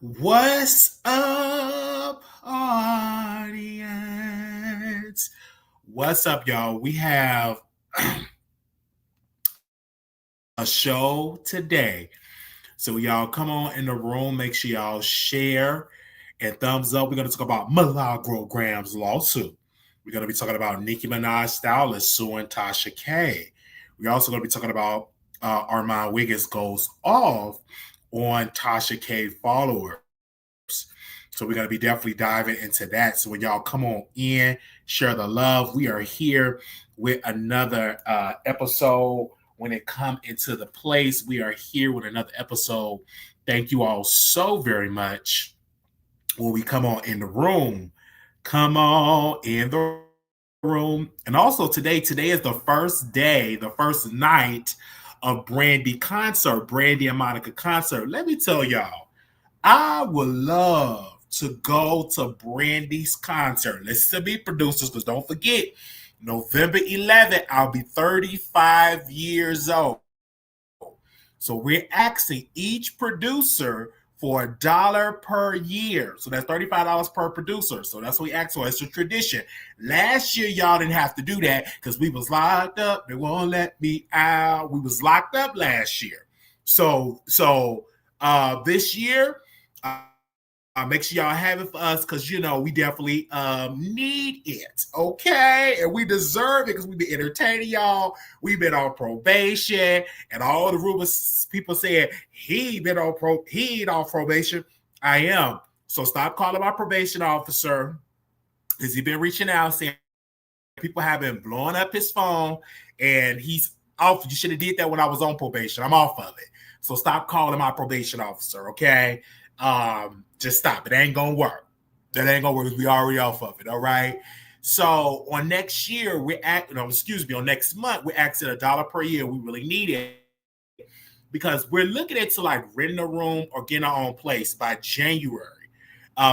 What's up, audience? What's up, y'all? We have a show today. So, y'all come on in the room. Make sure y'all share and thumbs up. We're going to talk about Milagro Gramz lawsuit. We're going to be talking about Nicki Minaj Stylist suing Tasha K. We're also going to be talking about Armon Wiggins goes off on Tasha K followers. So we're going to be definitely diving into that. So when y'all come on in, share the love. We are here with another episode. When it come into the place, we are here with another episode. Thank you all so very much. When we come on in the room, come on in the room. And also today is the first day, the first night of Brandy concert, Brandy and Monica concert. Let me tell y'all, I would love to go to Brandy's concert. Listen to me, producers, because don't forget, November 11th, I'll be 35 years old. So we're asking each producer for $1 per year. So that's $35 per producer. So that's what we asked for. It's a tradition. Last year, y'all didn't have to do that because we was locked up. They won't let me out. We was locked up last year. So this year, make sure y'all have it for us because, we definitely need it, okay? And we deserve it because we've been entertaining y'all. We've been on probation, and all the rumors, people saying he ain't on probation. I am. So stop calling my probation officer because he's been reaching out saying people have been blowing up his phone, and he's off. You should have did that when I was on probation. I'm off of it. So stop calling my probation officer, okay? Just stop. It ain't gonna work. That ain't gonna work. We already off of it. All right. So on next year, on next month, we're asking $1 per year. We really need it because we're looking into like renting a room or getting our own place by January.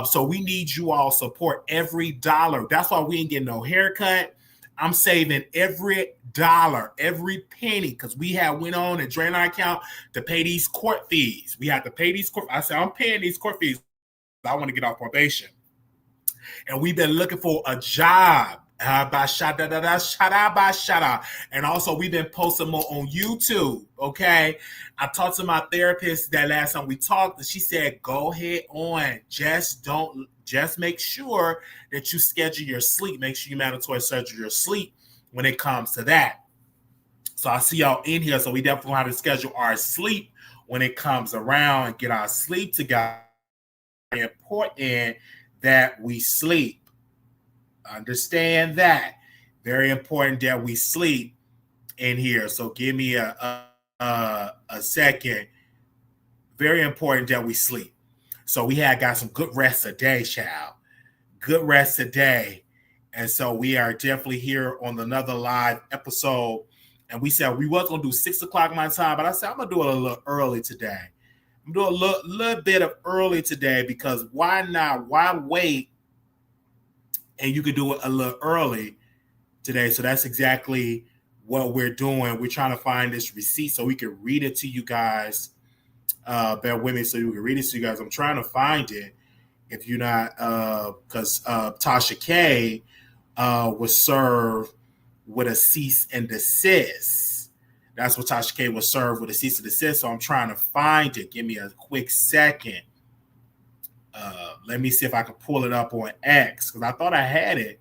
So we need you all support every dollar. That's why we ain't getting no haircut. I'm saving every dollar, every penny, because we have went on and drained our account to pay these court fees. We have to pay these court. I said, I'm paying these court fees. I want to get off probation. And we've been looking for a job. And also, we've been posting more on YouTube, okay? I talked to my therapist that last time we talked, and she said, go ahead on. Just make sure that you schedule your sleep. Make sure you mandatory schedule your sleep when it comes to that. So I see y'all in here, so we definitely have to schedule our sleep when it comes around and get our sleep together. Very important that we sleep. Understand that. Very important that we sleep in here. So give me a second. Very important that we sleep. So we got some good rest today, child. Good rest today. And so we are definitely here on another live episode. And we said we was going to do 6 o'clock my time, but I said I'm going to do it a little early today. I'm doing a little bit of early today because why not? Why wait? And you could do it a little early today. So that's exactly what we're doing. We're trying to find this receipt so we can read it to you guys. Bear with me so you can read it to you guys. I'm trying to find it. If you're not, because Tasha K was served with a cease and desist. That's what Tasha K was served with a cease and desist. So I'm trying to find it. Give me a quick second. Let me see if I can pull it up on X because I thought I had it.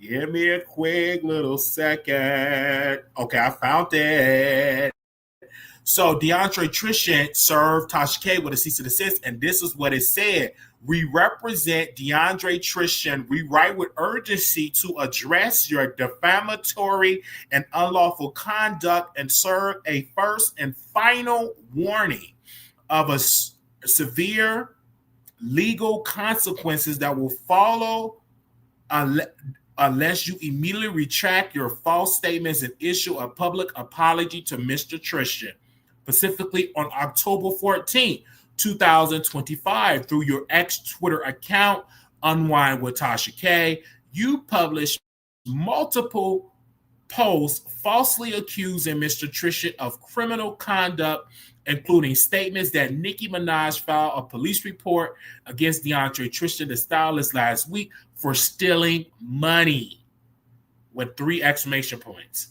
Give me a quick little second. Okay, I found it. So DiAndre Tristan served Tasha K with a cease and desist, and this is what it said. We represent DiAndre Tristan. We write with urgency to address your defamatory and unlawful conduct and serve a first and final warning of a severe legal consequences that will follow unless you immediately retract your false statements and issue a public apology to Mr. Tristan. Specifically on October 14th, 2025, through your ex-Twitter account, Unwind with Tasha K, you published multiple posts falsely accusing Mr. Tristan of criminal conduct including statements that Nicki Minaj filed a police report against DiAndre Tristan, the stylist, last week for stealing money, with 3 exclamation points.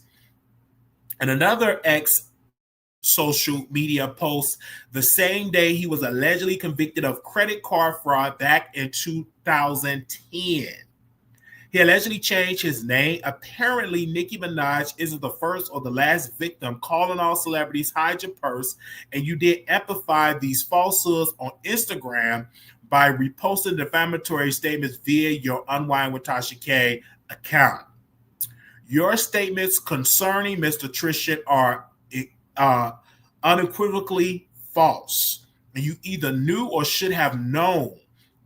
And another social media post the same day he was allegedly convicted of credit card fraud back in 2010. He allegedly changed his name. Apparently, Nicki Minaj isn't the first or the last victim. Calling all celebrities, hide your purse. And you did amplify these falsehoods on Instagram by reposting defamatory statements via your Unwind with Tasha K account. Your statements concerning Mr. Tristan are unequivocally false. And you either knew or should have known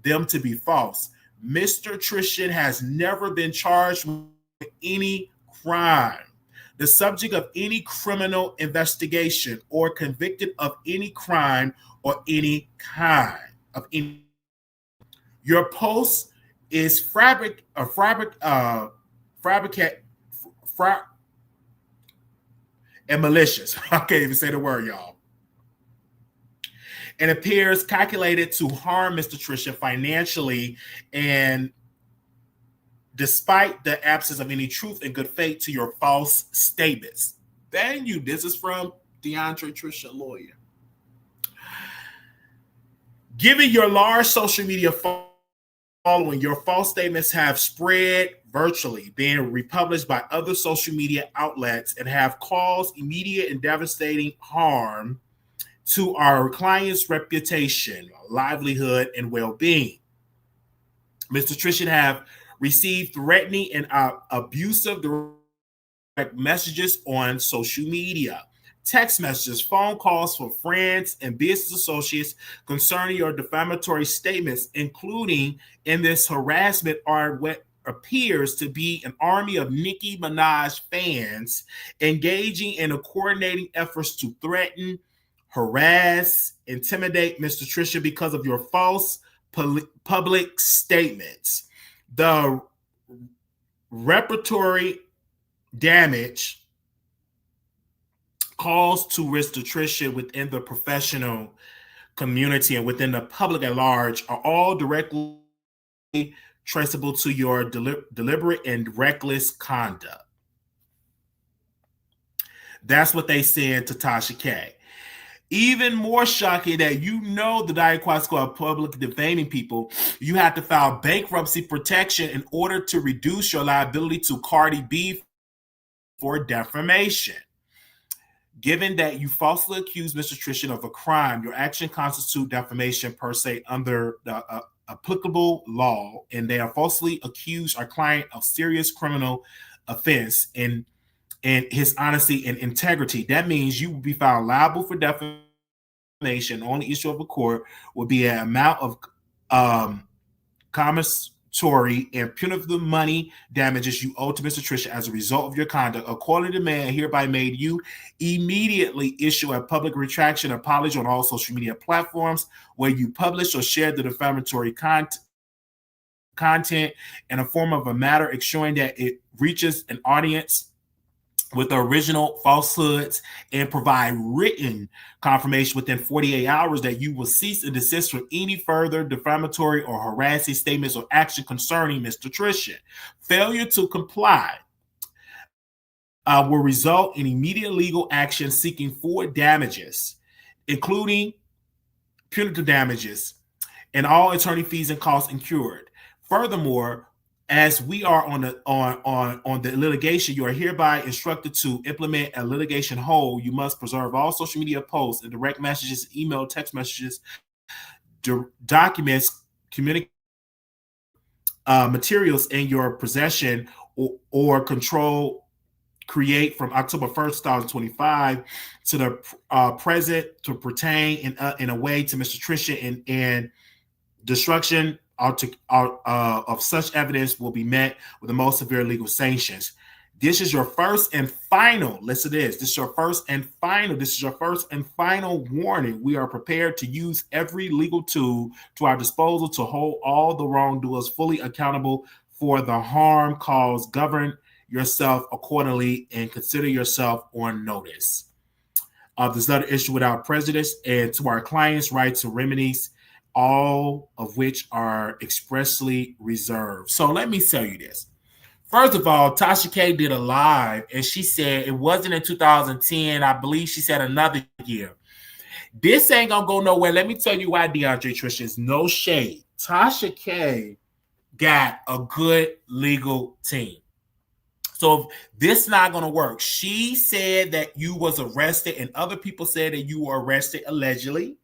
them to be false. Mr. Tristan has never been charged with any crime, the subject of any criminal investigation, or convicted of any crime or any kind of any. Your post is fabricate and malicious. I can't even say the word, y'all. It appears calculated to harm Mr. Tristan financially, and despite the absence of any truth and good faith to your false statements. Thank you. This is from DiAndre Tristan, lawyer. Given your large social media following, your false statements have spread virtually, being republished by other social media outlets, and have caused immediate and devastating harm to our client's reputation, livelihood, and well-being. Mr. Tristan have received threatening and abusive direct messages on social media, text messages, phone calls from friends and business associates concerning your defamatory statements, including in this harassment are what appears to be an army of Nicki Minaj fans engaging in a coordinating efforts to threaten, harass, intimidate Mr. Tristan because of your false public statements. The repertory damage caused to Mr. Tristan within the professional community and within the public at large are all directly traceable to your deliberate and reckless conduct. That's what they said to Tasha K. Even more shocking that the Diet Squad of public defaming people, you have to file bankruptcy protection in order to reduce your liability to Cardi B for defamation. Given that you falsely accused Mr. Tristan of a crime, your action constitutes defamation per se under the applicable law, and they are falsely accused our client of serious criminal offense in his honesty and integrity. That means you will be found liable for defamation. Only issue of a court will be an amount of compensatory and punitive money damages you owe to Mr. Tristan as a result of your conduct. According to man, hereby made you immediately issue a public retraction apology on all social media platforms where you publish or share the defamatory content in a form of a matter ensuring that it reaches an audience with the original falsehoods, and provide written confirmation within 48 hours that you will cease and desist from any further defamatory or harassing statements or action concerning Mr. Tristan. Failure to comply will result in immediate legal action seeking full damages, including punitive damages, and all attorney fees and costs incurred. Furthermore, as we are on the litigation, you are hereby instructed to implement a litigation hold. You must preserve all social media posts and direct messages, email, text messages, documents, communicate materials in your possession or control, create from October 1st, 2025 to the present to pertain in a way to Mr. Tristan and destruction of such evidence will be met with the most severe legal sanctions. This is your first and final. Listen to this. This is your first and final warning. We are prepared to use every legal tool to our disposal to hold all the wrongdoers fully accountable for the harm caused. Govern yourself accordingly and consider yourself on notice. of this other issue without prejudice and to our clients' right to remedies, all of which are expressly reserved. So let me tell you this. First of all, Tasha K did a live and she said it wasn't in 2010. I believe she said another year. This ain't gonna go nowhere. Let me tell you why, DiAndre Tristan. Is no shade. Tasha K got a good legal team. So this not going to work. She said that you was arrested and other people said that you were arrested allegedly.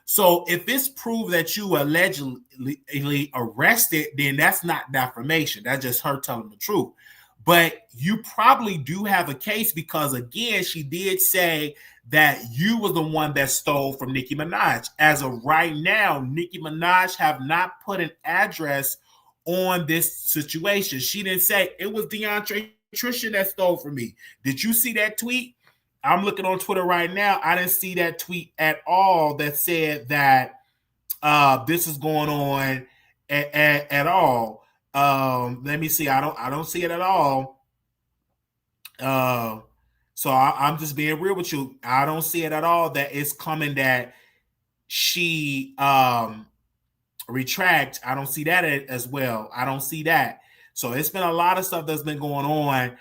So if it's proved that you were allegedly arrested, then that's not defamation. That's just her telling the truth. But you probably do have a case because, again, she did say that you was the one that stole from Nicki Minaj. As of right now, Nicki Minaj have not put an address on this situation. She didn't say it was DiAndre Tristan that stole from me. Did you see that tweet? I'm looking on Twitter right now. I didn't see that tweet at all that said that this is going on at all. Let me see. I don't see it at all. So I'm just being real with you. I don't see it at all that it's coming that she retract. I don't see that as well. I don't see that. So it's been a lot of stuff that's been going on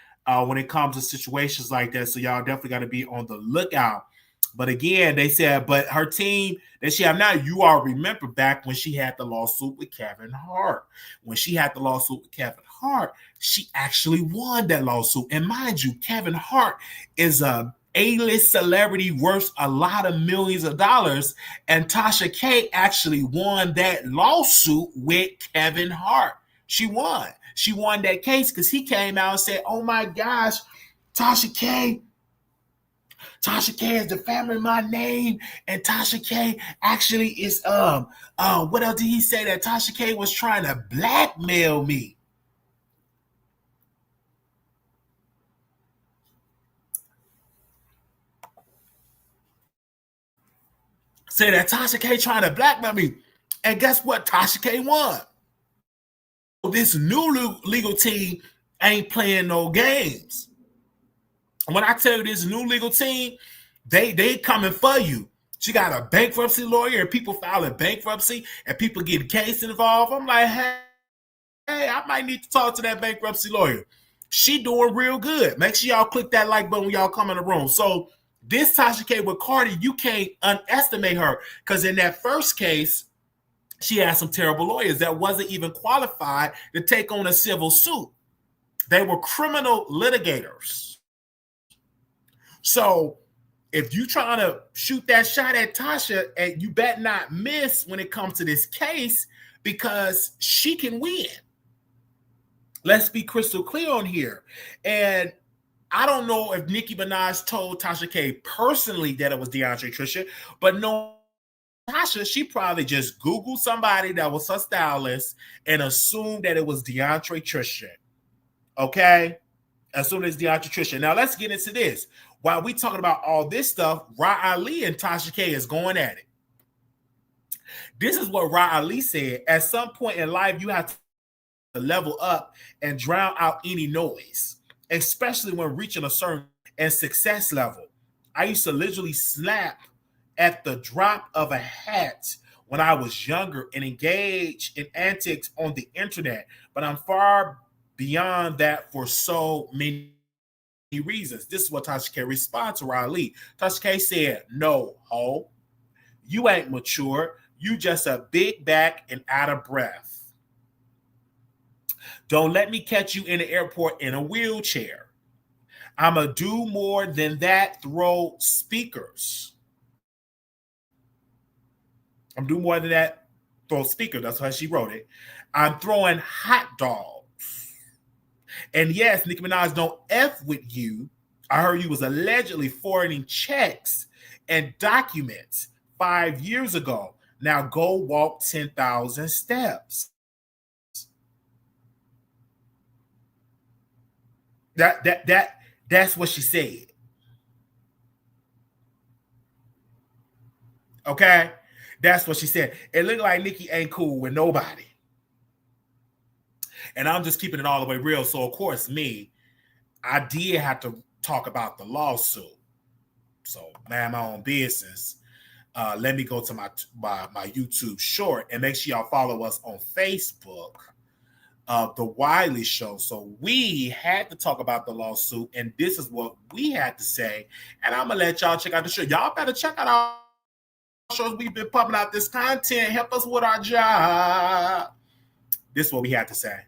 when it comes to situations like that. So y'all definitely got to be on the lookout. But again, they said, but her team that she have now, you all remember back when she had the lawsuit with Kevin Hart. When she had the lawsuit with Kevin Hart, she actually won that lawsuit. And mind you, Kevin Hart is a A-list celebrity worth a lot of millions of dollars. And Tasha K actually won that lawsuit with Kevin Hart. She won. She won that case because he came out and said, oh my gosh, Tasha K is defaming my name, and Tasha K actually is what else did he say? That Tasha K was trying to blackmail me. Say that Tasha K trying to blackmail me. And guess what? Tasha K won. This new legal team ain't playing no games. When I tell you this new legal team, they coming for you. She got a bankruptcy lawyer and people filing bankruptcy and people getting case involved. I'm like, hey, I might need to talk to that bankruptcy lawyer. She doing real good. Make sure y'all click that like button when y'all come in the room. So this Tasha K with Cardi, you can't underestimate her because in that first case, she had some terrible lawyers that wasn't even qualified to take on a civil suit. They were criminal litigators. So if you trying to shoot that shot at Tasha, and you bet not miss when it comes to this case because she can win. Let's be crystal clear on here. And I don't know if Nicki Minaj told Tasha K personally that it was DiAndre Tristan, but no, Tasha, she probably just Googled somebody that was her stylist and assumed that it was DiAndre Tristan. Okay? Assumed it's DiAndre Tristan. Now let's get into this. While we talking about all this stuff, Riley and Tasha K is going at it. This is what Riley said. At some point in life, you have to level up and drown out any noise, especially when reaching a certain and success level. I used to literally snap at the drop of a hat when I was younger and engage in antics on the internet, but I'm far beyond that for so many reasons. This is what Tasha K responds to Riley. Tasha K said, no, ho, you ain't mature. You just a big back and out of breath. Don't let me catch you in the airport in a wheelchair. I'ma do more than that, throw speakers. I'm doing more than that, throw speakers. That's how she wrote it. I'm throwing hot dogs. And yes, Nicki Minaj don't F with you. I heard you was allegedly forwarding checks and documents 5 years ago. Now go walk 10,000 steps. That's what she said. Okay? That's what she said. It looked like Nicki ain't cool with nobody. And I'm just keeping it all the way real. So, of course, I did have to talk about the lawsuit. So man, my own business. Let me go to my YouTube short and make sure y'all follow us on Facebook. The Wiley Show. So we had to talk about the lawsuit, and this is what we had to say. And I'm gonna let y'all check out the show. Y'all better check out our shows. We've been pumping out this content. Help us with our job. This is what we had to say.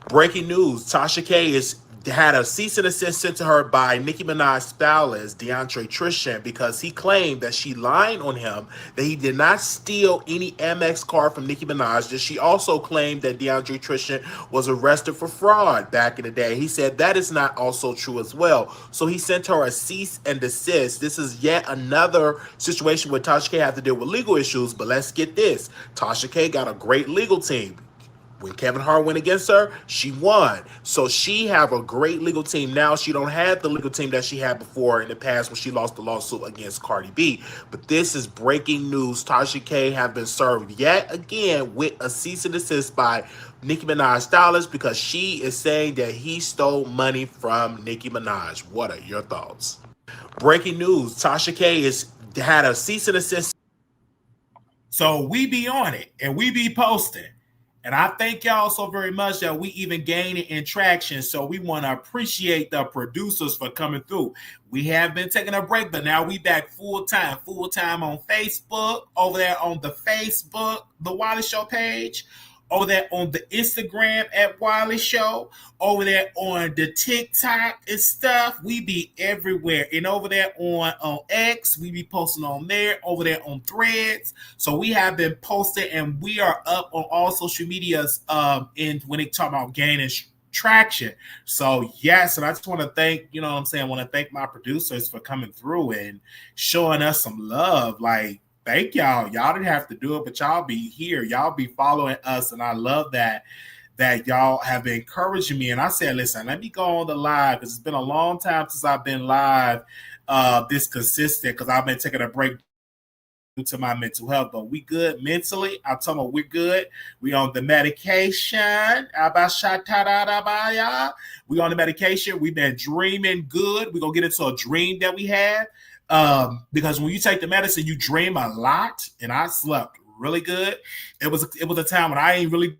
Breaking news: Tasha K had a cease and desist sent to her by Nicki Minaj stylist DiAndre Tristan because he claimed that she lied on him, that he did not steal any Amex card from Nicki Minaj. That she also claimed that DiAndre Tristan was arrested for fraud back in the day. He said that is not also true as well. So he sent her a cease and desist. This is yet another situation where Tasha K had to deal with legal issues. But let's get this: Tasha K got a great legal team. When Kevin Hart went against her, she won. So she have a great legal team now. She don't have the legal team that she had before in the past when she lost the lawsuit against Cardi B. But this is breaking news. Tasha K have been served yet again with a cease and desist by Nicki Minaj stylist because she is saying that he stole money from Nicki Minaj. What are your thoughts? Breaking news. Tasha K had a cease and desist. So we be on it and we be posting. And I thank y'all so very much that we even gained in traction. So we want to appreciate the producers for coming through. We have been taking a break, but now we back full time on Facebook, over there on the Facebook, the Wiley Show page, over there on the Instagram at Wiley Show, over there on the TikTok and stuff. We be everywhere. And over there on X, we be posting on there, over there on Threads. So we have been posting and we are up on all social medias in when they talk about gaining traction. So yes, and I just want to thank, you know what I'm saying, I want to thank my producers for coming through and showing us some love. Like, thank y'all. Y'all didn't have to do it, but y'all be here. Y'all be following us, and I love that y'all have been encouraging me. And I said, listen, let me go on the live because it's been a long time since I've been live this consistent because I've been taking a break due to my mental health. But we good mentally. I'm talking about we're good. We on the medication. We on the medication. We've been dreaming good. We're going to get into a dream that we had. Because when you take the medicine, you dream a lot, and I slept really good. It was a time when I ain't really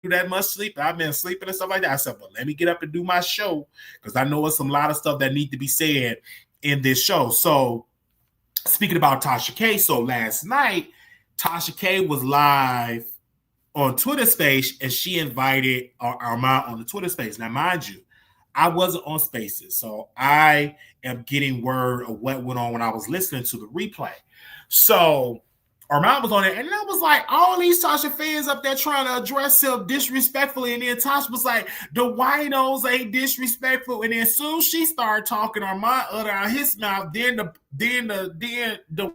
do that much sleep. I've been sleeping and stuff like that. I said, well, let me get up and do my show because I know it's a lot of stuff that need to be said in this show. So speaking about Tasha K, so last night, Tasha K was live on Twitter Space, and she invited Armon on the Twitter Space. Now, mind you, I wasn't on Spaces, so I am getting word of what went on when I was listening to the replay. So Armon was on it, and I was like, all these Tasha fans up there trying to address him disrespectfully, and then Tasha was like, the winos ain't disrespectful, and then as soon as she started talking, Armon uttered out his mouth, then the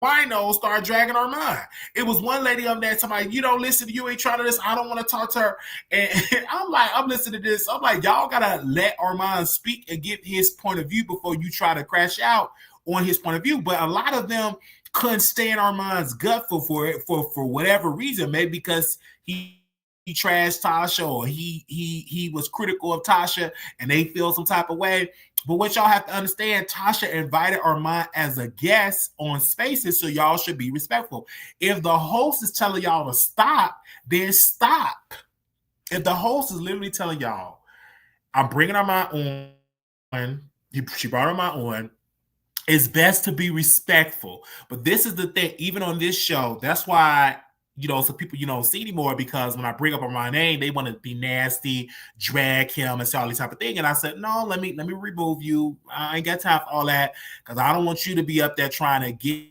wino started dragging our mind. It was one lady up there talking about, you don't listen to you, ain't trying to this. I don't want to talk to her. And I'm listening to this. I'm like, y'all gotta let Armon speak and get his point of view before you try to crash out on his point of view. But a lot of them couldn't stand Armon's gut for whatever reason, maybe because he trashed Tasha or he was critical of Tasha and they feel some type of way. But what y'all have to understand, Tasha invited Armon as a guest on Spaces, so y'all should be respectful. If the host is telling y'all to stop, then stop. If the host is literally telling y'all, I'm bringing Armon on, she brought Armon on, it's best to be respectful. But this is the thing, even on this show, that's why some people you don't see anymore, because when I bring up my name, they want to be nasty, drag him, and say all these type of thing. And I said, no, let me remove you. I ain't got time for all that because I don't want you to be up there trying to get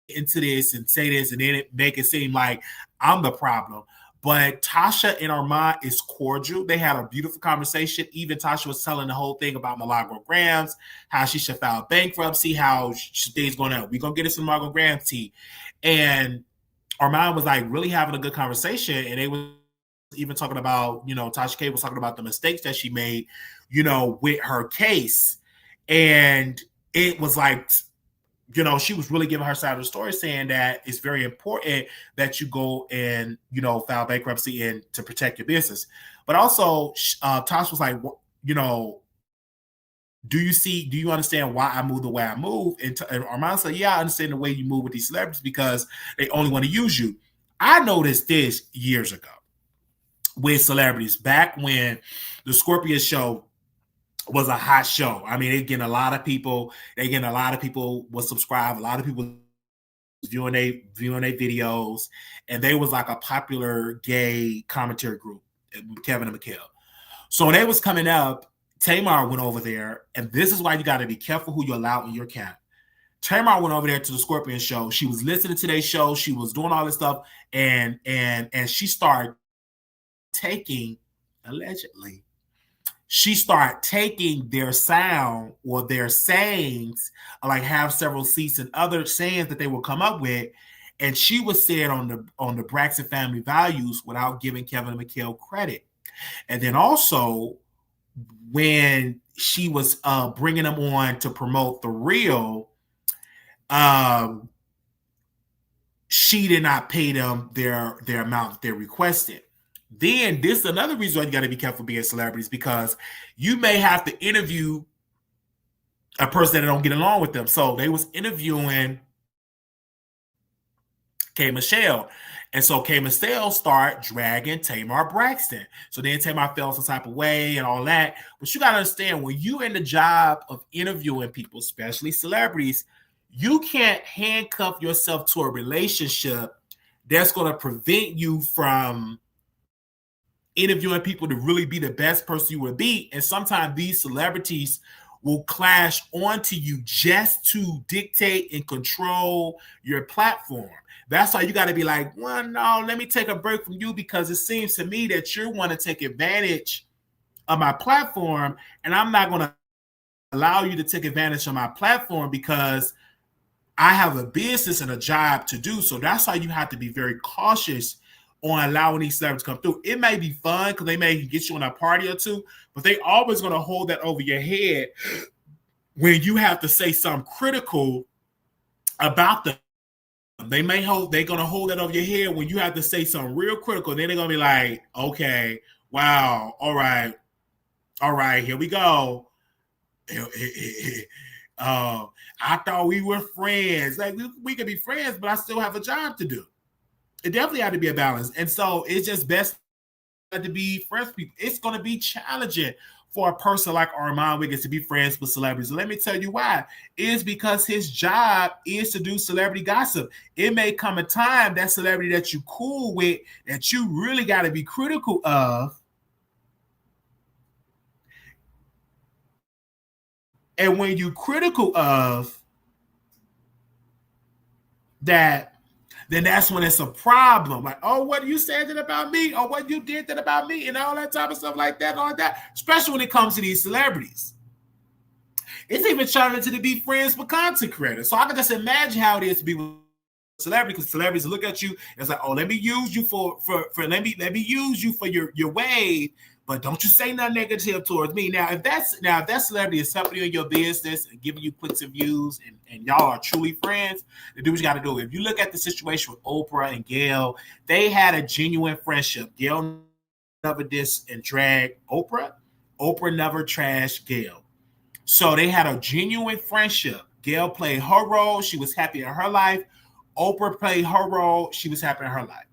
into this and say this and then make it seem like I'm the problem. But Tasha and Armon is cordial. They had a beautiful conversation. Even Tasha was telling the whole thing about Milagro Gramz, how she should file bankruptcy, how things going on. We're going to get us some Milagro Gramz tea. And Armon was like really having a good conversation, and they was even talking about, Tasha K was talking about the mistakes that she made, with her case. And it was like, she was really giving her side of the story, saying that it's very important that you go and, file bankruptcy and to protect your business. But also, Tasha was like, Do you understand why I move the way I move? And Armon said, yeah, I understand the way you move with these celebrities because they only want to use you. I noticed this years ago with celebrities back when the Scorpio show was a hot show. I mean, a lot of people was subscribed. A lot of people viewing their videos, and they was like a popular gay commentary group, Kevin and Mikhail. So when they was coming up, Tamar went over there, and this is why you got to be careful who you allow in your camp. Tamar went over there to the Scorpion show. She was listening to their show. She was doing all this stuff, and she started taking, allegedly, she started taking their sound or their sayings, like have several seats and other sayings that they would come up with, and she was saying on the Braxton family values without giving Kevin and Mikhail credit. And then also when she was bringing them on to promote The Real, she did not pay them their amount that they requested. Then this is another reason why you got to be careful being celebrities, because you may have to interview a person that don't get along with them. So they was interviewing K. Michelle. And so K. Michelle started dragging Tamar Braxton. So then Tamar felt some type of way and all that. But you got to understand, when you're in the job of interviewing people, especially celebrities, you can't handcuff yourself to a relationship that's going to prevent you from interviewing people to really be the best person you would be. And sometimes these celebrities will clash onto you just to dictate and control your platform. That's why you got to be like, well, no, let me take a break from you, because it seems to me that you want to take advantage of my platform, and I'm not going to allow you to take advantage of my platform because I have a business and a job to do. So that's why you have to be very cautious on allowing these celebrities to come through. It may be fun because they may get you on a party or two, but they always going to hold that over your head when you have to say something critical about them. They're going to hold that over your head when you have to say something real critical. Then they're going to be like, okay, wow, all right, here we go. I thought we were friends. Like we could be friends, but I still have a job to do. It definitely had to be a balance. And so it's just best to be friends with people. It's going to be challenging for a person like Armon Wiggins to be friends with celebrities. And let me tell you why. It's because his job is to do celebrity gossip. It may come a time that celebrity that you cool with, that you really got to be critical of. And when you're critical of that, then that's when it's a problem. Like, oh, what you said that about me? Or what you did that about me? And all that type of stuff like that, all that. Especially when it comes to these celebrities. It's even challenging to be friends with content creators. So I can just imagine how it is to be with celebrities, because celebrities look at you and it's like, oh, let me use you for let me use you for your wave, but don't you say nothing negative towards me. Now, if that celebrity is helping you in your business and giving you clicks and views, and y'all are truly friends, then do what you got to do. If you look at the situation with Oprah and Gayle, they had a genuine friendship. Gayle never dissed and dragged Oprah. Oprah never trashed Gayle. So they had a genuine friendship. Gayle played her role. She was happy in her life. Oprah played her role. She was happy in her life.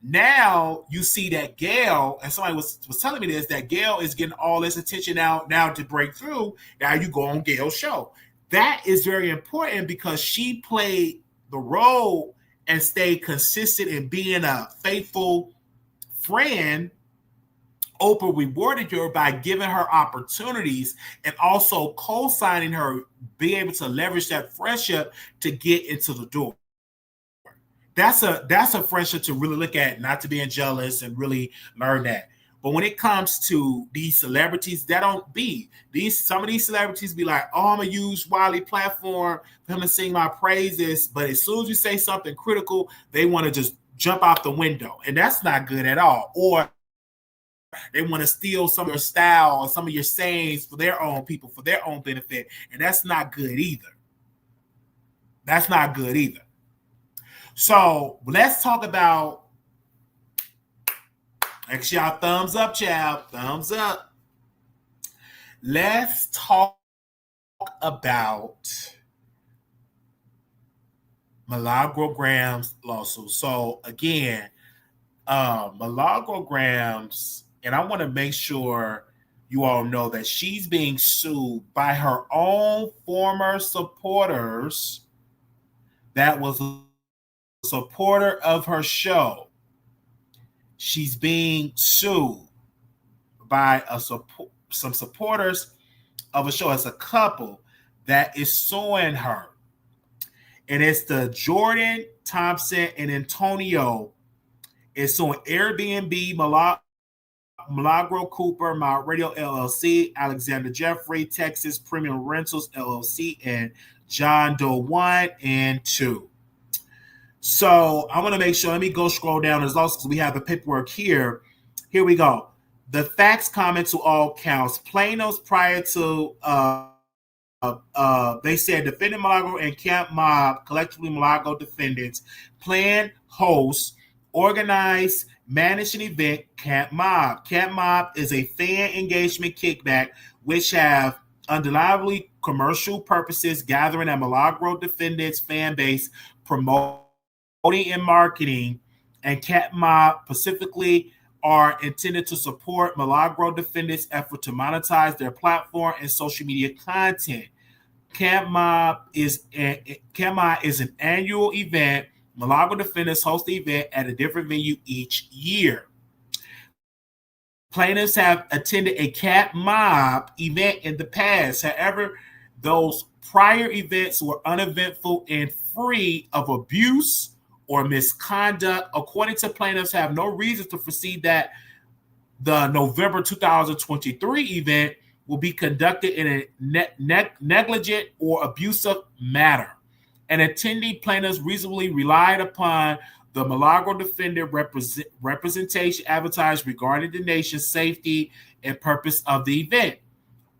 Now you see that Gayle, and somebody was telling me this, that Gayle is getting all this attention now to break through. Now you go on Gayle's show. That is very important because she played the role and stayed consistent in being a faithful friend. Oprah rewarded her by giving her opportunities and also co-signing her, being able to leverage that friendship to get into the door. That's a friendship to really look at, not to being jealous, and really learn that. But when it comes to these celebrities, that don't be. Some of these celebrities be like, oh, I'm going to use Wiley platform for him to sing my praises. But as soon as you say something critical, they want to just jump out the window. And that's not good at all. Or they want to steal some of your style or some of your sayings for their own people, for their own benefit. And that's not good either. That's not good either. So let's talk about, actually, y'all thumbs up, child. Thumbs up. Let's talk about Milagro Gramz lawsuit. So again, Milagro Gramz, and I want to make sure you all know that she's being sued by her own former supporters that was a supporter of her show. She's being sued by some supporters of a show as a couple that is suing her. And it's the Jordan Thompson and Antonio. It's suing Airbnb, Milagro Cooper, My Radio LLC, Alexander Jeffrey, Texas Premium Rentals LLC, and John Doe 1 and 2. So I'm going to make sure, let me go scroll down as also because we have the paperwork here. Here we go. The facts comment to all counts. Plaintiffs prior to they said defendant Milagro and Camp Mob, collectively Milagro defendants, plan, host, organize, manage an event, Camp Mob. Camp Mob is a fan engagement kickback which have undeniably commercial purposes, gathering at Milagro defendants fan base, promoting and marketing, and Camp Mob specifically are intended to support Milagro defendants' effort to monetize their platform and social media content. Camp Mob is an annual event. Milagro defendants host the event at a different venue each year. Plaintiffs have attended a Camp Mob event in the past. However, those prior events were uneventful and free of abuse or misconduct. According to plaintiffs, have no reason to foresee that the November 2023 event will be conducted in a negligent or abusive manner. And attending plaintiffs reasonably relied upon the Milagro defendant representation advertised regarding the nation's safety and purpose of the event.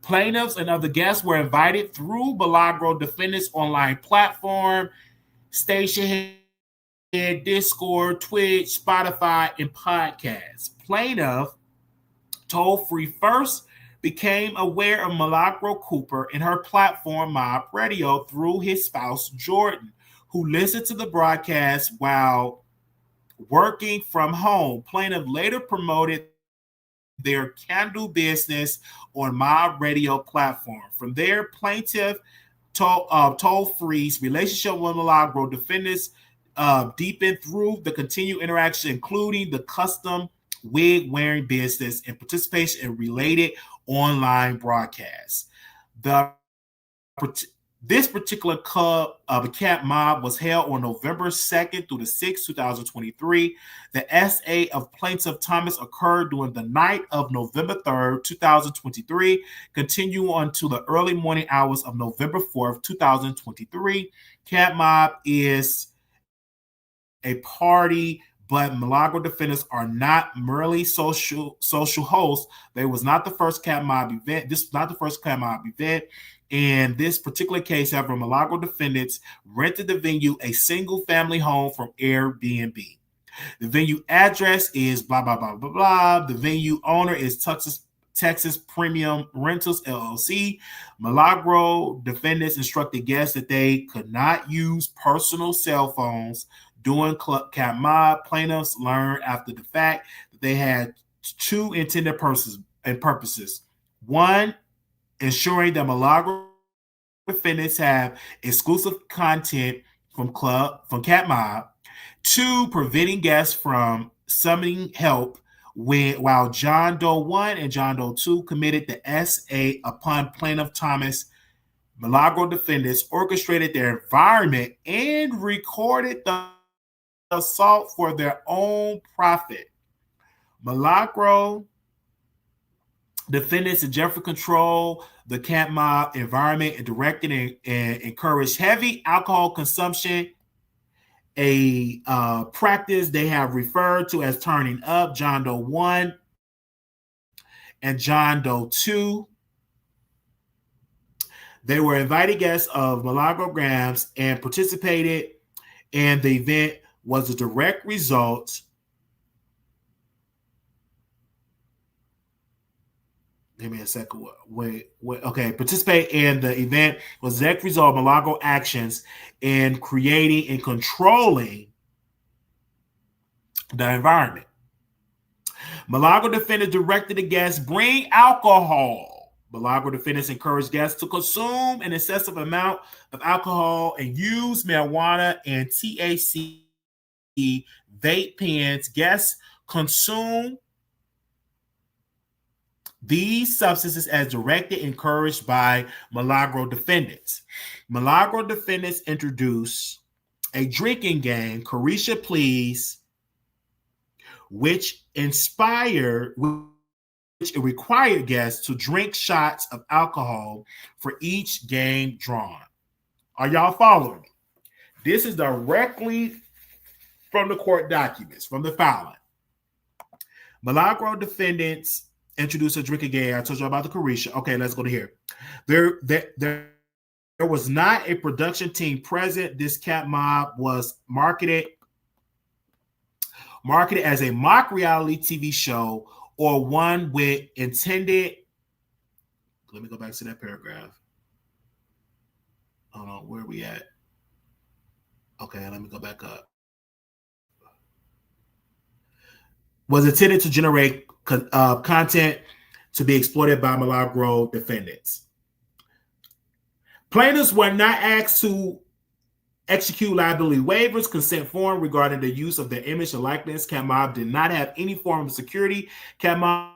Plaintiffs and other guests were invited through Milagro defendants' online platform, station, Discord, Twitch, Spotify, and podcasts. Plaintiff toll-free first became aware of Milagro Cooper and her platform Mob Radio through his spouse Jordan, who listened to the broadcast while working from home. Plaintiff later promoted their candle business on Mob Radio platform. From there, plaintiff toll-free's relationship with Milagro defendants deepened through the continued interaction, including the custom wig-wearing business and participation in related online broadcasts. This particular club of a Camp Mob was held on November 2nd through the 6th, 2023. The SA of Plaintiff Thomas occurred during the night of November 3rd, 2023, continue until the early morning hours of November 4th, 2023. Camp Mob is a party, but Milagro defendants are not merely social hosts. They was not the first Camp Mob event. This was not the first Camp Mob event. In this particular case, however, Milagro defendants rented the venue a single-family home from Airbnb. The venue address is blah, blah, blah, blah, blah. The venue owner is Texas Premium Rentals, LLC. Milagro defendants instructed guests that they could not use personal cell phones during Camp Mob. Plaintiffs learned after the fact that they had two intended purposes. One, ensuring that Milagro defendants have exclusive content from Camp Mob. Two, preventing guests from summoning help while John Doe 1 and John Doe 2 committed the SA upon plaintiff Thomas. Milagro defendants orchestrated their environment and recorded the assault for their own profit. Milagro defendants and Jeffrey control the Camp Mob environment and directed and encouraged heavy alcohol consumption, a practice they have referred to as turning up. John Doe 1 and John Doe 2. They were invited guests of Milagro Gramz and participated, and the event was a direct result. Give me a second. Wait. Okay. Participate in the event was the direct result of Milagro actions in creating and controlling the environment. Milagro defendants directed the guests bring alcohol. Milagro defendants encouraged guests to consume an excessive amount of alcohol and use marijuana and THC vape pens. Guests consume these substances as directed, encouraged by Milagro defendants. Milagro defendants introduced a drinking game, Carisha Please, which required guests to drink shots of alcohol for each game drawn. Are y'all following me? This is directly from the court documents, from the filing. Milagro defendants introduced a drinking game. I told you about the Carisha. Okay, let's go to here. There was not a production team present. This cat mob was marketed as a mock reality TV show or one with intended. Let me go back to that paragraph. Hold on, where are we at? Okay, let me go back up. Was intended to generate content to be exploited by Milagro defendants. Plaintiffs were not asked to execute liability waivers, consent form regarding the use of their image and likeness. Cat Mob did not have any form of security. Cat Mob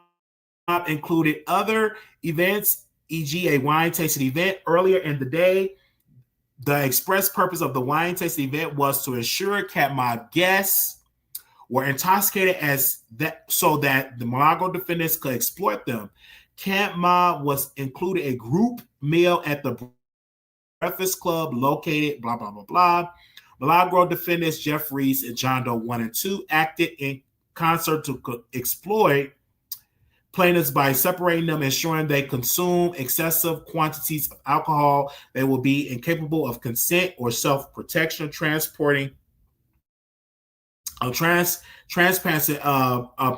included other events, e.g. a wine tasting event. Earlier in the day, the express purpose of the wine tasting event was to ensure Cat Mob guests were intoxicated so that the Milagro defendants could exploit them. Cat Mob was included a group meal at the Breakfast Club located blah, blah, blah, blah. Milagro defendants Jeffries and John Doe 1 and 2 acted in concert to exploit plaintiffs by separating them, ensuring they consume excessive quantities of alcohol. They will be incapable of consent or self-protection, transparency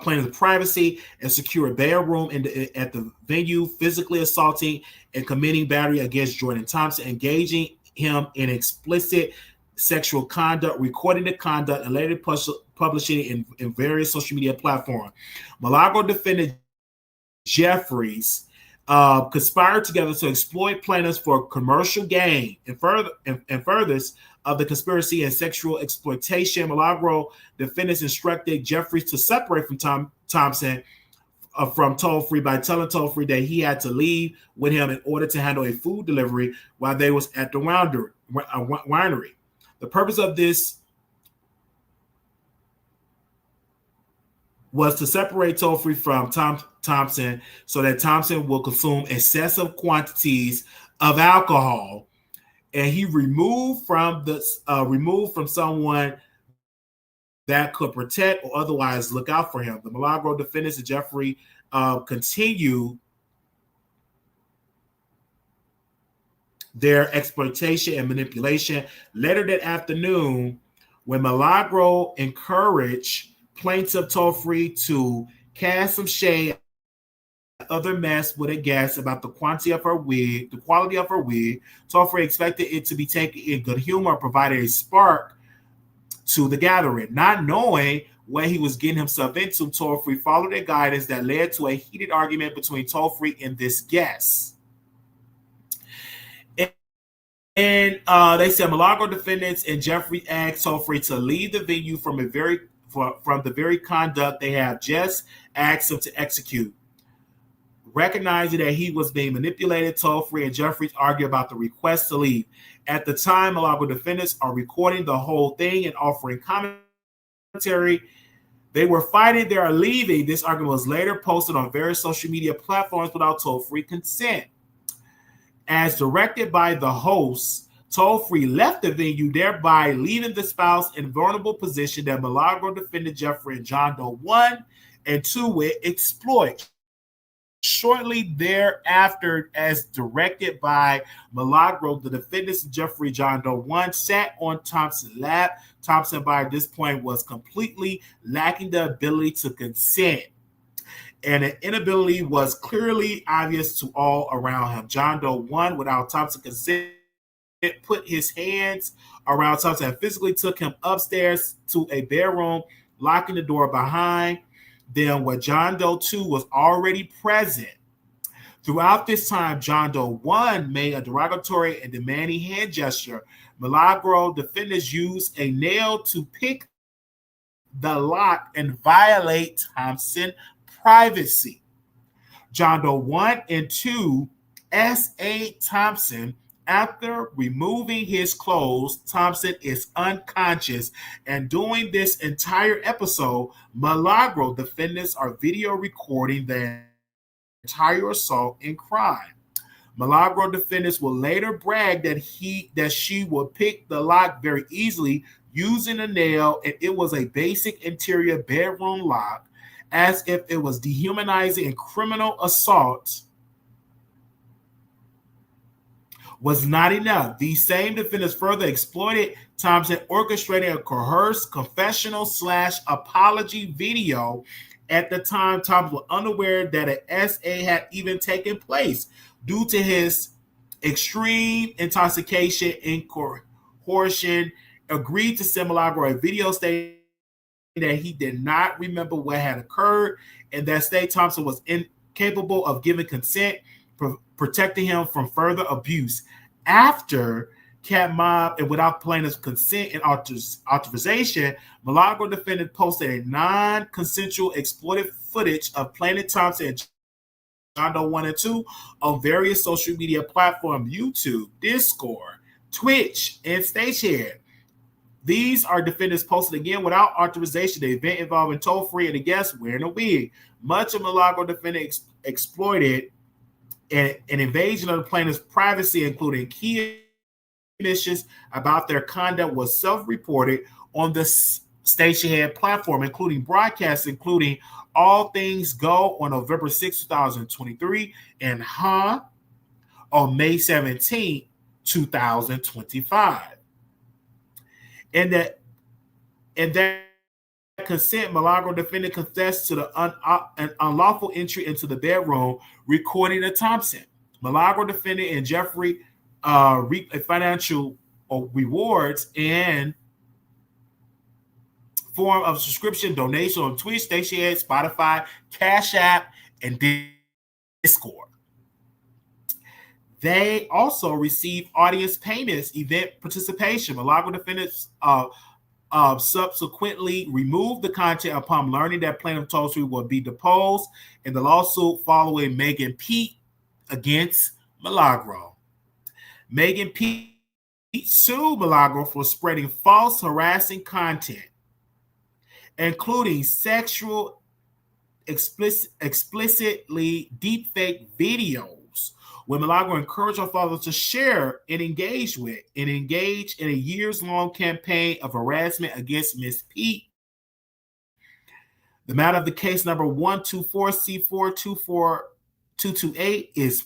plaintiff's privacy and secure bail room at the venue, physically assaulting and committing battery against Jordan Thompson, engaging him in explicit sexual conduct, recording the conduct, and later publishing it in various social media platforms. Milagro defendant Jeffries conspired together to exploit plaintiffs for commercial gain and furthers of the conspiracy and sexual exploitation. Milagro defendants instructed Jeffries to separate from Thompson from Toll-Free by telling Toll-Free that he had to leave with him in order to handle a food delivery while they was at the winery. The purpose of this was to separate Toll-Free from Thompson so that Thompson will consume excessive quantities of alcohol, and he removed from someone that could protect or otherwise look out for him. The Milagro defendants and Jeffrey continue their exploitation and manipulation. Later that afternoon, when Milagro encouraged plaintiff Toll-Free to cast some shade at other mess with a guest about the quality of her wig, Toll-Free expected it to be taken in good humor, provided a spark to the gathering. Not knowing what he was getting himself into, Toll-Free followed a guidance that led to a heated argument between Toll-Free and this guest. And they said Milagro defendants and Jeffrey asked Toll-Free to leave the venue from the very conduct they have just asked him to execute. Recognizing that he was being manipulated, Toll-Free and Jeffries argue about the request to leave. At the time, Milagro defendants are recording the whole thing and offering commentary. They were fighting, they are leaving. This argument was later posted on various social media platforms without Toll-Free consent. As directed by the host, Toll-Free left the venue, thereby leaving the spouse in vulnerable position that Milagro defendant Jeffrey and John Doe 1 and 2 would exploit. Shortly thereafter, as directed by Milagro, the defendants Jeffrey John Doe 1 sat on Thompson's lap. Thompson, by this point, was completely lacking the ability to consent. and an inability was clearly obvious to all around him. John Doe 1, without Thompson's consent, put his hands around Thompson and physically took him upstairs to a bedroom, locking the door behind them, where John Doe 2 was already present. Throughout this time, John Doe 1 made a derogatory and demanding hand gesture. Milagro defendants used a nail to pick the lock and violate Thompson's privacy. John Doe 1 and 2 S.A. Thompson. After removing his clothes, Thompson is unconscious, and during this entire episode, Milagro defendants are video recording the entire assault and crime. Milagro defendants will later brag that she will pick the lock very easily using a nail, and it was a basic interior bedroom lock, as if it was dehumanizing and criminal assault was not enough. These same defendants further exploited Thompson, orchestrating a coerced confessional/apology video. At the time, Thompson was unaware that an SA had even taken place due to his extreme intoxication and coercion. Agreed to send Milagro a video stating that he did not remember what had occurred, and that State Thompson was incapable of giving consent, protecting him from further abuse. After Cat Mob, and without plaintiff's consent and authorization, Milagro defendant posted a non-consensual exploited footage of Planet Thompson and John Doe 1 and 2 on various social media platforms: YouTube, Discord, Twitch, and Stagehead. These are defendants posted again without authorization. The event involving toll-free and the guest wearing a wig. Much of Milagro defendant exploited an invasion of the plaintiff's privacy, including key admissions about their conduct was self-reported on the Stagehead platform, including broadcasts, including All Things Go on November 6, 2023, and on May 17, 2025. And that consent, Milagro defendant confessed to the an unlawful entry into the bedroom, recording of Thompson. Milagro defendant and Jeffrey reaped financial rewards and form of subscription donation on Twitch, Stagehead, Spotify, Cash App, and Discord. They also received audience payments, event participation. Milagro defendants subsequently removed the content upon learning that plaintiff Tollsbury would be deposed in the lawsuit following Megan Pete against Milagro. Megan Pete sued Milagro for spreading false, harassing content, including sexual, explicitly deepfake videos, when Milagro encouraged her father to share and engage in a years-long campaign of harassment against Miss Pete. The matter of the case number 124C4-24228 is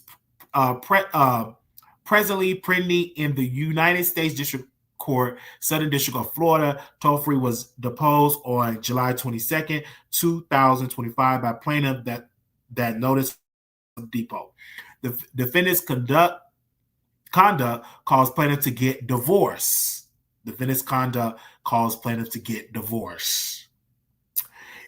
presently pending in the United States District Court, Southern District of Florida. Tollfree was deposed on July 22nd, 2025 by plaintiff that notice of depot. The defendant's conduct caused plaintiff to get divorced.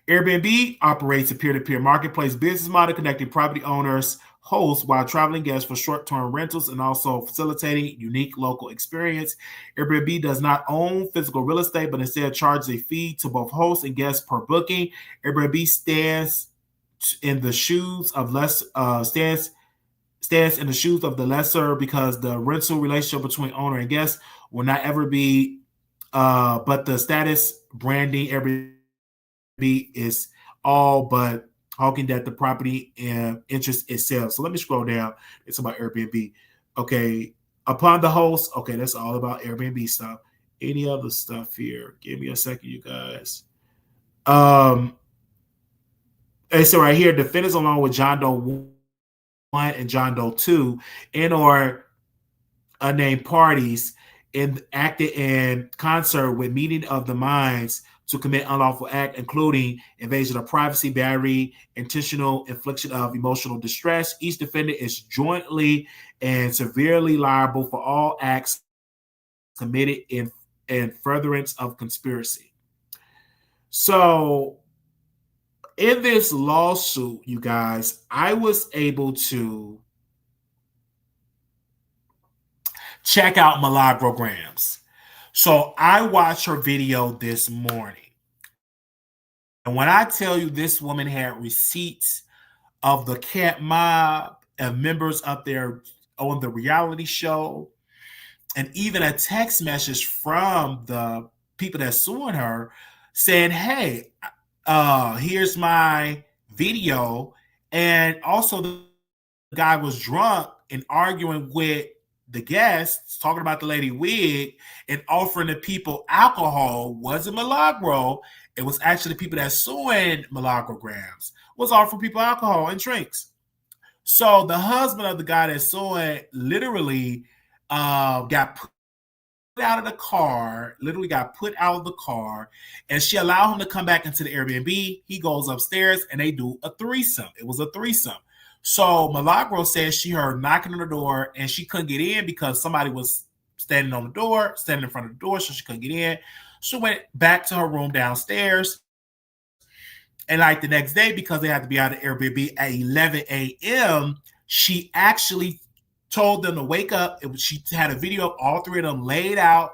Airbnb operates a peer-to-peer marketplace business model connecting property owners, hosts, while traveling guests for short-term rentals, and also facilitating unique local experience. Airbnb does not own physical real estate, but instead charges a fee to both hosts and guests per booking. Airbnb stands in the shoes of the lessor because the rental relationship between owner and guest will not ever be, but the status branding Airbnb is all but hawking that the property and interest itself. So let me scroll down. It's about Airbnb. Okay. Upon the host. Okay. That's all about Airbnb stuff. Any other stuff here? Give me a second, you guys. And so right here, defendants along with John Doe 1 and John Doe 2 and or unnamed parties acted in concert with meeting of the minds to commit unlawful act, including invasion of privacy, battery, intentional infliction of emotional distress. Each defendant is jointly and severely liable for all acts committed in furtherance of conspiracy. So in this lawsuit, you guys, I was able to check out Milagro Gramz. So I watched her video this morning. And when I tell you this woman had receipts of the cat mob and members up there on the reality show, and even a text message from the people that suing her saying, hey, here's my video. And also the guy was drunk and arguing with the guests, talking about the lady wig and offering the people alcohol. Wasn't Milagro. It was actually the people that suing Milagro Gramz was offering people alcohol and drinks. So the husband of the guy that's suing literally got put out of the car, and she allowed him to come back into the Airbnb. He goes upstairs and they do a threesome. It was a threesome. So Milagro says she heard knocking on the door and she couldn't get in because somebody was standing in front of the door, so she couldn't get in. She went back to her room downstairs. And like the next day, because they had to be out of Airbnb at 11 a.m., she actually told them to wake up. She had a video of all three of them laid out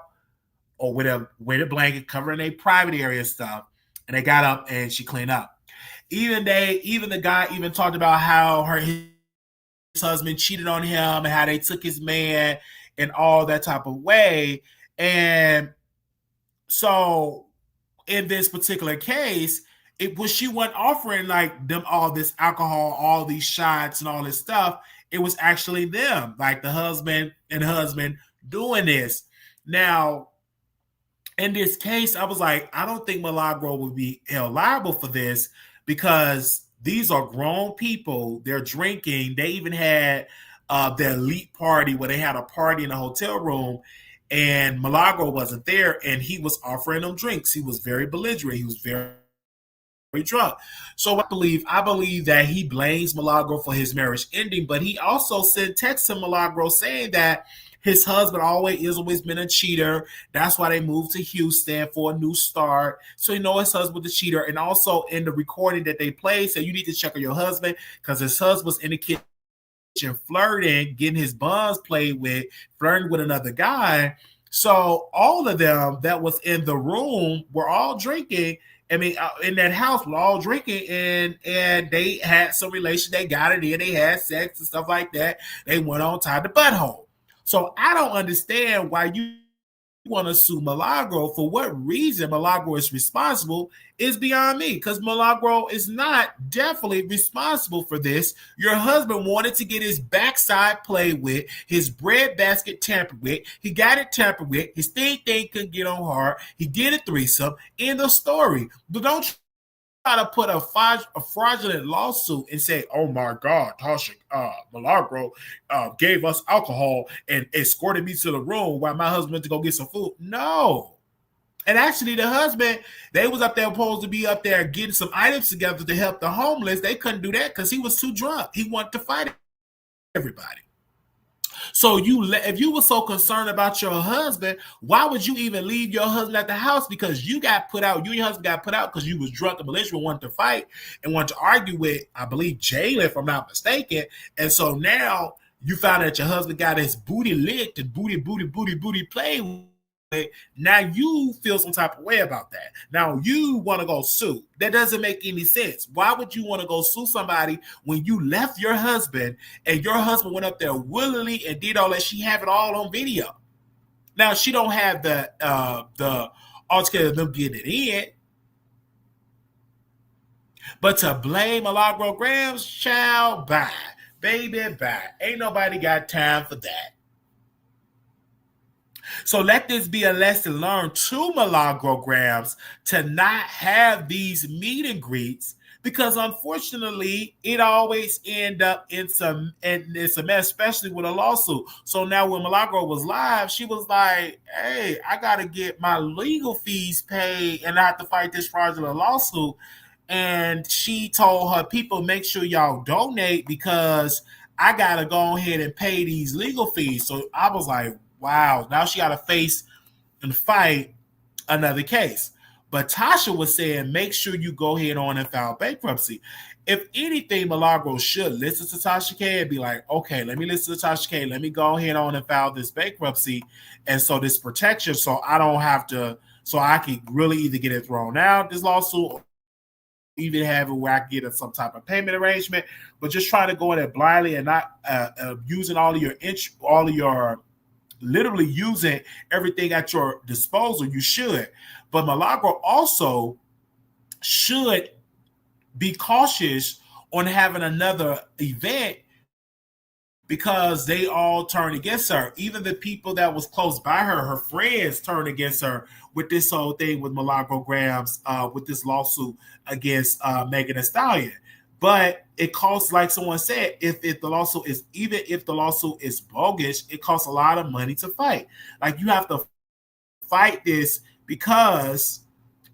or with a blanket covering their private area stuff. And they got up and she cleaned up. Even the guy even talked about how his husband cheated on him and how they took his man and all that type of way. And so in this particular case, she wasn't offering like them all this alcohol, all these shots and all this stuff. It was actually them, like the husband doing this. Now, in this case, I was like, I don't think Milagro would be held liable for this because these are grown people. They're drinking. They even had the elite party where they had a party in a hotel room and Milagro wasn't there and he was offering them drinks. He was very belligerent. He was very drunk. So I believe that he blames Milagro for his marriage ending, but he also sent text to Milagro saying that his husband always been a cheater. That's why they moved to Houston for a new start. So his husband was a cheater. And also in the recording that they played, said you need to check on your husband because his husband was in the kitchen flirting, getting his buns played with, flirting with another guy. So all of them that was in the room were all drinking. I mean, in that house, we're all drinking, and they had some relation. They got it in. They had sex and stuff like that. They went on tied the butthole. So I don't understand why you want to sue Milagro. For what reason Milagro is responsible is beyond me, because Milagro is not definitely responsible for this. Your husband wanted to get his backside played with, his breadbasket tampered with. He got it tampered with. His thing couldn't get on hard. He did a threesome. End of story. But don't try to put a fraudulent lawsuit and say, oh my God, Tasha, Milagro gave us alcohol and escorted me to the room while my husband went to go get some food. No. And actually the husband, they was up there supposed to be up there getting some items together to help the homeless. They couldn't do that because he was too drunk. He wanted to fight everybody. So if you were so concerned about your husband, why would you even leave your husband at the house? Because you and your husband got put out because you was drunk and belligerent, wanted to fight and wanted to argue with, I believe, Jalen, if I'm not mistaken. And so now you found that your husband got his booty licked and booty played with. Now you feel some type of way about that. Now you want to go sue. That doesn't make any sense. Why would you want to go sue somebody when you left your husband and your husband went up there willingly and did all that? She have it all on video. Now she don't have the altogether them getting it in. But to blame Milagro Gramz, child, bye. Baby, bye. Ain't nobody got time for that. So let this be a lesson learned to Milagro Gramz to not have these meet and greets because unfortunately it always end up in some, and it's a mess, especially with a lawsuit. So now when Milagro was live, she was like, hey, I gotta get my legal fees paid and I have to fight this fraudulent lawsuit. And she told her people, make sure y'all donate because I gotta go ahead and pay these legal fees. So I was like, wow, now she gotta face and fight another case. But Tasha was saying, make sure you go ahead on and file bankruptcy. If anything, Milagro should listen to Tasha K and be like, okay, let me listen to Tasha K. Let me go ahead on and file this bankruptcy. And so this protection, so I don't have to, so I can really either get it thrown out, this lawsuit, or even have it where I can get some type of payment arrangement. But just trying to go in there blindly and not using all of your literally using everything at your disposal, you should. But Milagro also should be cautious on having another event because they all turned against her. Even the people that was close by her, her friends, turned against her with this whole thing with Milagro Gramz, with this lawsuit against Megan Thee Stallion. But it costs, like someone said, if the lawsuit is, even if the lawsuit is bogus, it costs a lot of money to fight. Like, you have to fight this because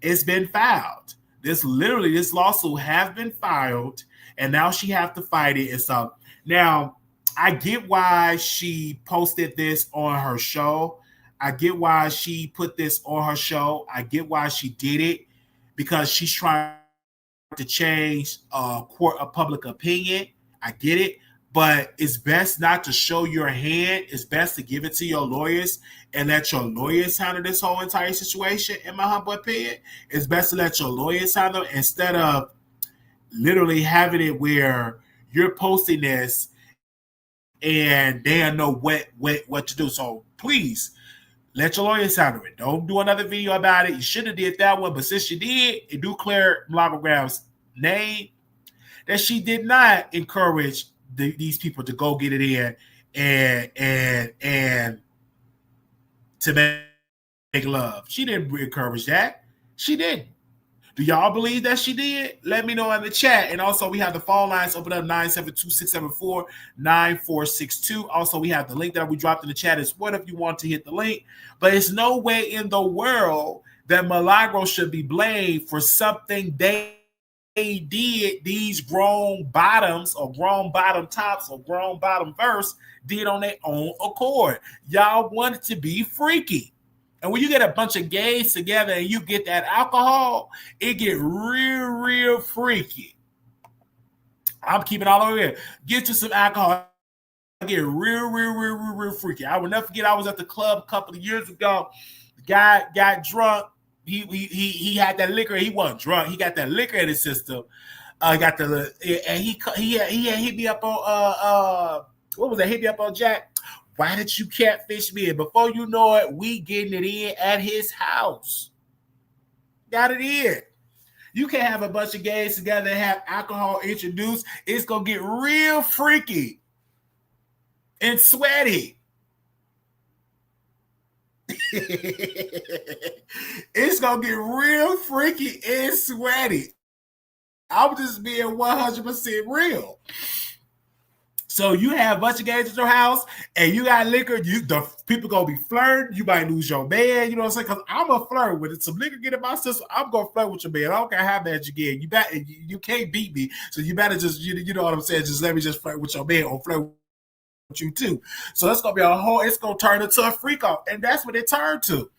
it's been filed. This lawsuit have been filed, and now she have to fight it and stuff. Now, I get why she posted this on her show. I get why she put this on her show. I get why she did it, because she's trying to change court of public opinion. I get it, but it's best not to show your hand. It's best to give it to your lawyers and let your lawyers handle this whole entire situation. In my humble opinion, it's best to let your lawyers handle it instead of literally having it where you're posting this and they don't know what to do. So please let your lawyers handle it. Don't do another video about it. You should have did that one, but since you did, it do clear Milagro Gramz's name that she did not encourage these people to go get it in and to make love. She didn't encourage that. She didn't. Do y'all believe that she did? Let me know in the chat. And also, we have the phone lines open up, 972-674-9462. Also, we have the link that we dropped in the chat as well if you want to hit the link. But it's no way in the world that Milagro should be blamed for something they did, these grown bottoms or grown bottom tops or grown bottom verse did on their own accord. Y'all want it to be freaky. And when you get a bunch of gays together and you get that alcohol, it get real, real freaky. I'm keeping all over here. Get you some alcohol. Get real freaky. I will never forget, I was at the club a couple of years ago. The guy got drunk. He had that liquor. He wasn't drunk. He got that liquor in his system. Got the and he hit me up on what was that? Hit me up on Jack. Why did you catfish me? And before you know it, we getting it in at his house. Got it in. You can't have a bunch of gays together and have alcohol introduced. It's gonna get real freaky and sweaty. It's gonna get real freaky and sweaty. I'm just being 100% real. So you have a bunch of gays at your house and you got liquor, the people gonna be flirting, you might lose your man, you know what I'm saying? Because I'm a flirt with it. Some liquor get in my system, I'm gonna flirt with your man. I don't care how bad you get. You can't beat me. So you better just, you know what I'm saying? Just let me just flirt with your man or flirt with you too. So it's gonna be it's gonna turn into a freak off. And that's what it turned to.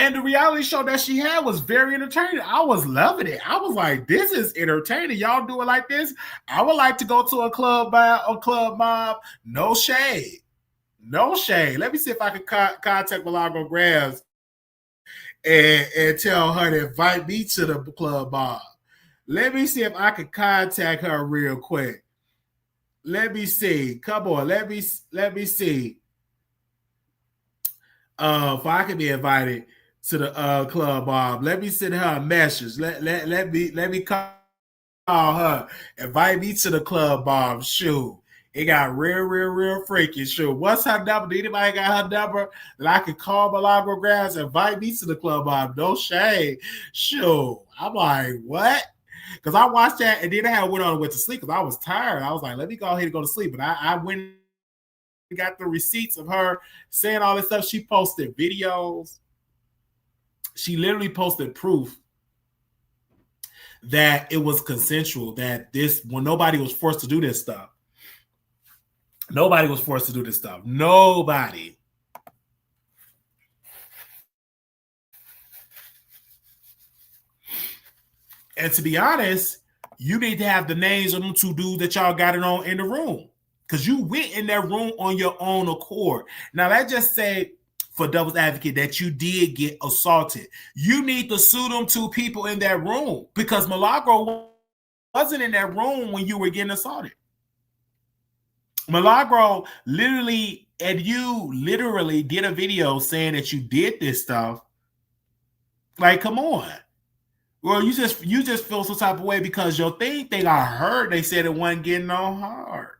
And the reality show that she had was very entertaining. I was loving it. I was like, this is entertaining. Y'all do it like this? I would like to go to a club mob. No shade. No shade. Let me see if I can contact Milagro Gramz and tell her to invite me to the club mob. Let me see if I can contact her real quick. Let me see. Come on. Let me see. If I can be invited to the club mob. Let me send her a message. Let me call her. Invite me to the club mob. Shoot. It got real freaky. Shoot. What's her number? Do anybody got her number that I can call Milagro Gramz and invite me to the club mob? No shade. Shoot. I'm like, what? Because I watched that and then I went on and went to sleep because I was tired. I was like, let me go ahead and go to sleep. But I went and got the receipts of her saying all this stuff. She posted videos. She literally posted proof that it was consensual, that this, when nobody was forced to do this stuff. Nobody was forced to do this stuff. Nobody. And to be honest, you need to have the names of them two dudes that y'all got it on in the room. Because you went in that room on your own accord. Now, let's just say, for devil's advocate, that you did get assaulted. You need to sue them two people in that room. Because Milagro wasn't in that room when you were getting assaulted. Milagro literally, and you literally did a video saying that you did this stuff. Like, come on. Well, you just feel some type of way because your thing I heard they said it wasn't getting on hard.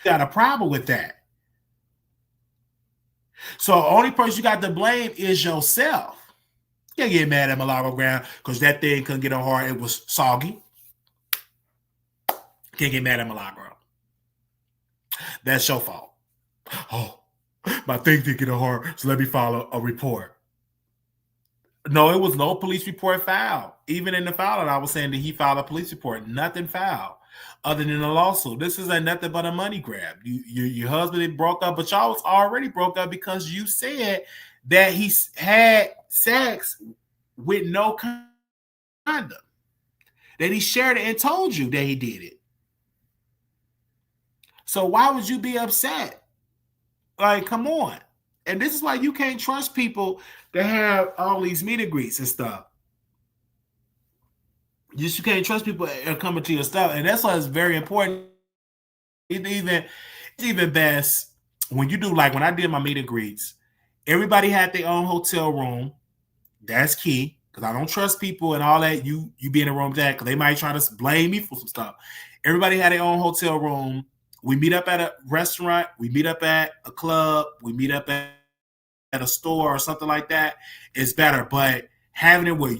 Got a problem with that. So only person you got to blame is yourself. You can't get mad at Milagro Gramz because that thing couldn't get on hard. It was soggy. Can't get mad at Milagro. That's your fault. Oh, my thing didn't get on hard, so let me file a report. No, it was no police report filed. Even in the file that I was saying that he filed a police report, nothing filed other than a lawsuit. This is nothing but a money grab. Your husband broke up, but y'all was already broke up because you said that he had sex with no condom. That he shared it and told you that he did it. So why would you be upset? Like, come on. And this is why you can't trust people that have all these meet and greets and stuff. You can't trust people coming to your stuff. And that's why it's very important. It's even best when you do, like when I did my meet and greets, everybody had their own hotel room. That's key. Because I don't trust people and all that. You be in a room with that because they might try to blame me for some stuff. Everybody had their own hotel room. We meet up at a restaurant. We meet up at a club. We meet up at a store or something like that. It's better. But having it where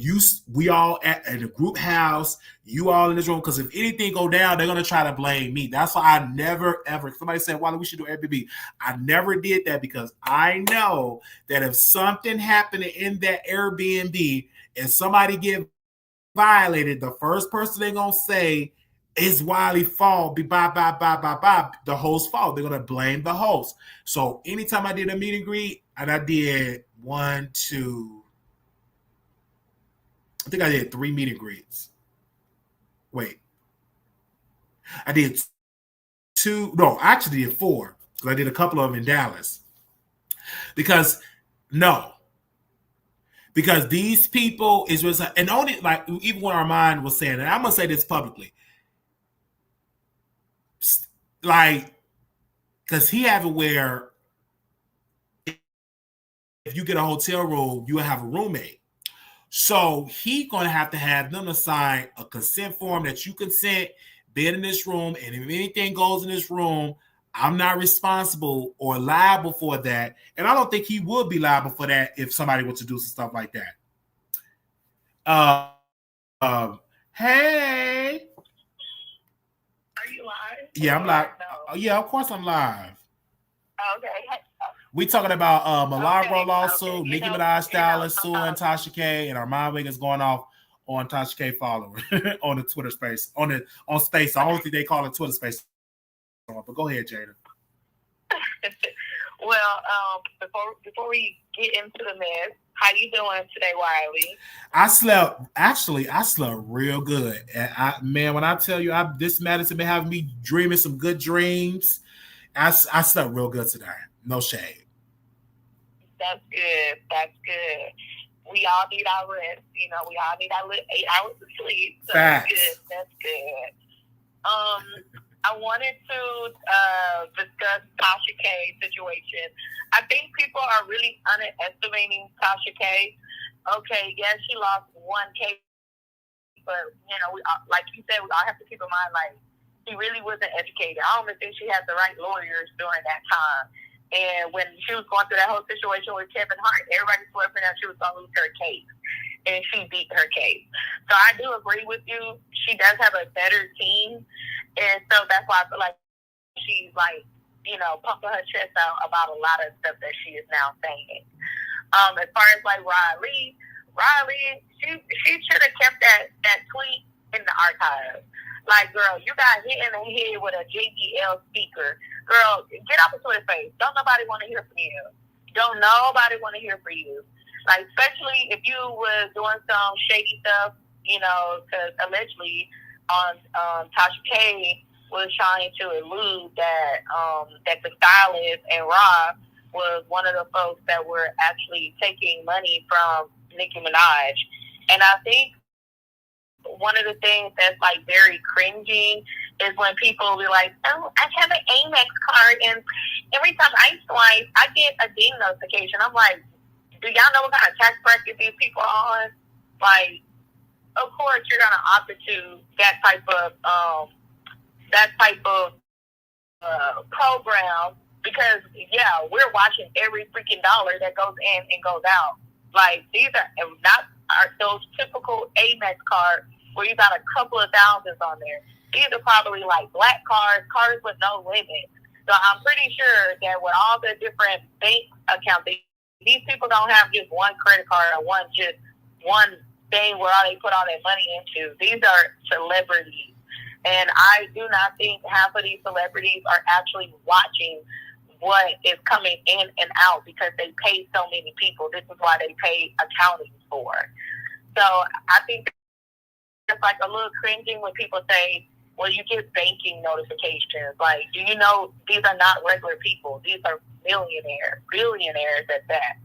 we all at a group house, you all in this room, because if anything go down, they're going to try to blame me. That's why I never, ever, somebody said, Wiley, we should do Airbnb. I never did that because I know that if something happened in that Airbnb and somebody get violated, the first person they're going to say, it's Wiley's fault, the host's fault. They're going to blame the host. So anytime I did a meet and greet, and I did 1, 2, I think I did 3 meet and greets. Wait. I did 2. No, I actually did 4 because I did a couple of them in Dallas. Because these people is just, and only like even when Armon was saying, and I'm gonna say this publicly, like, because he have it where if you get a hotel room, you have a roommate. So he gonna have them to sign a consent form that you consent, being in this room, and if anything goes in this room, I'm not responsible or liable for that. And I don't think he would be liable for that if somebody were to do some stuff like that. Hey. Are you live? Yeah, I'm live. No? Yeah, of course I'm live. Okay. We talking about Milagro lawsuit, Nicki Minaj, Stylist, Suing Tasha K, and Armon Wiggins going off on Tasha K follower on the Twitter space, on Space. I don't think they call it Twitter Space. But go ahead, Jada. Well, before we get into the mess, how you doing today, Wiley? I slept real good. And man, when I tell you, this medicine been having me dreaming some good dreams. I slept real good today. No shade. That's good. That's good. We all need our rest. You know, we all need our 8 hours of sleep. So Facts. That's good. That's good. I wanted to discuss Tasha K situation. I think people are really underestimating Tasha K. Okay, yes, she lost 1 case, but you know, like you said, we all have to keep in mind, like, she really wasn't educated. I don't even think she had the right lawyers during that time. And when she was going through that whole situation with Kevin Hart, everybody swept that she was going to lose her case. and she beat her case. So I do agree with you. She does have a better team, and so that's why I feel like she's like, pumping her chest out about a lot of stuff that she is now saying. As far as like Riley, she should have kept that tweet in the archives. Like, girl, you got hit in the head with a JBL speaker. Girl, get off of Twitter face. Don't nobody want to hear from you. Don't nobody want to hear from you. Like, especially if you was doing some shady stuff, because allegedly Tasha K was trying to allude that that the Stylist and Rob was one of the folks that were actually taking money from Nicki Minaj. And I think one of the things that's like very cringy is when people be like, oh, I have an Amex card, and every time I swipe, I get a ding notification. I'm like, do y'all know what kind of tax bracket these people are on? Like, of course you're gonna opt into that type of program, because we're watching every freaking dollar that goes in and goes out. Like, these are not those typical Amex cards where you got a couple of thousands on there. These are probably like black cards with no limit. So I'm pretty sure that with all the different bank accounts, these people don't have just one credit card or one thing where all they put all their money into. These are celebrities. And I do not think half of these celebrities are actually watching what is coming in and out, because they pay so many people. This is why they pay accounting for. So I think it's like a little cringing when people say, well, you get banking notifications. Like, do you know these are not regular people? These are billionaires at that.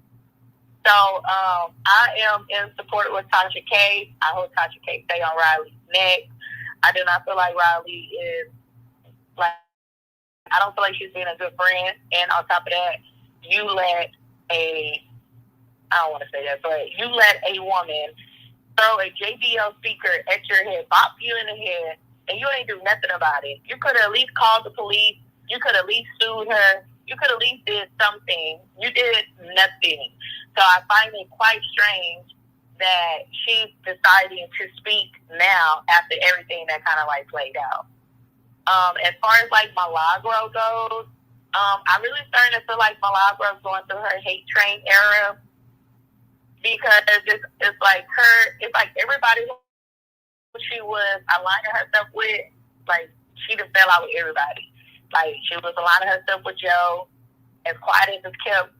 So I am in support with Tasha K. I hope Tasha K stay on Riley's neck. I do not feel like Riley is like, I don't feel like she's being a good friend. And on top of that, you let I don't want to say that, but you let a woman throw a JBL speaker at your head, bop you in the head, and you ain't do nothing about it. You could have at least called the police. You could have at least sued her. You could have at least did something. You did nothing. So I find it quite strange that she's deciding to speak now after everything that kind of like played out. As far as like Milagro goes, I'm really starting to feel like Milagro's going through her hate train era, because it's like everybody who she was aligning herself with, like, she just fell out with everybody. Like, she was aligning herself with Joe. As quiet as it kept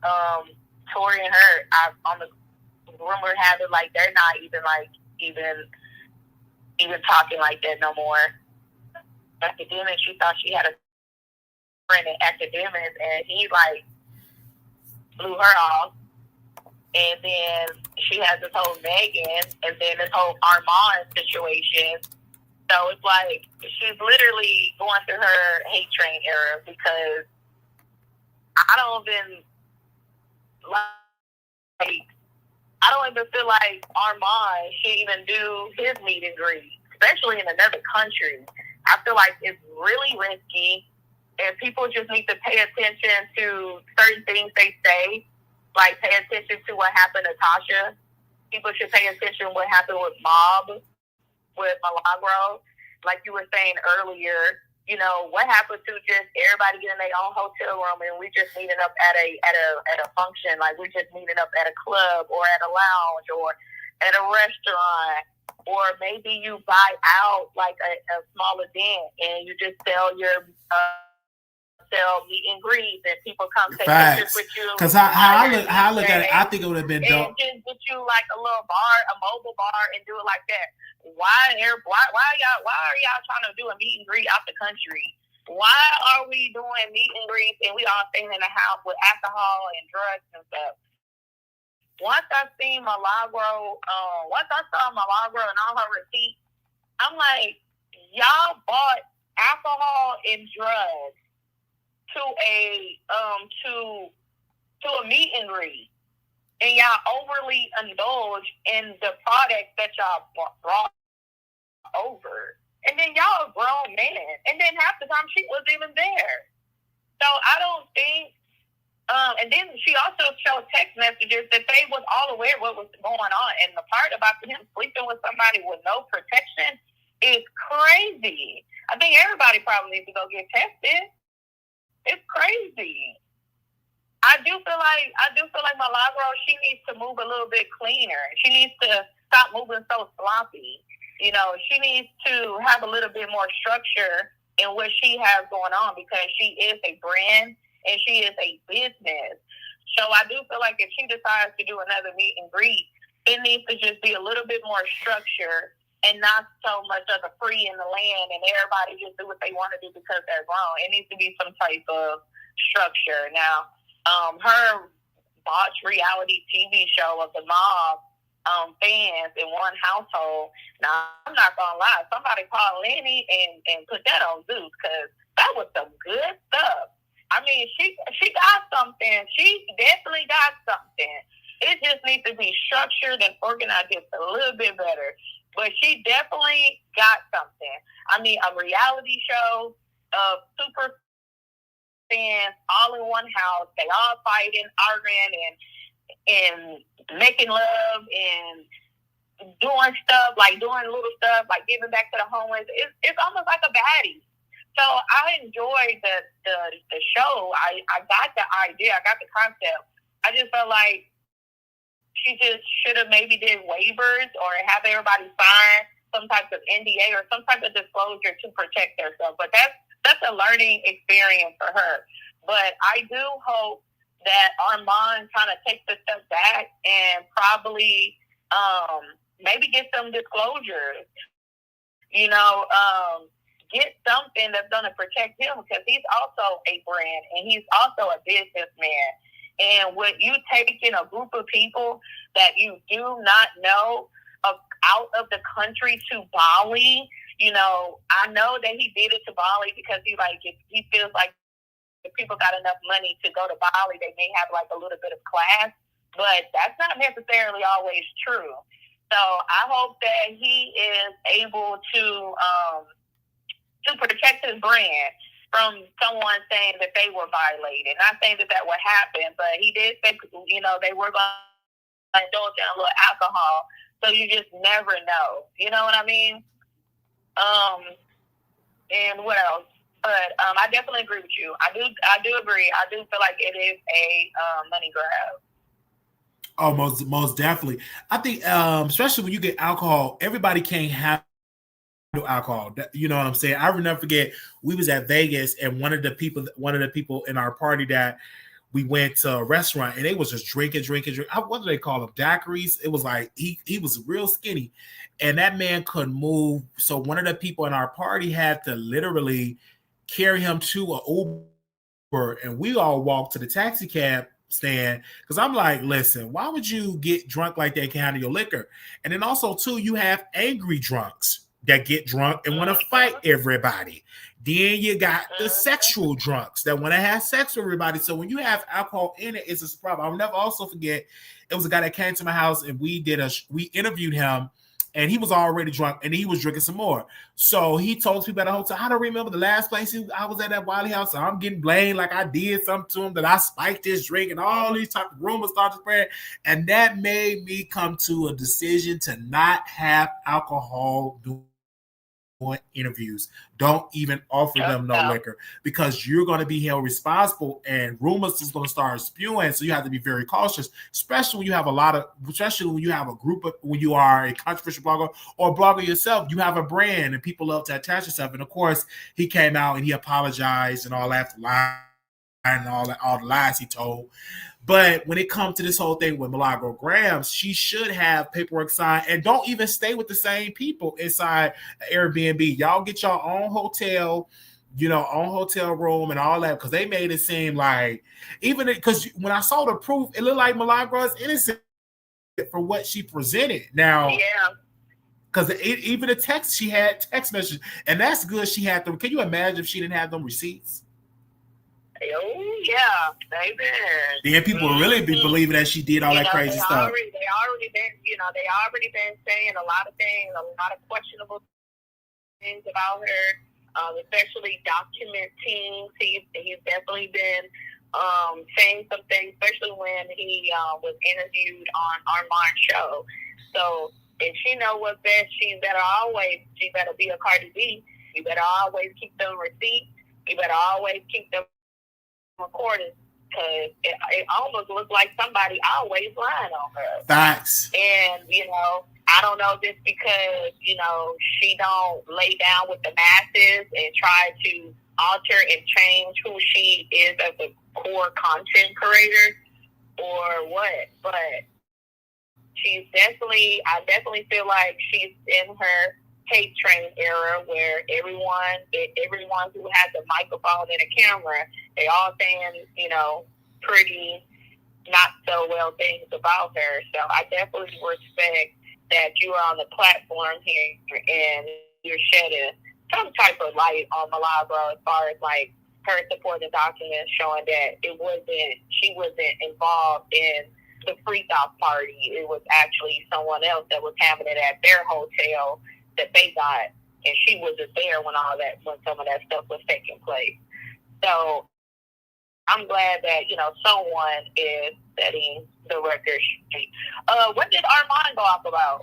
Tori and her, on the rumor had it like they're not even talking like that no more. Academics, she thought she had a friend in academics, and he like blew her off. And then she has this whole Megan, and then this whole Armon situation. So it's like she's literally going through her hate train era, because I don't even feel like Armon should even do his meet and greet, especially in another country. I feel like it's really risky, and people just need to pay attention to certain things they say. Like, pay attention to what happened to Tasha. People should pay attention to what happened with Mob, with Milagro. Like you were saying earlier, what happened to just everybody getting their own hotel room, and we just meeting up at a function, like we're just meeting up at a club or at a lounge or at a restaurant, or maybe you buy out like a small event and you just sell meet and greets, and people come take pictures with you. Because how I look at it, I think it would have been dope. And just get you like a little bar, a mobile bar, and do it like that. Why are y'all trying to do a meet and greet out the country? Why are we doing meet and greets and we all staying in the house with alcohol and drugs and stuff? Once I saw Milagro and all her receipts, I'm like, y'all bought alcohol and drugs to a meet and greet, and y'all overly indulge in the product that y'all brought over, and then y'all a grown man, and then half the time she wasn't even there. So I don't think And then she also showed text messages that they was all aware of what was going on. And the part about him sleeping with somebody with no protection is crazy. I think everybody probably needs to go get tested. It's crazy. I do feel like Milagro, she needs to move a little bit cleaner. She needs to stop moving so sloppy. You know, she needs to have a little bit more structure in what she has going on, because she is a brand and she is a business. So I do feel like if she decides to do another meet and greet, it needs to just be a little bit more structure and not so much of a free in the land and everybody just do what they want to do because they're grown. It needs to be some type of structure. Now, her botched reality TV show of the mob fans in one household. Now, I'm not going to lie. Somebody called Lenny and put that on Zeus, because that was some good stuff. I mean, she got something. She definitely got something. It just needs to be structured and organized just a little bit better. But she definitely got something. I mean, a reality show of super fans all in one house. They all fighting, arguing, and making love and doing stuff, like doing little stuff, like giving back to the homeless. It's almost like a baddie. So I enjoyed the show. I got the idea. I got the concept. I just felt like she just should have maybe did waivers or have everybody sign some type of NDA or some type of disclosure to protect herself. But that's a learning experience for her. But I do hope that Armon kind of takes a step back and probably maybe get some disclosures. You know, get something that's going to protect him, because he's also a brand and he's also a businessman. And with you taking a group of people that you do not know out of the country to Bali, you know, I know that he did it to Bali because he feels like if people got enough money to go to Bali, they may have like a little bit of class, but that's not necessarily always true. So I hope that he is able to protect his brand from someone saying that they were violated. Not saying that would happen, but he did say, you know, they were going to indulge in a little alcohol. So you just never know. You know what I mean? And what else? But I definitely agree with you. I do agree. I do feel like it is a money grab. Oh, most definitely. I think, especially when you get alcohol, everybody can't have alcohol. You know what I'm saying? I will never forget. We was at Vegas, and one of the people in our party that we went to a restaurant, and they was just drinking. What do they call them? Daiquiris. It was like he was real skinny, and that man couldn't move. So one of the people in our party had to literally carry him to an Uber, and we all walked to the taxi cab stand, because I'm like, listen, why would you get drunk like that? Can't handle your liquor. And then also too, you have angry drunks that get drunk and want to fight everybody. Then you got the sexual drunks that want to have sex with everybody. So when you have alcohol in it, it's a problem. I'll never also forget, it was a guy that came to my house, and we interviewed him, and he was already drunk, and he was drinking some more. So he told people at the hotel, I don't remember the last place I was at Wiley house, so I'm getting blamed like I did something to him, that I spiked his drink, and all these type of rumors started spreading. And that made me come to a decision to not have alcohol doing interviews. Don't even offer them no liquor, because you're going to be held responsible, and rumors is going to start spewing. So you have to be very cautious, especially when you have a group of, when you are a controversial blogger or a blogger yourself, you have a brand and people love to attach yourself. And of course, he came out and he apologized and all that lie and all the lies he told. But when it comes to this whole thing with Milagro Gramz, she should have paperwork signed, and don't even stay with the same people inside Airbnb. Y'all get your own hotel, own hotel room and all that, because they made it seem like, even because when I saw the proof, it looked like Milagro is innocent for what she presented. Now, yeah. Because even the text, she had text messages, and that's good. She had them. Can you imagine if she didn't have them receipts? Oh yeah, baby. Then people really be believing that she did all that crazy stuff. They already been saying a lot of things, a lot of questionable things about her, especially documenting. He's definitely been saying some things, especially when he was interviewed on Armon's show. So if she know what's best, she better be a Cardi B. You better always keep them receipts. You better always keep them recorded, because it almost looks like somebody always lying on her. Facts. And, I don't know, just because, she don't lay down with the masses and try to alter and change who she is as a core content creator or what. But I definitely feel like she's in her hate train era, where everyone who has a microphone and a camera, they all saying, pretty not so well things about her. So I definitely respect that you are on the platform here and you're shedding some type of light on Milagro as far as like her supporting documents showing that she wasn't involved in the freak-off party. It was actually someone else that was having it at their hotel that they got, and she wasn't there when some of that stuff was taking place. So I'm glad that, someone is setting the record straight. What did Armon go off about?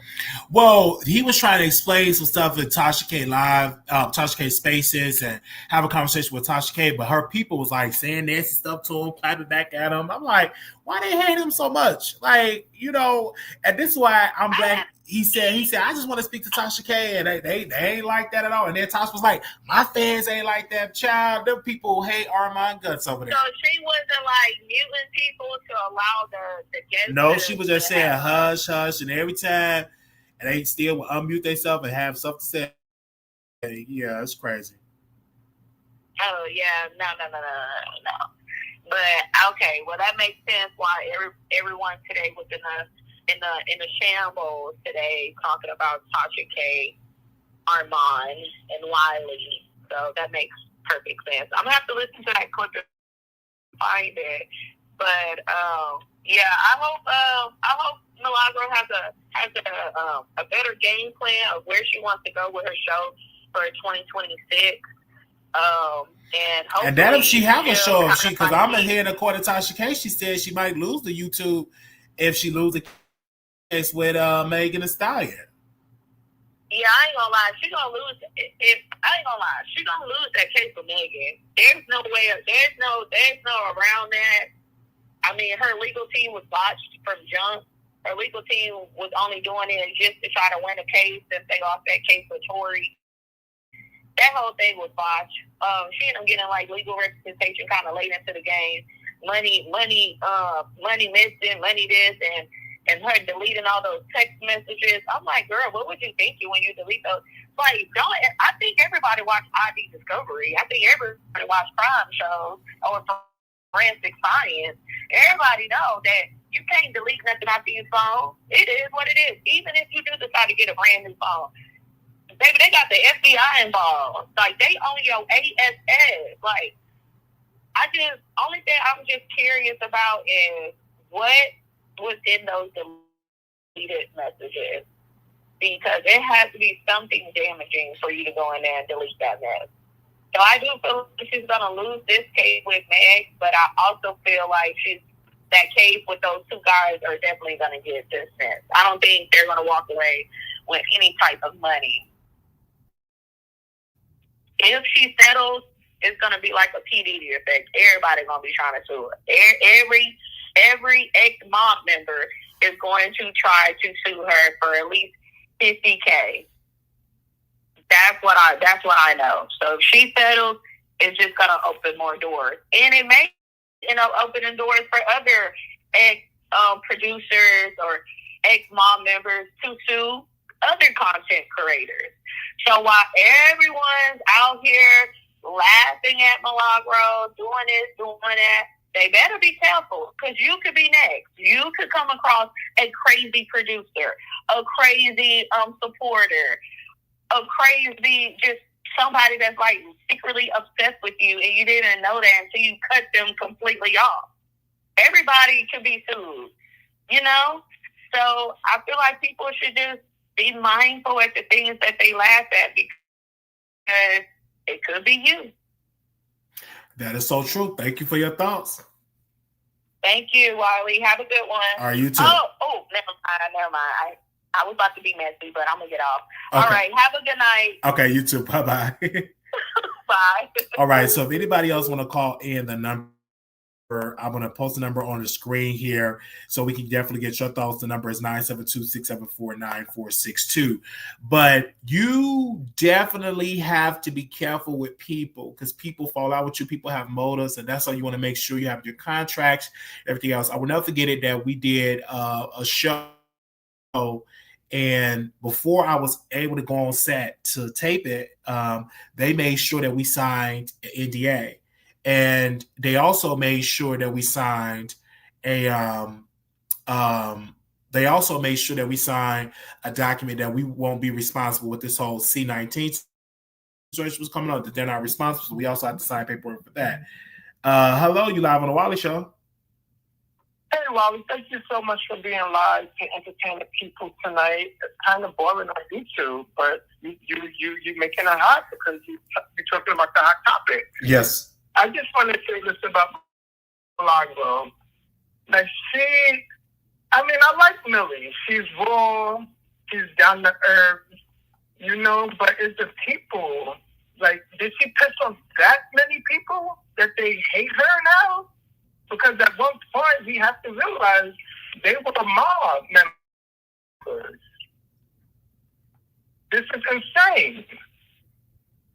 Well, he was trying to explain some stuff in Tasha K Live, Tasha K Spaces, and have a conversation with Tasha K, but her people was like saying nasty stuff to him, clapping back at him. I'm like, why they hate him so much? Like, and this is why I'm glad he said, I just want to speak to Tasha K, and they ain't like that at all. And then Tasha was like, my fans ain't like that, child. Them people hate Armon guts over there. So she wasn't like muting people to allow the guests. No, she was just saying hush, hush, and every time, and they still will unmute themselves and have something to say. Yeah, it's crazy. Oh yeah, no. But okay, well that makes sense why everyone today was in the shambles today, talking about Tasha K, Armon, and Wiley. So that makes perfect sense. I'm gonna have to listen to that clip and find it. But yeah, I hope Milagro has a better game plan of where she wants to go with her show for 2026. And that if she have a show, because I'm hearing according to Tasha K, she said she might lose the YouTube if she loses the case with Megan Thee Stallion. Yeah, I ain't gonna lie. She's gonna lose. She's gonna lose that case with Megan. There's no way. There's no around that. I mean, her legal team was botched from jump. Her legal team was only doing it just to try to win a case since they lost that case with Tory. That whole thing was botched. She ended up getting like legal representation kind of late into the game. Money missing, money this, and her deleting all those text messages. I'm like, girl, what would you think when you delete those? Like, I think everybody watched ID Discovery. I think everybody watched crime shows or forensic science. Everybody know that you can't delete nothing off these phones. It is what it is. Even if you do decide to get a brand new phone. Baby, they got the FBI involved. Like, they own your ASS. Like, only thing I'm just curious about is what was in those deleted messages. Because it has to be something damaging for you to go in there and delete that mess. So I do feel like she's going to lose this case with Meg, but I also feel like that case with those two guys are definitely going to get dismissed. I don't think they're going to walk away with any type of money. If she settles, it's going to be like a P. Diddy effect. Everybody's going to be trying to sue her. Every ex-mob member is going to try to sue her for at least $50K. That's what I know. So if she settles, it's just going to open more doors. And it may, opening doors for other ex-producers or ex-mob members to sue other content creators. So while everyone's out here laughing at Milagro, doing this, doing that, they better be careful, because you could be next. You could come across a crazy producer, a crazy supporter, a crazy just somebody that's like secretly obsessed with you, and you didn't know that until you cut them completely off. Everybody can be sued, So I feel like people should just be mindful at the things that they laugh at, because it could be you. That is so true. Thank you for your thoughts. Thank you, Wiley. Have a good one. All right, you too. Oh, never mind. I was about to be messy, but I'm going to get off. Okay. All right, have a good night. Okay, you too. Bye-bye. Bye. All right, so if anybody else want to call in, the number, I'm going to post the number on the screen here so we can definitely get your thoughts. The number is 972-674-9462. But you definitely have to be careful with people because people fall out with you. People have motives, and that's why you want to make sure you have your contracts, everything else. I will never forget it that we did a show, and before I was able to go on set to tape it, they made sure that we signed an NDA. And they also made sure that we signed a document that we won't be responsible with this whole C-19 situation was coming up, that they're not responsible. So we also have to sign paperwork for that. Hello, you live on the Wiley Show. Hey, Wiley, thank you so much for being live to entertain the people tonight. It's kind of boring on YouTube, but you making it hot because you're talking about the hot topic. Yes. I just want to say this about Milagro. Like, I like Millie. She's raw. She's down to earth, but it's the people. Like, did she piss off that many people that they hate her now? Because at one point, we have to realize they were mob members. This is insane.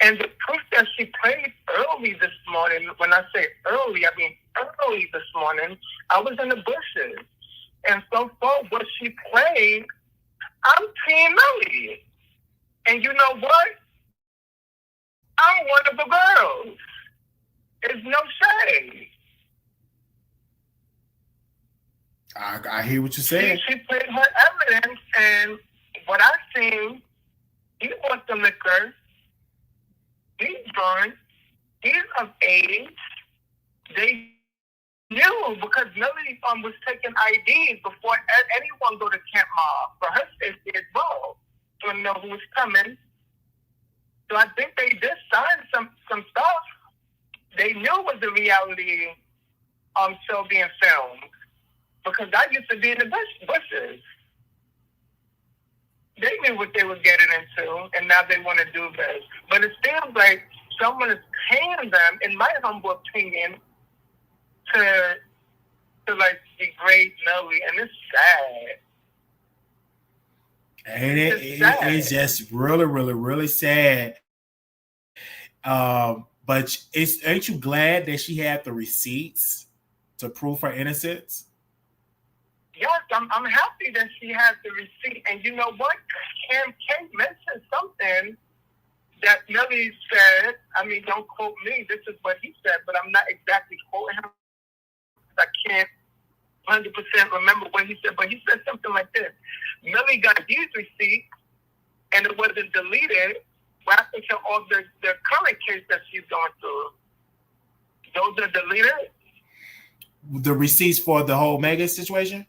And the proof that she played early this morning, when I say early, I mean early this morning, I was in the bushes. And so far, what she played, I'm Team Millie. And you know what? I'm one of the girls. There's no shade. I hear what you're saying. She played her evidence, and what I seen, he wants the liquor. He's drunk. He's of age. They knew because Millie was taking IDs before anyone go to Camp Mob for her safety as well to know who was coming. So I think they did sign some stuff. They knew it was the reality show being filmed because I used to be in the bushes. They knew what they were getting into, and now they want to do this. But it feels like someone is paying them, in my humble opinion, to degrade Millie, and it's sad. And it's just really, really, really sad. But ain't you glad that she had the receipts to prove her innocence? Yes, I'm happy that she has the receipt. And you know what? Cam K mentioned something that Millie said. I mean, don't quote me. This is what he said, but I'm not exactly quoting him. I can't 100% remember what he said, but he said something like this. Millie got these receipts, and it wasn't deleted. After all the current case that she's going through, those are deleted. The receipts for the whole Megan situation?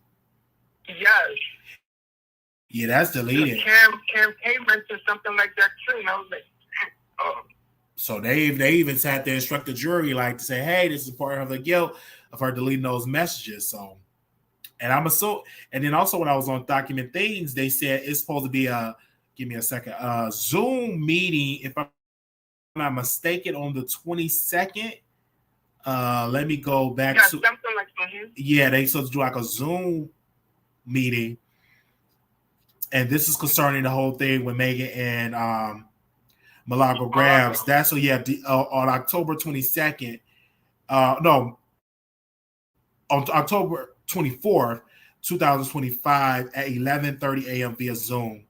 Yes. Yeah, that's deleted. Cam K mentioned something like that too, and I was like, oh. So they even had to instruct the jury to say, hey, this is part of the guilt of her deleting those messages. So, and then also when I was on Document Things, they said it's supposed to be give me a second, Zoom meeting, if I'm not mistaken, on the 22nd. Let me go back to something like that. Yeah, they supposed to do a Zoom meeting, and this is concerning the whole thing with Megan and Milagro Gramz. That's on October 22nd. On October 24th, 2025 at 11:30 a.m. via Zoom.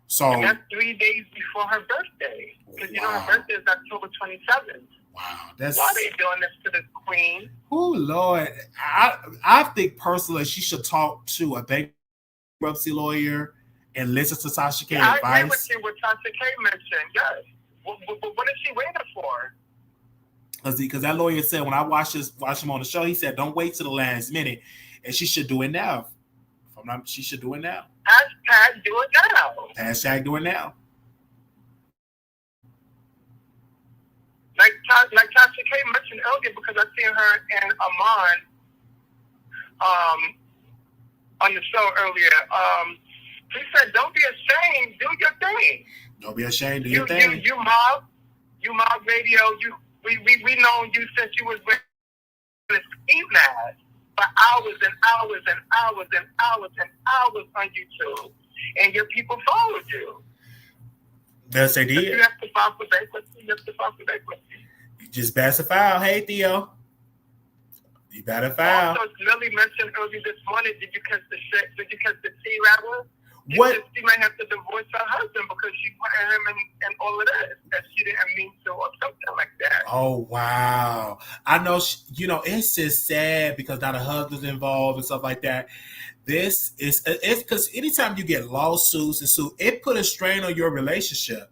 So and that's 3 days before her birthday. Because her birthday is October 27th. Wow, why are they doing this to the queen? Oh Lord, I think personally she should talk to a bankruptcy lawyer and listen to Tasha K advice. I agree with you what Tasha K mentioned. Yes, what is she waiting for? Because that lawyer said when I watched him on the show, he said don't wait till the last minute, and she should do it now. She should do it now. Hashtag do it now. Hashtag do it now. like Tasha K mentioned earlier, because I seen her and Armon on the show earlier. He said, "Don't be ashamed. Do your thing. Don't be ashamed. Do your thing. You mob radio. We know you since you was with Ski Mask for hours and hours and hours and hours and hours on YouTube, and your people followed you. Yes, they did. You have to file for bankruptcy. You just better file. Hey, Theo. You better file. Also, Lily mentioned earlier this morning, did you catch the tea, rather? What? She might have to divorce her husband because she put him in all of that she didn't mean to, or something like that. Oh, wow. I know, it's just sad because now the husband's involved and stuff like that. It's because anytime you get lawsuits and it put a strain on your relationship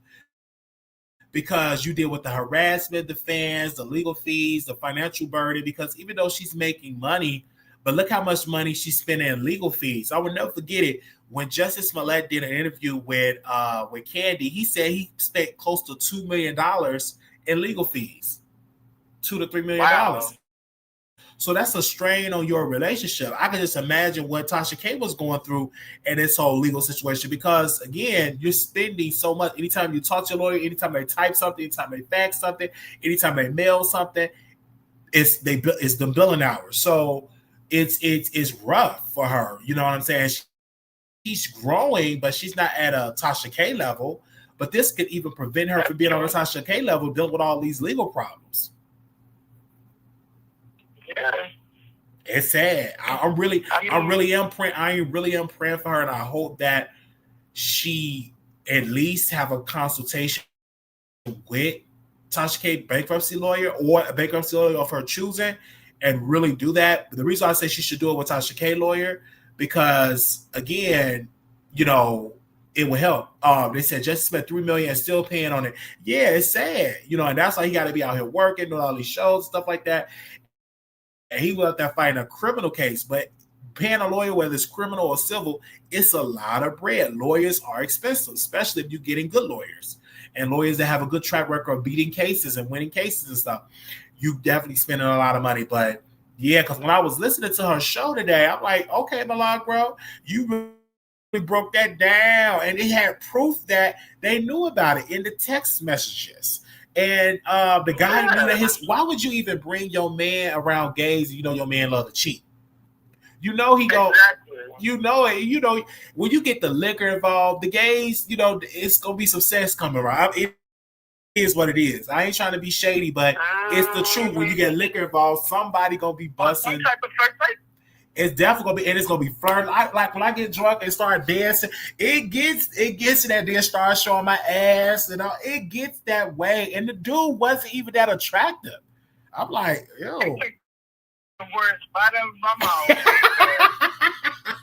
because you deal with the harassment, the fans, the legal fees, the financial burden, because even though she's making money, but look how much money she's spending in legal fees. I will never forget it. When Justice Smollett did an interview with Candy, he said he spent close to $2 million in legal fees. $2 to $3 million. Wow. So that's a strain on your relationship. I can just imagine what Tasha K was going through in this whole legal situation because, again, you're spending so much. Anytime you talk to your lawyer, anytime they type something, anytime they fax something, anytime they mail something, it's the billing hours. So it's rough for her. You know what I'm saying? She's growing, but she's not at a Tasha K level. But this could even prevent her from being on a Tasha K level, dealing with all these legal problems. Yeah. It's sad. I really am praying for her, and I hope that she at least have a consultation with Tasha K bankruptcy lawyer or a bankruptcy lawyer of her choosing, and really do that. The reason I say she should do it with Tasha K lawyer, because again, it will help. They said just spent $3 million and still paying on it. Yeah, it's sad, and that's why he got to be out here working, doing all these shows, stuff like that. And he was out there fighting a criminal case, but paying a lawyer, whether it's criminal or civil, it's a lot of bread. Lawyers are expensive, especially if you're getting good lawyers and lawyers that have a good track record of beating cases and winning cases and stuff. You definitely spending a lot of money, but yeah, because when I was listening to her show today, I'm like, okay, Milagro, you really broke that down. And it had proof that they knew about it in the text messages. And the guy knew that why would you even bring your man around gays if your man love to cheat? He go, exactly. When you get the liquor involved, the gays, it's going to be some sex coming around. It is what it is. I ain't trying to be shady, but it's the truth. When you get liquor involved, somebody gonna be busting. Some type of flirtation. It's definitely gonna be, and it's gonna be flirting. Like when I get drunk and start dancing, it gets to that, then start showing my ass, it gets that way. And the dude wasn't even that attractive. I'm like, yo. The words right out of my mouth.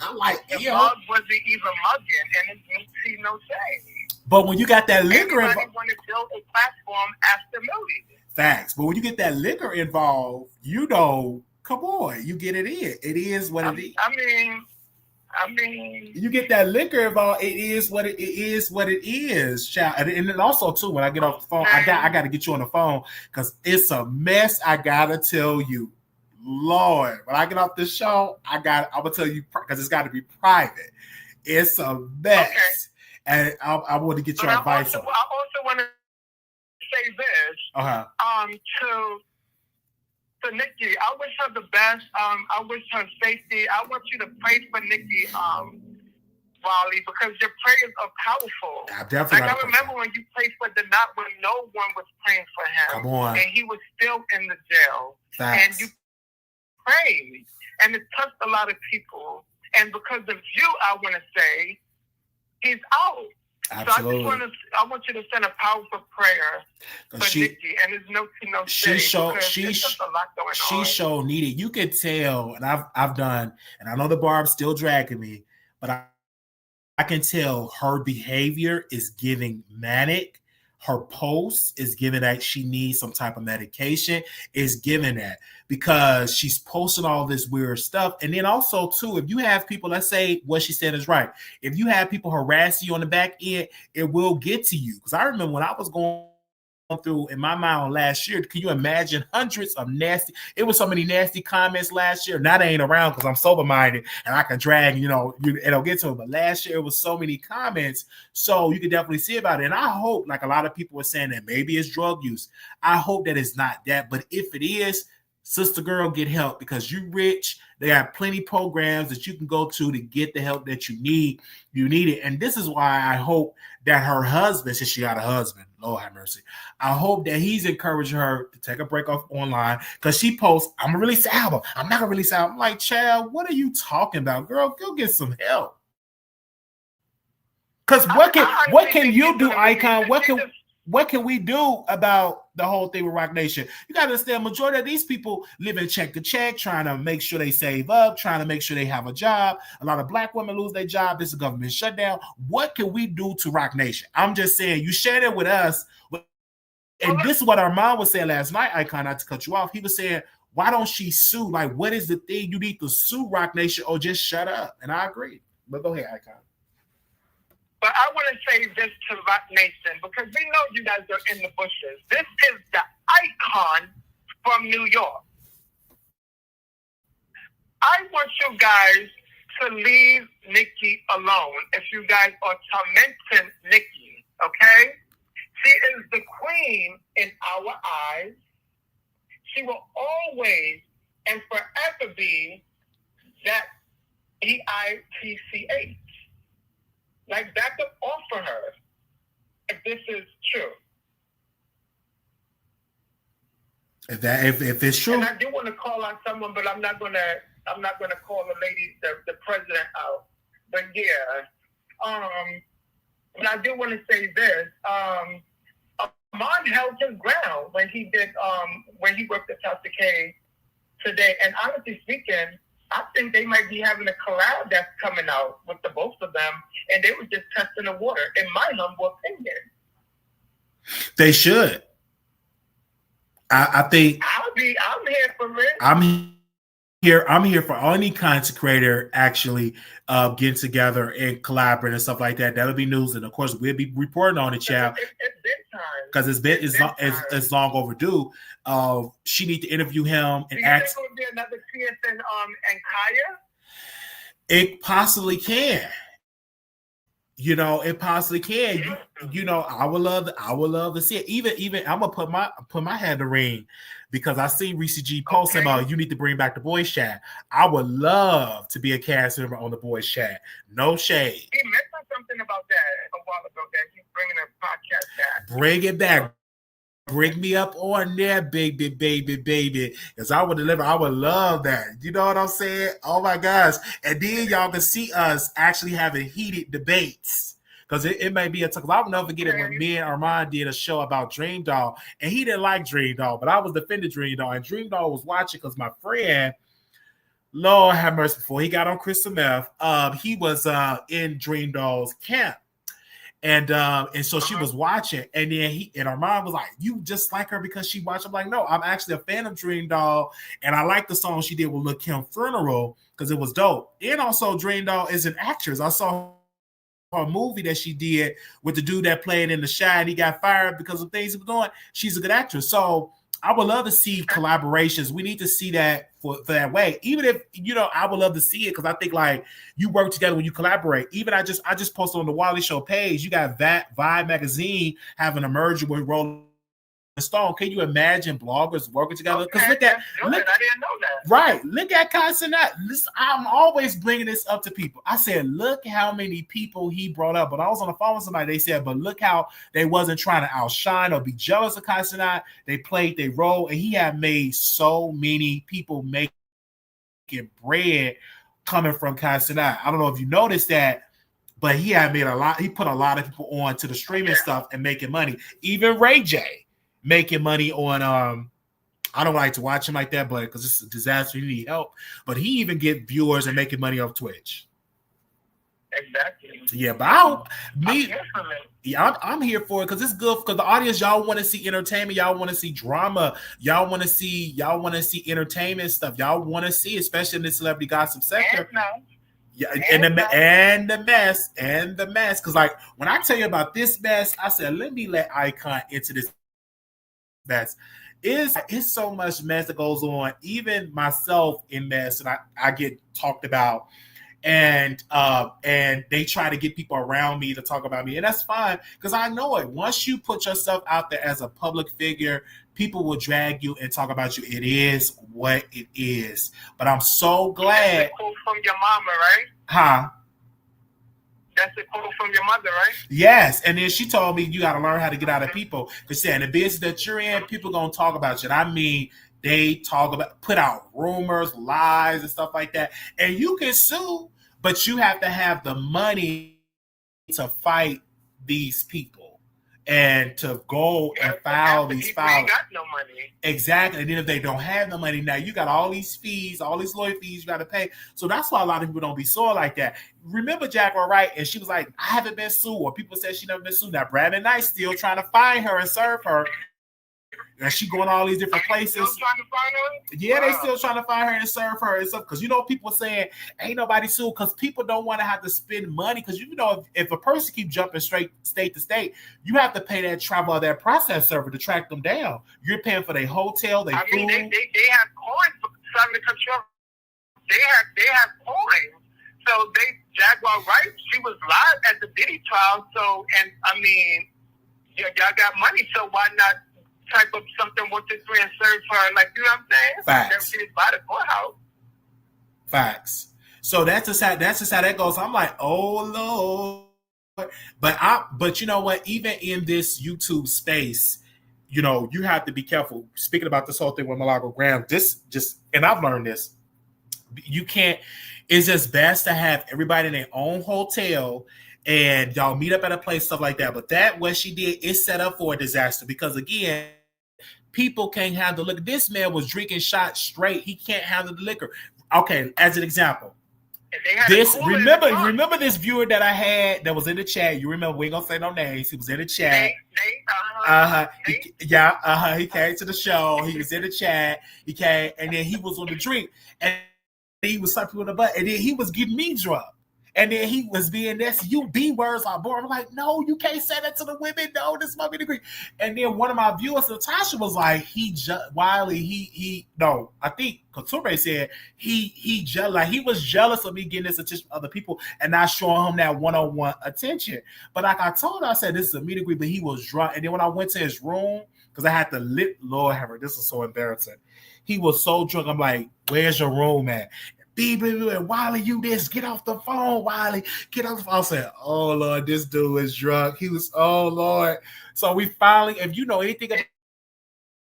I'm like, yo. Mug wasn't even mugging, and it didn't see no shade. But when you got that liquor involved, everybody want to build a platform after millions. Facts. But when you get that liquor involved, come on, you get it in. It is what it is. I mean, you get that liquor involved. It is what it is, child. And then also too, when I get off the phone, I got to get you on the phone because it's a mess. I gotta tell you, Lord, when I get off this show, I'm gonna tell you because it's got to be private. It's a mess. Okay. And I want to get your advice on it. I also want to say this to Nicki. I wish her the best. I wish her safety. I want you to pray for Nicki, Wiley, because your prayers are powerful. I remember when you prayed for the night when no one was praying for him. Come on. And he was still in the jail. Facts. And you prayed. And it touched a lot of people. And because of you, I want to say, he's out. Absolutely. So I want you to send a powerful prayer for Nicki, and there's no shade. There's just a lot going on. She so needed. You could tell, and I've done, and I know the barb's still dragging me, but I can tell her behavior is giving manic. Her post is giving that she needs some type of medication, is giving that because she's posting all this weird stuff. And then also, too, if you have people, let's say what she said is right. If you have people harassing you on the back end, it will get to you. Because I remember when I was going through in my mind last year. Can you imagine hundreds of nasty? It was so many nasty comments last year. Now they ain't around because I'm sober minded and I can drag, it'll get to it. But last year it was so many comments, so you can definitely see about it. And I hope, like a lot of people were saying, that maybe it's drug use. I hope that it's not that. But if it is, sister girl, get help because you rich. They have plenty programs that you can go to get the help that you need. You need it. And this is why I hope that her husband, since she got a husband, Lord have mercy, I hope that he's encouraging her to take a break off online because she posts, I'm going to release the album. I'm not going to release the album. I'm like, child, what are you talking about? Girl, go get some help. Because what can you do, Icon? What can we do about the whole thing with Rock Nation? You got to understand, majority of these people live in check to check, trying to make sure they save up, trying to make sure they have a job. A lot of black women lose their job. This is a government shutdown. What can we do to Rock Nation? I'm just saying, you shared it with us. And this is what Armon was saying last night, Icon, not to cut you off. He was saying, why don't she sue? Like, what is the thing you need to sue Rock Nation or just shut up? And I agree. But go ahead, Icon. But I want to say this to Rock Nation because we know you guys are in the bushes. This is the icon from New York. I want you guys to leave Nicki alone if you guys are tormenting Nicki, okay? She is the queen in our eyes. She will always and forever be that EITCH. Like, back up off for her if this is true. If it's true. And I do want to call on someone, but I'm not gonna call the lady, the president out. But yeah. But I do want to say this. Armon held his ground when he worked at Tasha K today. And honestly speaking, I think they might be having a collab that's coming out with the both of them, and they were just testing the water, in my humble opinion. They should. I think I'm here for it. I'm here for any content creator actually getting together and collaborating and stuff like that. That'll be news, and of course we'll be reporting on it, child. It's been time because it's long overdue. She need to interview him and ask. Do you think it would be another TSN and Kaya? It possibly can. It possibly can. I would love to see it. Even I'm gonna put my head in the ring because I see Reese G posting about you need to bring back the boys chat. I would love to be a cast member on the boys chat. No shade. He mentioned something about that a while ago that he's bringing a podcast back. Bring it back. Bring me up on there, baby. Because I would deliver. I would love that. You know what I'm saying? Oh my gosh. And then y'all can see us actually having heated debates. Because it may be because I'll never forget it when me and Armon did a show about Dream Doll. And he didn't like Dream Doll, but I was defending Dream Doll. And Dream Doll was watching because my friend, Lord have mercy, before he got on Crystal Meth, he was in Dream Doll's camp. And so she was watching, and then Armon was like, "You just like her because she watched." I'm like, "No, I'm actually a fan of Dream Doll, and I like the song she did with Lil' Kim Funeral because it was dope." And also, Dream Doll is an actress. I saw her movie that she did with the dude that played in The Shy, and he got fired because of things he was doing. She's a good actress, so I would love to see collaborations. We need to see that for that way. Even if, I would love to see it because I think like you work together when you collaborate. Even I just posted on the Wiley Show page, you got Vibe magazine having a merger with Rolling Stone. Can you imagine bloggers working together? Because I didn't know that. Right. Look at Casanat. I'm always bringing this up to people. I said, look how many people he brought up. But I was on the phone with somebody. They said, but look how they wasn't trying to outshine or be jealous of Casanat. They played their role, and he had made so many people making bread coming from Casanat. I don't know if you noticed that, but he had made a lot. He put a lot of people on to the streaming stuff and making money. Even Ray J making money on I don't like to watch him like that, but because it's a disaster, you need help. But he even get viewers and making money off Twitch. Exactly. Yeah, but I'm here for it because it's good because the audience, y'all want to see entertainment, y'all want to see drama, y'all want to see entertainment stuff, y'all want to see, especially in the celebrity gossip sector. Yeah, and the mess. Because like when I tell you about this mess, I said, let Icon into this That's it's so much mess that goes on. Even myself in mess, and I get talked about, and they try to get people around me to talk about me, and that's fine because I know it. Once you put yourself out there as a public figure, people will drag you and talk about you. It is what it is. But I'm so glad. That's a quote from your mama, right? Huh? That's a quote from your mother, right? Yes. And then she told me you got to learn how to get out of people. Because in the business that you're in, people going to talk about you. And I mean, they talk about, put out rumors, lies, and stuff like that. And you can sue, but you have to have the money to fight these people and to go and file these files. Ain't got no money. Exactly. And then if they don't have the money, now you got all these fees, all these lawyer fees you got to pay. So that's why a lot of people don't be sued like that. Remember Jacqueline Wright, and she was like, I haven't been sued, or people said she never been sued. Now Brandon Knight's still trying to find her and serve her. And she going all these different places. Still trying to find her? Yeah, they still trying to find her and serve her and stuff. Because you know, people saying ain't nobody sued because people don't want to have to spend money. Because you know, if a person keeps jumping straight state to state, you have to pay that travel or that process server to track them down. You're paying for their hotel, their food. Mean, they have coins for some of the control. They have coins. So Jaguar Wright, she was live at the Diddy trial. So, and I mean, y'all got money, so why not type up something 1, 2, 3 and serve her? Like, you know what I'm saying? Facts. She was by the courthouse. Facts. So that's just how that goes. I'm like, oh Lord. But you know what? Even in this YouTube space, you know, you have to be careful. Speaking about this whole thing with Milagro Gramz, and I've learned this. You can't. It's just best to have everybody in their own hotel and y'all meet up at a place, stuff like that. But that what she did is set up for a disaster because again, people can't handle the liquor. This man was drinking shots straight. He can't handle the liquor. Okay, as an example. Remember this viewer that I had that was in the chat. You remember, we ain't gonna say no names. He was in the chat. He came to the show. He was in the chat. He came, and then he was on the drink, and he was slapping with the butt, and then he was getting me drunk. And then he was being this, you B words are born. I'm like, no, you can't say that to the women. No, this might be the Greek. And then one of my viewers, Natasha, was like, I think Couture said he was jealous of me getting this attention from other people and not showing him that one-on-one attention. But like I told her, I said, this is a meet and greet, but he was drunk. And then when I went to his room, because I had to Lord have her, this is so embarrassing. He was so drunk. I'm like, where's your room at? And Wiley, you this, get off the phone, Wiley, get off the phone. I said, oh Lord, this dude is drunk. He was, oh Lord. So we finally, if you know anything about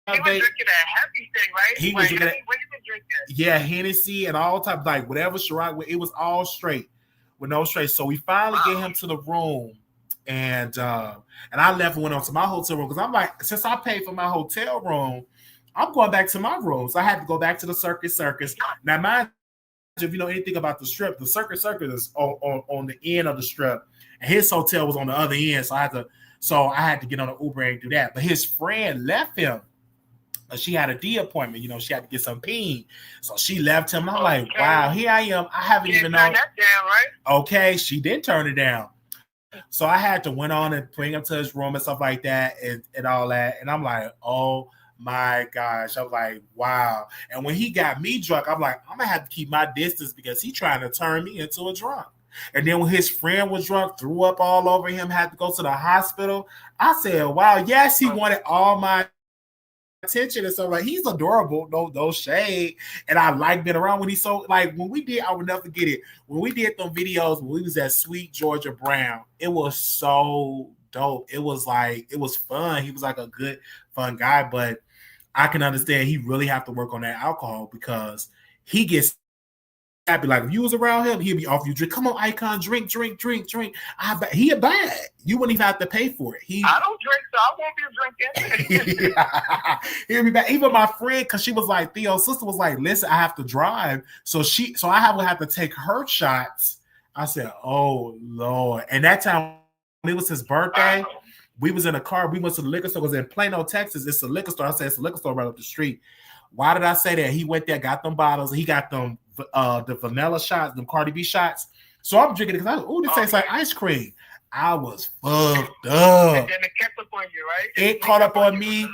he was drinking a heavy thing, right? He was drinking what you been drinking? Yeah, Hennessy and all type, like whatever Ciroc, it was all straight with no straight. So we finally get him to the room, and I left and went on to my hotel room because I'm like, since I paid for my hotel room, I'm going back to my room. So I had to go back to the circus. Now mind, if you know anything about the strip, the circus is on the end of the strip, and his hotel was on the other end. So I had to get on an Uber and do that. But his friend left him. She had a D appointment. You know, she had to get some peen. So she left him. I'm like, wow, here I am. I haven't even known. Turn that down, right? Okay, she did turn it down. So I had to went on and bring him to his room and stuff like that and all that. And I'm like, oh my gosh. I was like, wow. And when he got me drunk, I'm like, I'm gonna have to keep my distance because he's trying to turn me into a drunk. And then when his friend was drunk, threw up all over him, had to go to the hospital. I said, wow, yes, he wanted all my attention and stuff. Like, he's adorable, no shade. And I like being around when he's so, like, when we did, I would never forget it. When we did them videos, when we was at Sweet Georgia Brown, it was so dope. It was like, it was fun. He was like a good, fun guy, but I can understand he really have to work on that alcohol because he gets happy. Like if you was around him, he'd be off you drink. Come on, Icon, drink. He a bad. You wouldn't even have to pay for it. I don't drink, so I won't be drinking. He'll be back. Even my friend, because she was like, Theo's sister was like, listen, I have to drive. So I would have to take her shots. I said, oh Lord. And that time when it was his birthday, we was in a car. We went to the liquor store. It was in Plano, Texas. It's a liquor store. I said, it's a liquor store right up the street. Why did I say that? He went there, got them bottles. He got them the vanilla shots, them Cardi B shots. So I'm drinking it because I was, this tastes like ice cream. I was fucked up. And then it kept up on you, right? It caught up on me.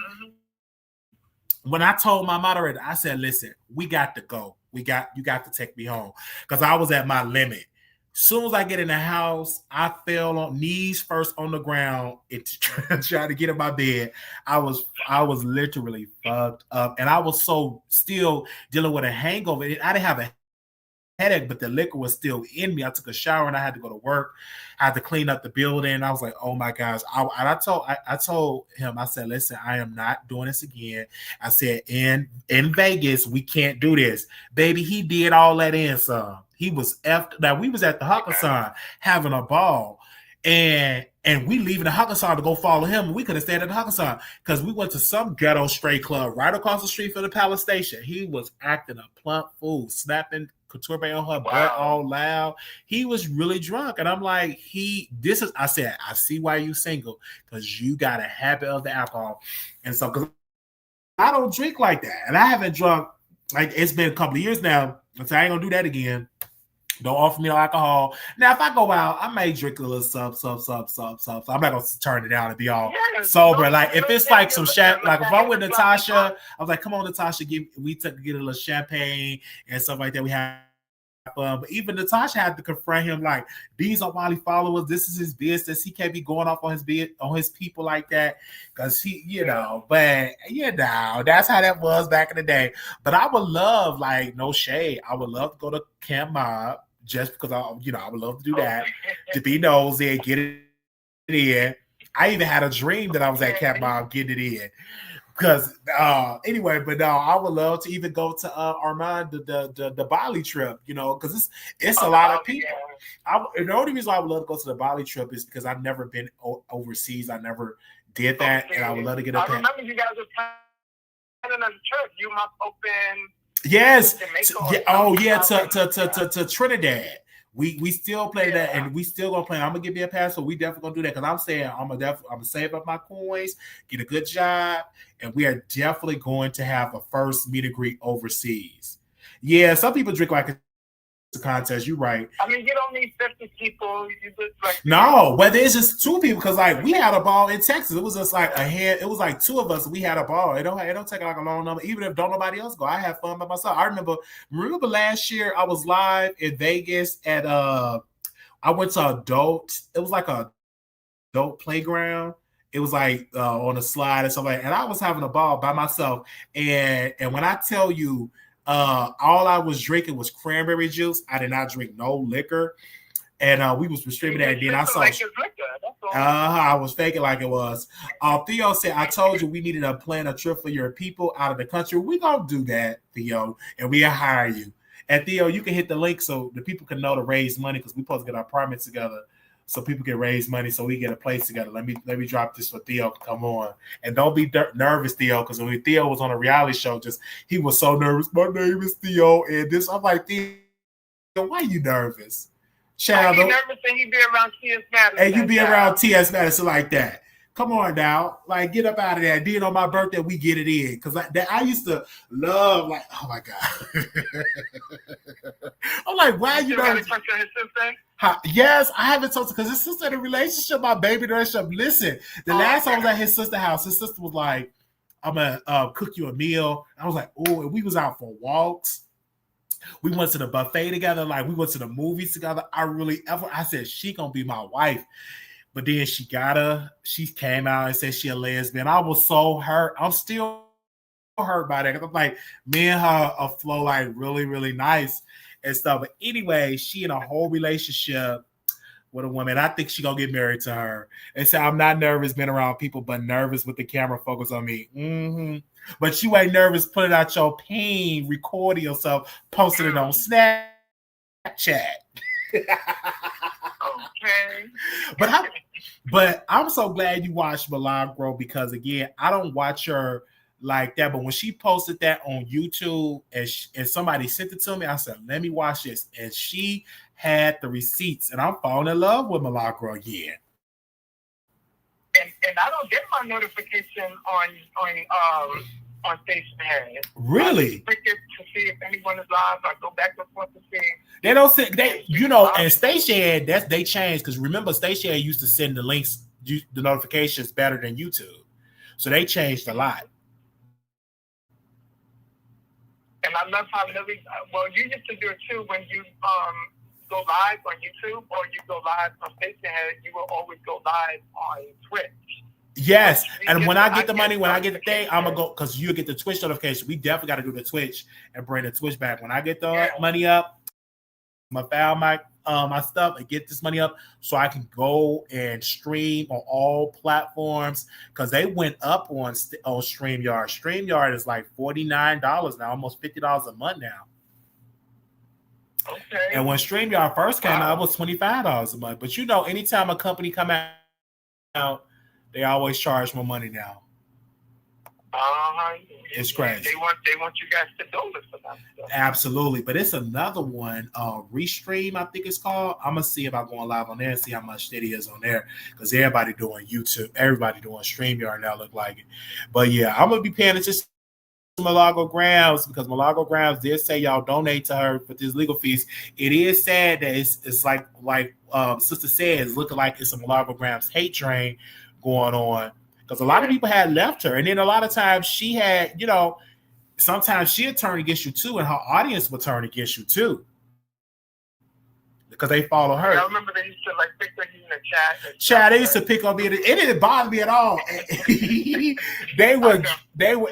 when I told my moderator, I said, listen, we got to go. You got to take me home. Because I was at my limit. Soon as I get in the house, I fell on knees first on the ground and trying to get in my bed. I was literally fucked up. And I was so still dealing with a hangover. I didn't have a headache, but the liquor was still in me. I took a shower and I had to go to work. I had to clean up the building. I was like, oh my gosh. I told him, I said, listen, I am not doing this again. I said, in Vegas, we can't do this. Baby, he did all that in some. He was effed. Now we was at the Hakkasan having a ball. And we leaving the Hakkasan to go follow him. We could have stayed at the Hakkasan because we went to some ghetto straight club right across the street from the Palace Station. He was acting a plump fool, snapping couture on her butt all loud. He was really drunk. And I'm like, I said, I see why you single, because you got a habit of the alcohol. And so, because I don't drink like that. And I haven't drunk, like, it's been a couple of years now. So I ain't gonna do that again. Don't offer me no alcohol. Now, if I go out, I may drink a little sub. So I'm not gonna turn it down and be all sober. Like if it's like some like if I'm with Natasha, I was like, come on, Natasha, get a little champagne and stuff like that. We have fun. But even Natasha had to confront him like, these are Wiley followers. This is his business. He can't be going off on his people like that, because he, But that's how that was back in the day. But I would love, like, no shade, I would love to go to Camp Mob. Just because I would love to do that, to be nosy and get it in. I even had a dream that I was at Camp Mob getting it in. Because anyway, but no, I would love to even go to Armon the Bali trip, because it's a lot of people. The only reason I would love to go to the Bali trip is because I've never been overseas. I never did that, and I would love to get a. I remember you guys were planning a trip. You must open. Yes. To Trinidad. We still play that, and we still gonna play. I'm gonna give you a pass, so we definitely gonna do that, because I'm saying I'm gonna save up my coins, get a good job, and we are definitely going to have a first meet and greet overseas. Yeah, some people drink like a contest. You're right. I mean, you don't need 50 people. You just like whether it's just 2 people, because like we had a ball in Texas. It was just like it was like 2 of us. We had a ball. It don't take like a long number. Even if don't nobody else go, I had fun by myself. I remember last year I was live in Vegas at I went to adult. It was like a adult playground. It was like on a slide and stuff like that. And I was having a ball by myself. And when I tell you, all I was drinking was cranberry juice. I did not drink no liquor, and we was streaming that. And then I saw, I was faking like it was. Theo said, "I told you we needed to plan a trip for your people out of the country. We gonna do that, Theo, and we'll hire you. And Theo, you can hit the link so the people can know to raise money, because we supposed to get our apartments together." So people can raise money, so we get a place together. Let me drop this for Theo. Come on, and don't be nervous, Theo, because when Theo was on a reality show, he was so nervous. My name is Theo, and this. I'm like, Theo, why are you nervous? Child, I be nervous, and you be around T.S. Madison, and you be around T.S. Madison like that. Come on now, like get up out of there. Then on my birthday, we get it in, because I used to love, like, oh my god. I'm like, why are you nervous? Yes, I haven't talked to, because his sister in a relationship, my baby relationship. Listen, the last time I was at his sister's house, his sister was like, I'm gonna cook you a meal. I was like, oh, and we was out for walks. We went to the buffet together, like we went to the movies together. I said, she gonna be my wife. But then she came out and said she a lesbian. I was so hurt. I'm still hurt by that, because I'm like, me and her flow like really, really nice and stuff. But anyway, she in a whole relationship with a woman. I think she gonna get married to her. And so I'm not nervous being around people, but nervous with the camera focused on me. Mm-hmm. But you ain't nervous putting out your pain, recording yourself, posting it on Snapchat. Okay. But I'm so glad you watched Milagro, because again, I don't watch her like that. But when she posted that on YouTube and somebody sent it to me, I said, let me watch this. And she had the receipts, and I'm falling in love with Milagro again. And I don't get my notification on Station Harry. Really? I click it to see if anyone is live. I go back and forth to see. They don't send and Station, they changed, because remember, Station used to send the links, the notifications better than YouTube. So they changed a lot. And I love how well, you used to do it too when you go live on YouTube or you go live on Facebook. You will always go live on Twitch. Yes, and when I get the money, when I get the thing, I'm gonna go because you get the Twitch notification. We definitely got to do the Twitch and bring the Twitch back. When I get the money up, I'm gonna file my stuff and get this money up so I can go and stream on all platforms because they went up on StreamYard. StreamYard is like $49 now, almost $50 a month now. Okay. And when StreamYard first came out, it was $25 a month. But you know, anytime a company come out, they always charge more money now. It's crazy. They want you guys to do this for that stuff. Absolutely. But it's another one, Restream, I think it's called. I'm gonna see if I'm going live on there and see how much it is on there. Because everybody doing YouTube, everybody doing StreamYard now look like it. But yeah, I'm gonna be paying attention to Milagro Gramz because Milagro Gramz did say y'all donate to her for these legal fees. It is sad that it's like Sister said, it's looking like it's a Milagro Gramz hate train going on. Because a lot of people had left her. And then a lot of times she had, you know, sometimes she'd turn against you too, and her audience would turn against you too. Because they follow her. I remember they used to like pick on you in the chat. Chat, they used to pick on me. It didn't bother me at all. They were,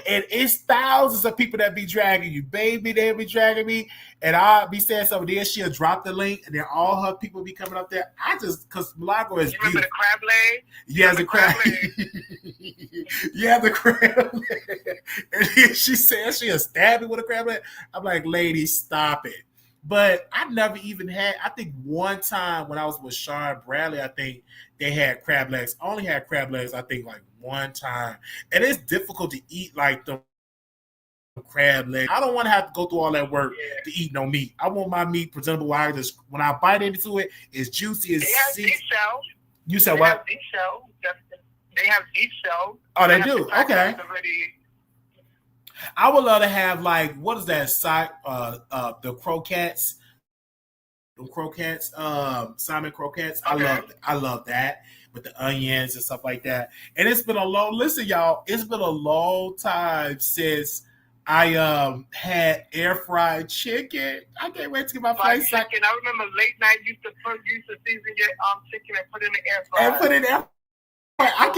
and it's thousands of people that be dragging you, baby. They'll be dragging me, and I'll be saying something. Then she'll drop the link, and then all her people be coming up there. Because Milagro is. You remember the crab leg? Yeah, the crab. Yeah, the crab. And then she said she'll stab me with a crab leg. I'm like, lady, stop it. But I never even had, I think one time when I was with Sean Bradley, I think they had crab legs. I only had crab legs, I think, like one time. And it's difficult to eat like the crab legs. I don't want to have to go through all that work to eat no meat. I want my meat presentable. When I bite into it, it's juicy. It's shell. You said what? They have deep shell. Oh, they do? Okay. I would love to have like what is that the croquettes, Simon croquettes. Okay. I love that with the onions and stuff like that. And it's been a long time since I had air fried chicken. I can't wait to get my place. I remember late night used to season your chicken and put it in the air fryer. And put it in there. I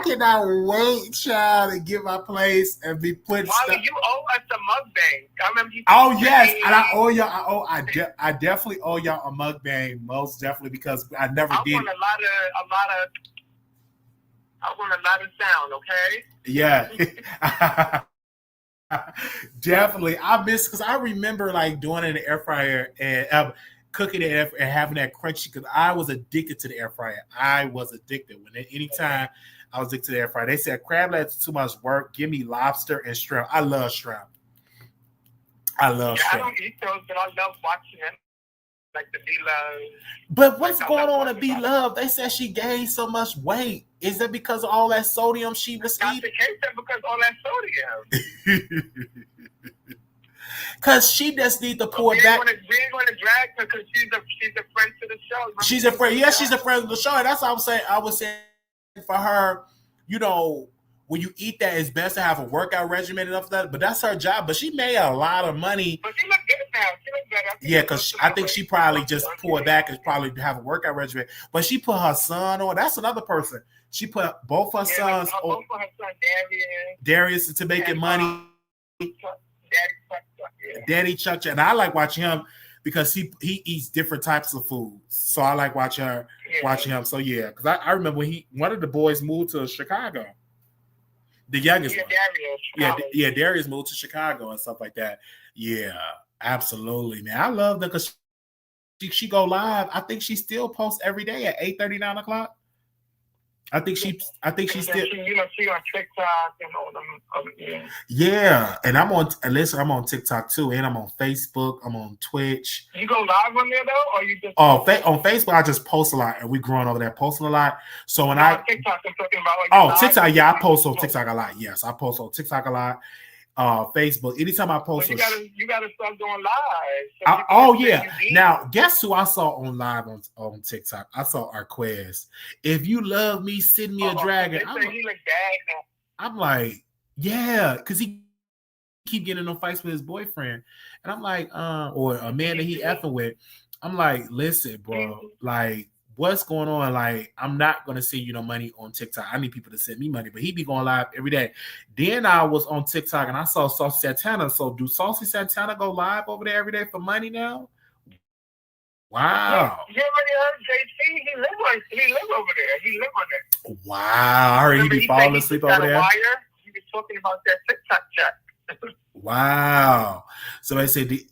cannot wait, child, to get my place and be putting stuff. You owe us a mukbang. I remember you. Oh yes, and I owe y'all. I definitely owe y'all a mukbang, most definitely because I never did. I want a lot of sound. Okay. Yeah. Definitely, I miss because I remember like doing it in the air fryer and. Cooking it and having that crunchy because I was addicted to the air fryer. I was addicted. Anytime I was addicted to the air fryer, they said crab legs is too much work. Give me lobster and shrimp. I love shrimp. I don't eat those, but I love watching them. Like the B-Love. But what's going on at B-Love? They said she gained so much weight. Is that because of all that sodium she was eating? Tasha K said because all that sodium. Because she just needs to pull it back. We ain't going to drag her because she's a friend to the show. Remember she's a friend. Yeah, she's a friend of the show. And that's what I was saying for her, you know, when you eat that, it's best to have a workout regimen and stuff like that. But that's her job. But she made a lot of money. But she look good now. She look better. Yeah, because I think she probably just pulled back and probably have a workout regimen. But she put her son on. That's another person. She put both her sons on. Both of her son, Darius to making money. Daddy Chuck, and I like watching him because he eats different types of food. So I like watching him. So yeah, because I remember when one of the boys moved to Chicago, the youngest one. Darius, Darius moved to Chicago and stuff like that. Yeah, absolutely, man. I love that because she go live. I think she still posts every day at 8:30, 9 o'clock. I think she still. She on TikTok and all them. Yeah, and I'm on TikTok too, and I'm on Facebook. I'm on Twitch. You go live on there though, or you just? On Facebook, I just post a lot, and we growing over there posting a lot. So when TikTok, I'm talking about. Like TikTok, yeah, I post on TikTok a lot. Yes, I post on TikTok a lot. Facebook. Anytime I post, you gotta start doing live. Now, guess who I saw on live on TikTok? I saw Arquez. If you love me, send me a dragon. I'm like, yeah, because he keep getting in fights with his boyfriend. And I'm like, or a man that he effing with. I'm like, listen, bro, like, what's going on? Like, I'm not gonna send you no money on TikTok. I need people to send me money, but he be going live every day. Then I was on TikTok and I saw Saucy Santana. So do Saucy Santana go live over there every day for money now? Wow. You already heard JC? He live over there. He live on there. Wow. I heard he be falling asleep over there. He was talking about that TikTok chat. Wow. So they said they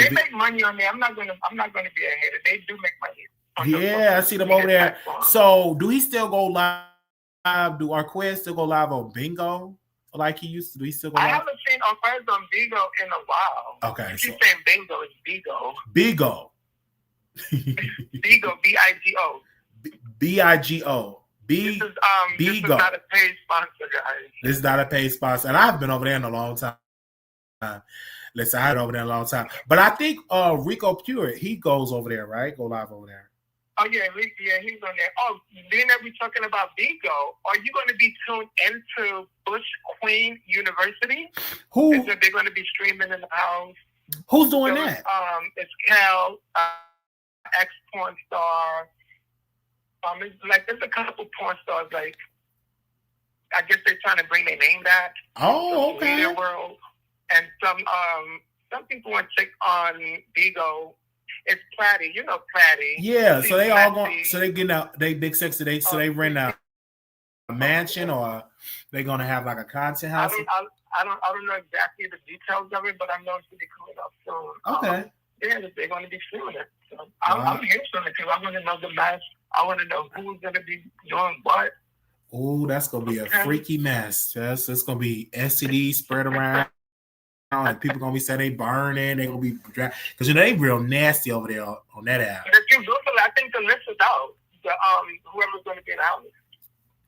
make money on there. I'm not gonna be a hater. They do make money. Yeah, I see them over there. So do he still go live? Do Arquez still go live on Bingo like he used to? Do he still go live? I haven't seen Arquez on Bingo in a while. Okay. If you're saying Bingo, it's Bigo. Bigo. Bigo, B-I-G-O. B-I-G-O. This is not a paid sponsor, guys. This is not a paid sponsor. And I've been over there in a long time. Listen, I had over there a long time. But I think Rico Pure, he goes over there, right? Go live over there. Oh, yeah, he's on there. Oh, then we're talking about Bigo. Are you going to be tuned into Bush Queen University? Who? They're going to be streaming in the house. Who's doing that? It's Cal, ex-porn star. There's a couple porn stars, I guess they're trying to bring their name back. Oh, okay. In their world. And some people want to check on Bigo. It's Platty, you know Platty. Yeah, so they all going. So they getting out. They big sexy. They rent out a mansion, or they gonna have like a content house. I don't know exactly the details of it, but I know it's gonna be coming up soon. Okay. Yeah, they're gonna be filming it. So I'm here for it because I want to know the match. I want to know who's gonna be doing what. Oh, that's gonna be a freaky mess. It's gonna be STD spread around. And people gonna be saying they burning, they gonna be because they real nasty over there on that app. If you Google it, I think the list is out. Whoever's gonna be in the house.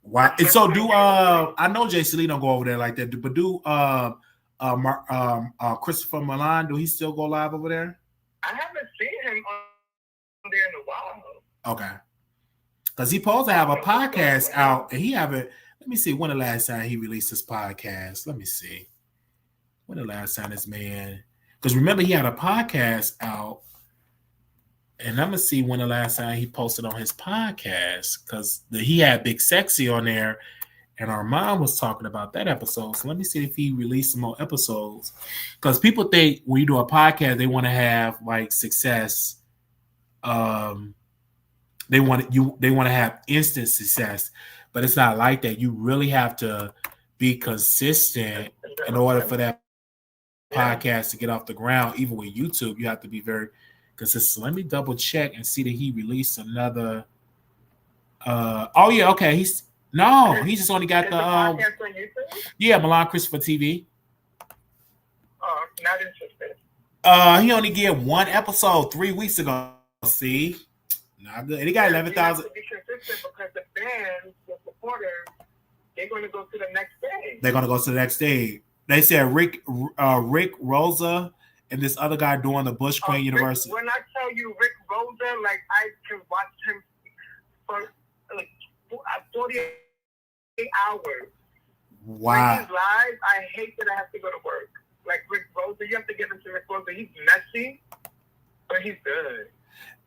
Wow. And so do I know JC Lee don't go over there like that, but do Christopher Milan, do he still go live over there? I haven't seen him on there in a while. Okay. Because he's supposed to have a podcast out, and he haven't. Let me see when the last time he released his podcast. Let me see. When the last time this man, because remember he had a podcast out, and I'm gonna see when the last time he posted on his podcast, because he had Big Sexy on there, and our mom was talking about that episode. So let me see if he released some more episodes, because people think when you do a podcast they want to have like success. They want to have instant success, but it's not like that. You really have to be consistent in order for that podcast to get off the ground. Even with YouTube, you have to be very consistent. Let me double check and see that he released another. Oh yeah, okay. He just only got Milan Christopher TV. Not interested. He only did one episode 3 weeks ago. See, not good. And he got 11,000. To be consistent because the fans, the supporters, they're going to go to the next stage. They're going to go to the next stage. They said Rick Rosa and this other guy doing the Bush Queen University. When I tell you Rick Rosa, like I can watch him for like 48 hours. Wow. When he's live, I hate that I have to go to work. Like Rick Rosa, you have to get into Rick Rosa. He's messy, but he's good.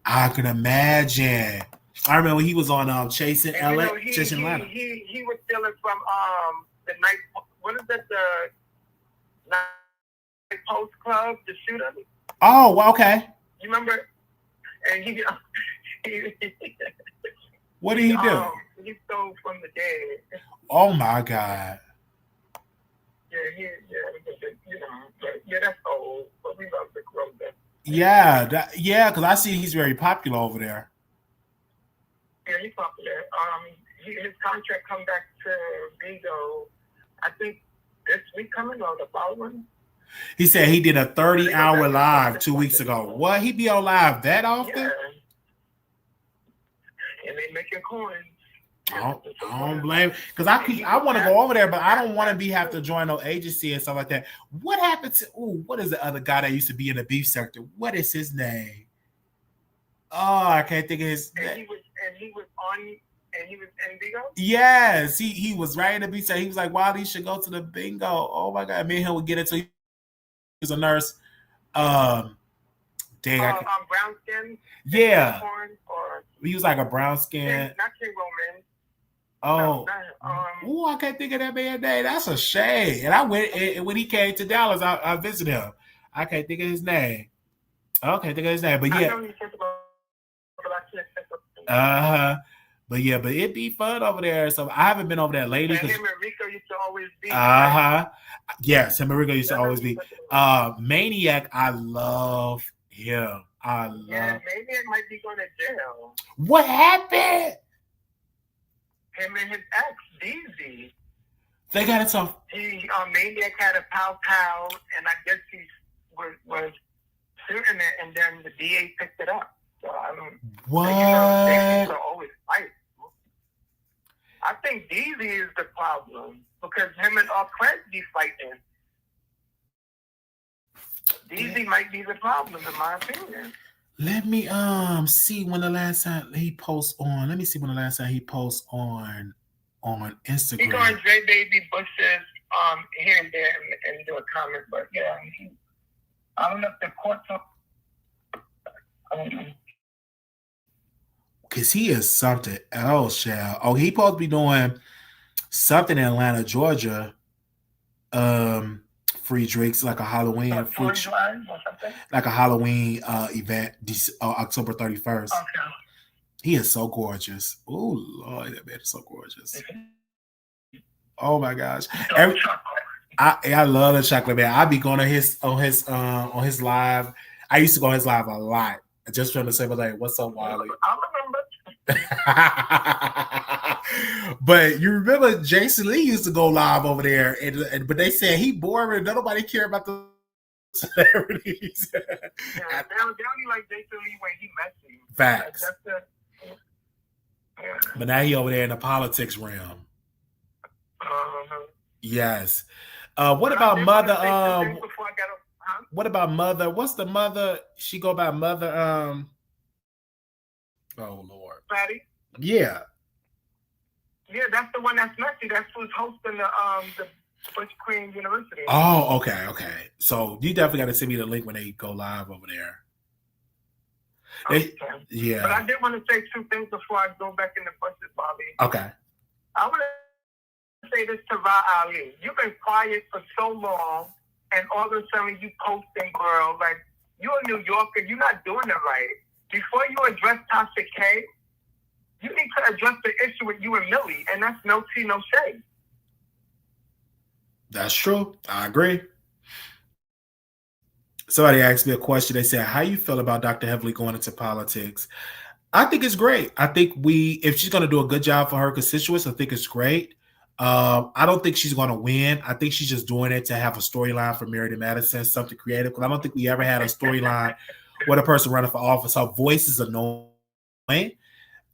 I can imagine. I remember he was on Chasing Atlanta. He was stealing from the night. What is that? The Night Post Club, the shooter. Oh, well, okay. You remember? And he what did he do? He stole from the dead. Oh my God. Yeah, that's old. But we love Rick Rosa. Yeah, because I see he's very popular over there. Yeah, he's popular. His contract come back to Bigo, I think this week coming or the following. He said he did a 30-hour live 2 weeks ago. What? He be on live that often? Yeah. And they making coins. I don't blame, because I want to go over there, but I don't want to have to join no agency and stuff like that. What happened to what is the other guy that used to be in the beef sector? What is his name? Oh, I can't think of his name. He was in Bingo? Yes, he was right in the beef sector. He was like, Wiley should go to the Bingo. Oh my God. Me and him would get into was a nurse. Dang, brown skin. Yeah. Or he was like a brown skin. Not King Roman. Oh, I can't think of that man's name. That's a shame. And I went, and when he came to Dallas, I visited him. I can't think of his name. I can't think of his name, but yeah. But yeah, but it'd be fun over there. So I haven't been over there lately. And him and Rico used to always be. Yes, him and Rico used to always be. Maniac, I love him. Maniac might be going to jail. What happened? Him and his ex, DZ. They got it off. Maniac had a pow, and I guess he was shooting it, and then the DA picked it up. So I don't. What? They used to always fight. I think DZ is the problem because him and Clint be fighting. DZ might be the problem, in my opinion. Let me see when the last time he posts on. Let me see when the last time he posts on Instagram. He going J Baby Bush's here and there and do a comment, but yeah, I don't know if the court's up. I don't know. Cause he is something else, y'all. Oh, he supposed to be doing something in Atlanta, Georgia. Free drinks, like a Halloween like a Halloween event, October 31st. Okay. He is so gorgeous. Oh Lord, that man is so gorgeous. Oh my gosh. I love the chocolate man. I be going on his live. I used to go on his live a lot. Just trying to say, like, what's up, Wiley? I remember. But you remember Jason Lee used to go live over there, but they said he boring. Nobody care about the celebrities. They only like Jason Lee when he messy. Facts. But now he over there in the politics realm. Yes. What about Mother? What about Mother? What's the Mother? She go by Mother. Oh Lord. Patty? Yeah. Yeah, that's the one that's messy. That's who's hosting the Bush Queen University. Oh, okay. So you definitely got to send me the link when they go live over there. Yeah. But I did want to say two things before I go back in the Bush's, Bobby. Okay. I want to say this to Ra Ali. You've been quiet for so long, and all of a sudden you posting, girl, like, you're a New Yorker, you're not doing it right. Before you address Tasha K, you need to address the issue with you and Millie, and that's no tea, no shade. That's true. I agree. Somebody asked me a question. They said, how you feel about Dr. Heavily going into politics? I think it's great. I think if she's going to do a good job for her constituents, I think it's great. I don't think she's going to win. I think she's just doing it to have a storyline for Meriden Madison, something creative. Because I don't think we ever had a storyline with a person running for office. Her voice is annoying.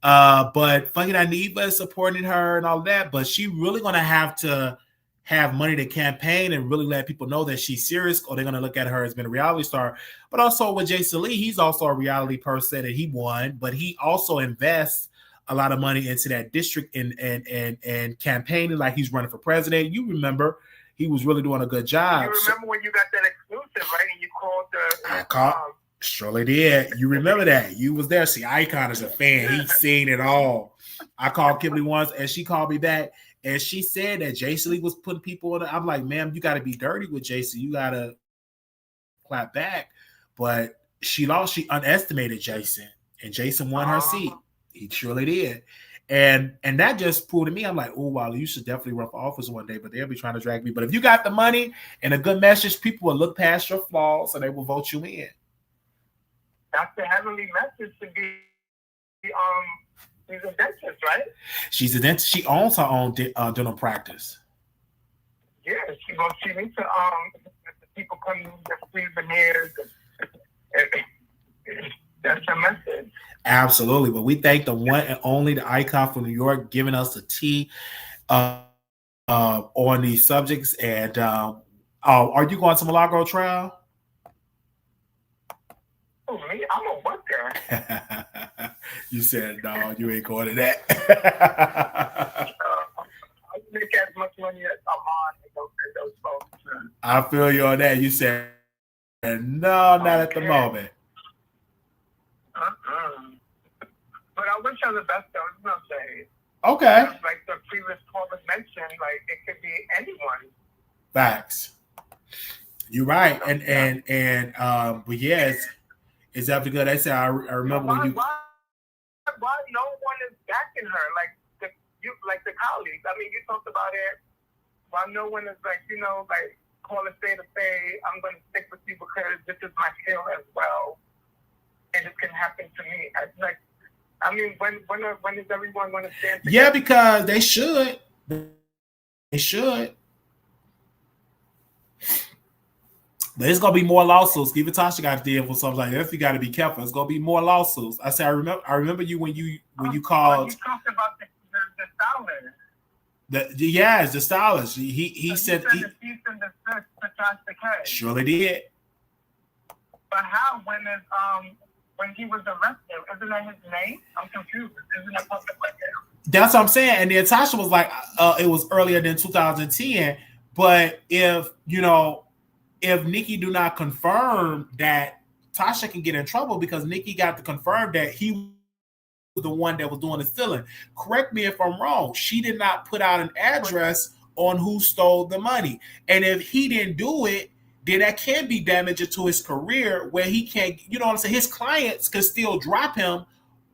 But fucking Aniva is supporting her and all that. But she really going to have money to campaign and really let people know that she's serious, or they're going to look at her as being a reality star. But also with Jason Lee, he's also a reality person and he won, but he also invests a lot of money into that district and campaigning like he's running for president. You remember he was really doing a good job. You remember when you got that exclusive, right? And you called surely did. You remember that. You was there. See, Icon is a fan. He's seen it all. I called Kimberly once and she called me back and she said that Jason Lee was putting people in. I'm like, ma'am, you got to be dirty with Jason. You got to clap back. But she underestimated Jason, and Jason won her seat. He surely did. And that just proved to me, I'm like, oh, wow, you should definitely run for office one day, but they'll be trying to drag me. But if you got the money and a good message, people will look past your flaws and they will vote you in. That's the heavenly message to be she's a dentist, right? She's a dentist. She owns her own dental practice. Yeah, she needs to people come in with free veneers. That's her message. Absolutely. But we thank the one and only, the icon from New York, giving us the tea on these subjects. And are you going to Milagro trial? Oh, me? I'm a worker. You said, no, you ain't going to that. I make as much money as Armon and those folks. I feel you on that. You said No, not at the moment. But I wish her the best, though. It's no shade. Okay. Like the previous caller mentioned, like it could be anyone. Facts. You're right, and but yes, it's definitely good. They said I remember when you. Why no one is backing her like the colleagues? I mean, you talked about it. Why no one is like call a spade a spade? I'm going to stick with you because this is my skill as well, and it can happen to me. When is everyone going to stand together? Yeah, because they should. They should. But it's gonna be more lawsuits. Even Tasha got to deal with something like that. You got to be careful. It's gonna be more lawsuits. I said, I remember you when you called. You talked about the stylist. It's the stylist. He said he cease and desist to Tasha K. Surely did. But how? When he was arrested, isn't that his name? I'm confused. Isn't that public record? That's what I'm saying. And then Tasha was like, it was earlier than 2010. But if Nicki do not confirm that, Tasha can get in trouble because Nicki got to confirm that he was the one that was doing the stealing. Correct me if I'm wrong. She did not put out an address on who stole the money. And if he didn't do it, then that can be damaging to his career where he can't, you know what I'm saying? His clients could still drop him,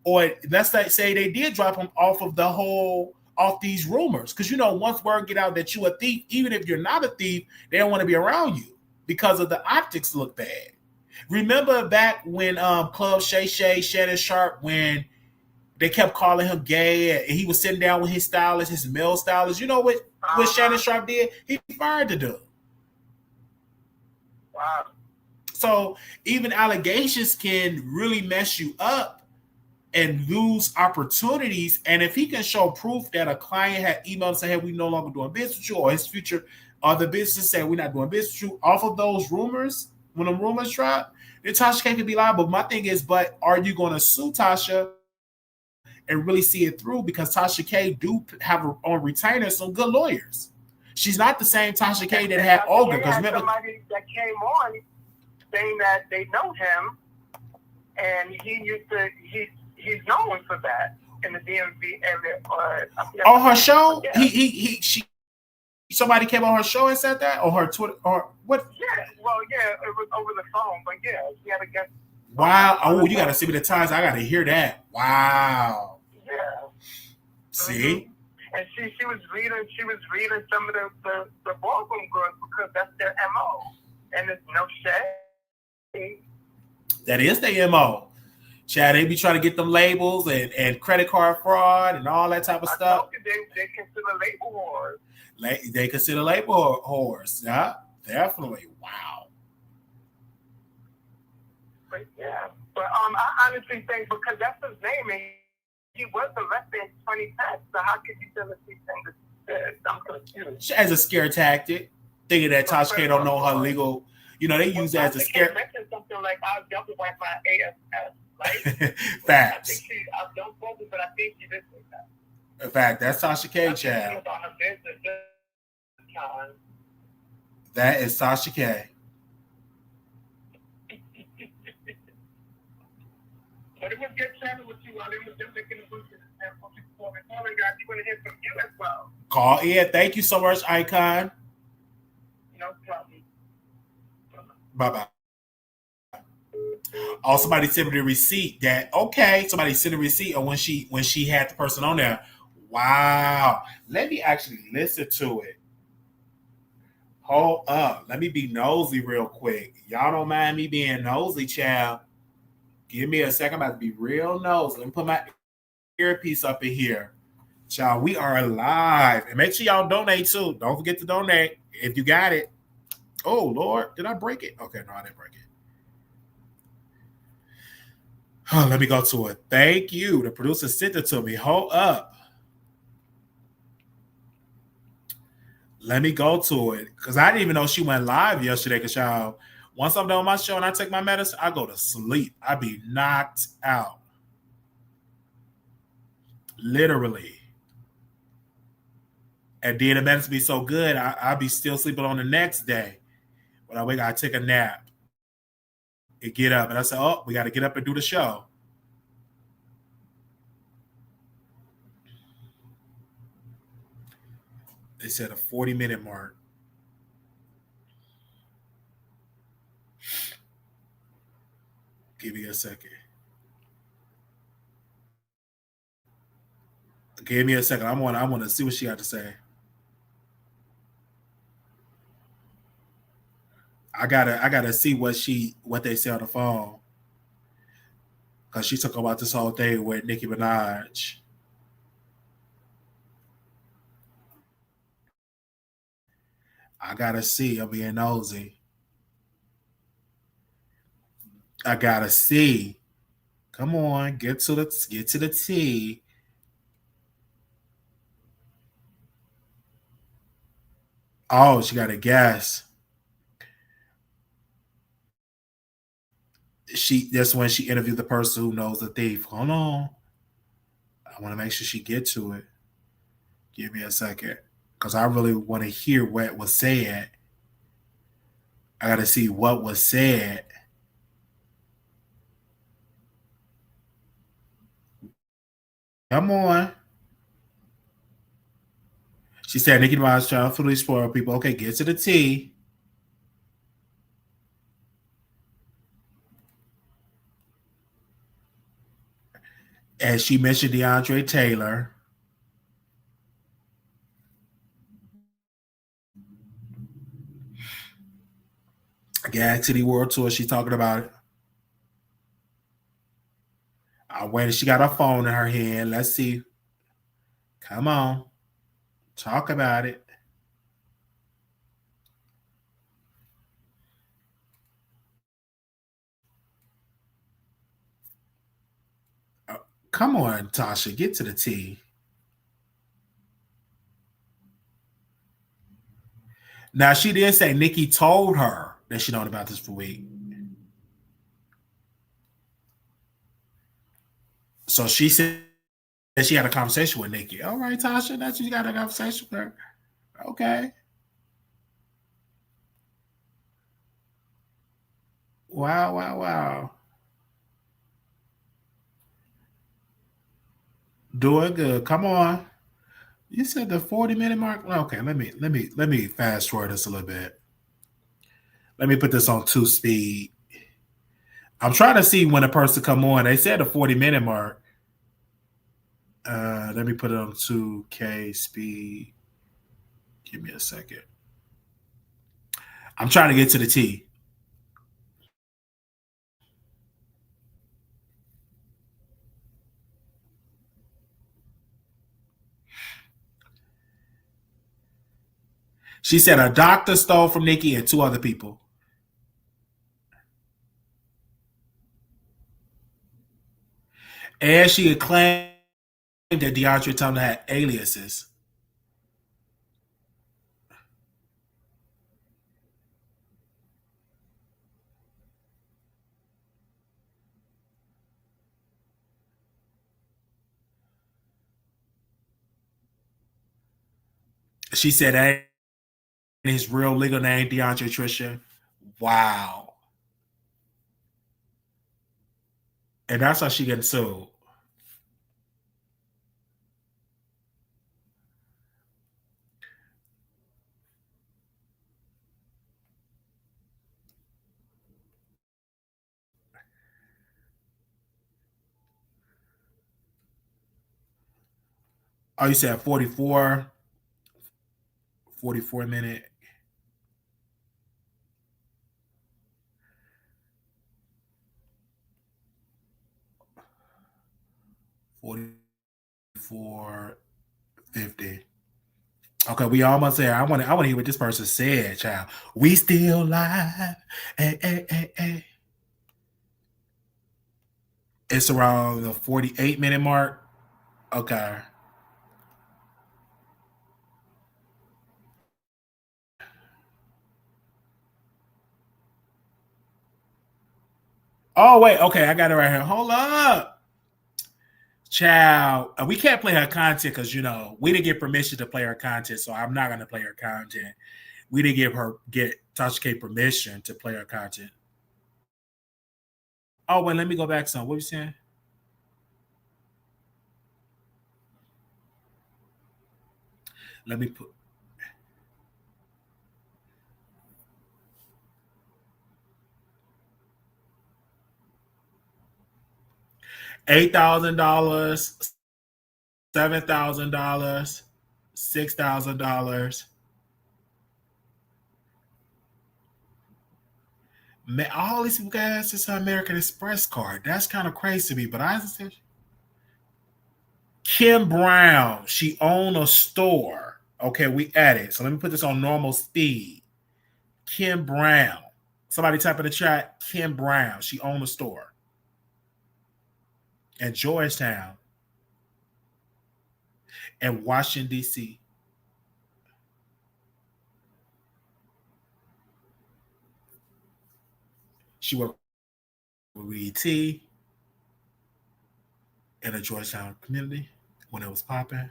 or let's say they did drop him off these rumors. Because, once word get out that you a thief, even if you're not a thief, they don't want to be around you because of the optics look bad. Remember back when Club Shay Shannon Sharp, when they kept calling him gay and he was sitting down with his stylist, his male stylist. You know what Shannon Sharp did? He fired the dude. Wow. So even allegations can really mess you up and lose opportunities. And if he can show proof that a client had emailed and said, hey, we no longer doing business with you, or his future other business said we're not doing business with you, off of those rumors, when the rumors drop, then Tasha K can be liable. My thing is, but are you going to sue Tasha and really see it through? Because Tasha K do have on retainer some good lawyers. She's not the same Tasha K that had Olga. Because remember, somebody that came on saying that they know him, and he's known for that in the DMV area. On her show, somebody came on her show and said that, or her Twitter, or what? Yeah, well, yeah, it was over the phone, but yeah, she had a guest. Wow! Oh, you got to see me the times. I got to hear that. Wow. Yeah. See. Mm-hmm. And she was reading some of the ballroom girls because that's their MO. And it's no shade. That is their MO. Chad, they be trying to get them labels and credit card fraud and all that type of stuff. They consider label whores. They consider label whores. Yeah, definitely. Wow. But yeah. But I honestly think because that's his name and he was arrested in 2010, so how could you tell us these things? I'm confused. As a scare tactic, thinking that Tasha K don't know her legal, they use that as a scare. Mentioned something like, I'll jump with my ASS, right? Facts. I think I don't quote it, but I think she did say that. In fact, that's Tasha K, child. That is Tasha K. But it was good chatting with you while they were just making the bushes and guys, you want to hear from you as well. Call in. Thank you so much, Icon. No problem. Bye-bye. Oh, somebody sent me the receipt somebody sent a receipt of when she had the person on there. Wow. Let me actually listen to it. Hold up. Let me be nosy real quick. Y'all don't mind me being nosy, child. Give me a second. I'm about to be real nosy. Let me put my earpiece up in here. Child, we are live. And make sure y'all donate too. Don't forget to donate if you got it. Oh, Lord. Did I break it? Okay, no, I didn't break it. Oh, let me go to it. Thank you. The producer sent it to me. Hold up. Let me go to it. Because I didn't even know she went live yesterday. Because y'all, once I'm done with my show and I take my medicine, I go to sleep. I be knocked out. Literally. And then the medicine be so good, I be still sleeping on the next day. When I wake, I take a nap. and get up. And I said, oh, we got to get up and do the show. They said a 40-minute mark. Give me a second. Give me a second. I want to see what she got to say. I gotta see what they say on the phone. Cause she talking about this whole thing with Nicki Minaj. I gotta see. I'm being nosy. I gotta see. Come on, get to the T. Oh, she got a guess. That's when she interviewed the person who knows the thief. Hold on. I want to make sure she get to it. Give me a second. Because I really want to hear what was said. I got to see what was said. Come on. She said Nicki Minaj trying to fully spoil people. Okay, get to the T. And she mentioned DeAndre Taylor. Gag City World Tour. She's talking about it. I waited. She got her phone in her hand. Let's see. Come on. Talk about it. Come on, Tasha. Get to the T. Now, she did say Nicki told her that she known about this for a week. So she said that she had a conversation with Nicki. All right, Tasha, that's you got a conversation with her. Okay. Wow. Doing good. Come on. You said the 40-minute mark? Okay, let me fast forward this a little bit. Let me put this on 2 speed. I'm trying to see when a person come on. They said the 40-minute mark. Let me put it on 2K speed. Give me a second. I'm trying to get to the T. She said a doctor stole from Nicki and 2 other people. And she had claimed that DeAndre Tristan had aliases. She said that his real legal name, DiAndre Tristan. Wow. And that's how she getting sued. Oh, you said 44 minute. $44.50. Okay, we almost there. I want to hear what this person said, child. We still live. Hey. It's around the 48-minute mark. Okay. Oh, wait. Okay, I got it right here. Hold up. Child, we can't play her content because, we didn't get permission to play her content, so I'm not going to play her content. We didn't get Tasha K permission to play her content. Oh, wait, let me go back some. What are you saying? Let me put $8,000, $7,000, $6,000. Man, all these people got access to American Express card. That's kind of crazy to me, but I understand. Kim Brown, she owned a store. Okay, we added. So let me put this on normal speed. Kim Brown. Somebody type in the chat, Kim Brown. She owned a store in Georgetown and Washington, D.C. She worked with ET in the Georgetown community when it was popping.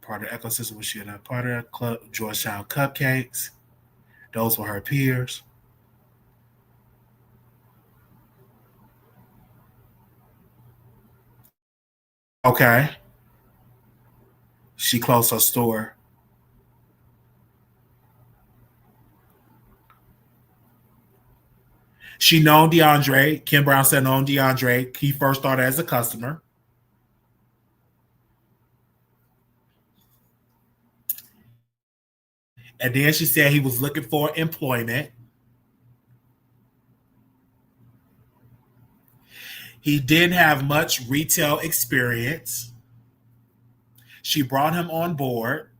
Part of the ecosystem was she in a part of the club, Georgetown Cupcakes. Those were her peers. Okay. She closed her store. She known DiAndre. Kim Brown said known DiAndre. He first started as a customer. And then she said he was looking for employment. He didn't have much retail experience. She brought him on board.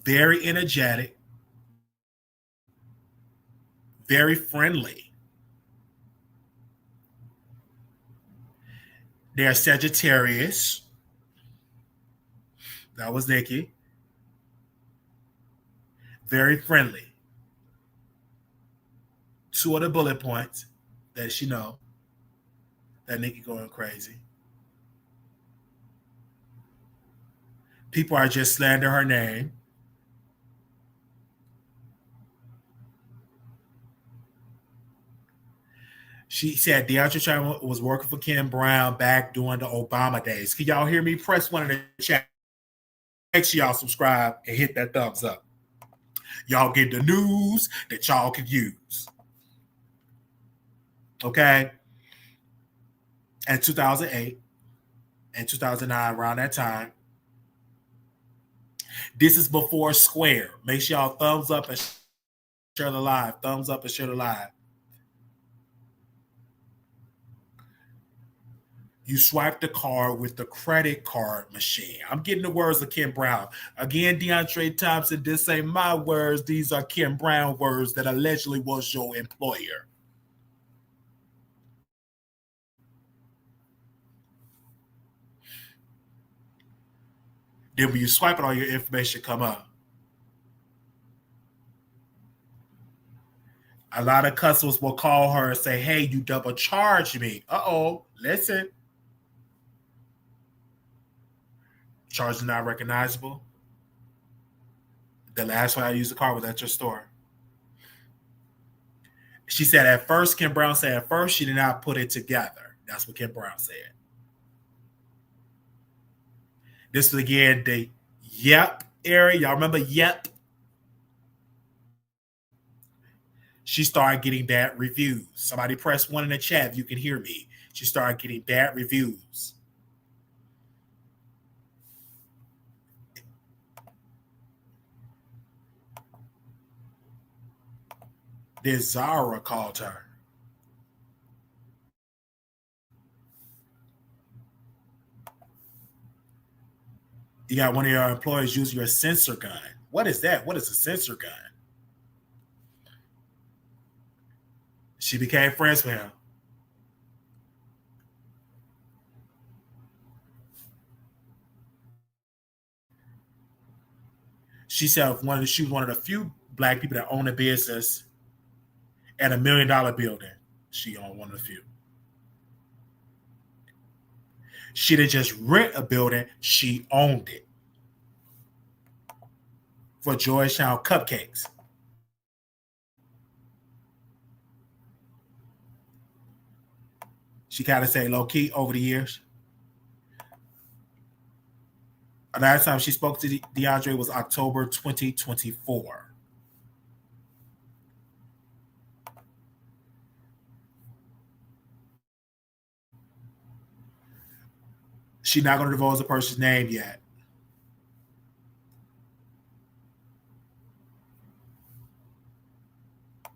Very energetic. Very friendly. They're Sagittarius. That was Nicki. Very friendly. Two of the bullet points that she know that Nicki going crazy. People are just slandering her name. She said DeAndre Tristan was working for Kim Brown back during the Obama days. Can y'all hear me? Press one in the chat. Make sure y'all subscribe and hit that thumbs up. Y'all get the news that y'all can use. Okay? And 2008 and 2009, around that time. This is before Square. Make sure y'all thumbs up and share the live. Thumbs up and share the live. You swipe the card with the credit card machine. I'm getting the words of Kim Brown. Again, DeAndre Thompson, this ain't my words. These are Kim Brown words that allegedly was your employer. Then when you swipe it, all your information come up. A lot of customers will call her and say, hey, you double charged me. Uh-oh, listen. Charge is not recognizable. The last time I used the card was at your store. She said at first, Kim Brown said at first she did not put it together. That's what Kim Brown said. This was again the Yep area. Y'all remember Yep? She started getting bad reviews. Somebody press one in the chat if you can hear me. She started getting bad reviews. Then Zara called her. You got one of your employees using your sensor gun. What is that? What is a sensor gun? She became friends with him. She said she was one of the few black people that own a business at $1 million building. She owned one of the few. She didn't just rent a building, she owned it. For Georgetown Cupcakes. She kind of say low key over the years. The last time she spoke to DiAndre was October 2024. She's not going to divulge the person's name yet.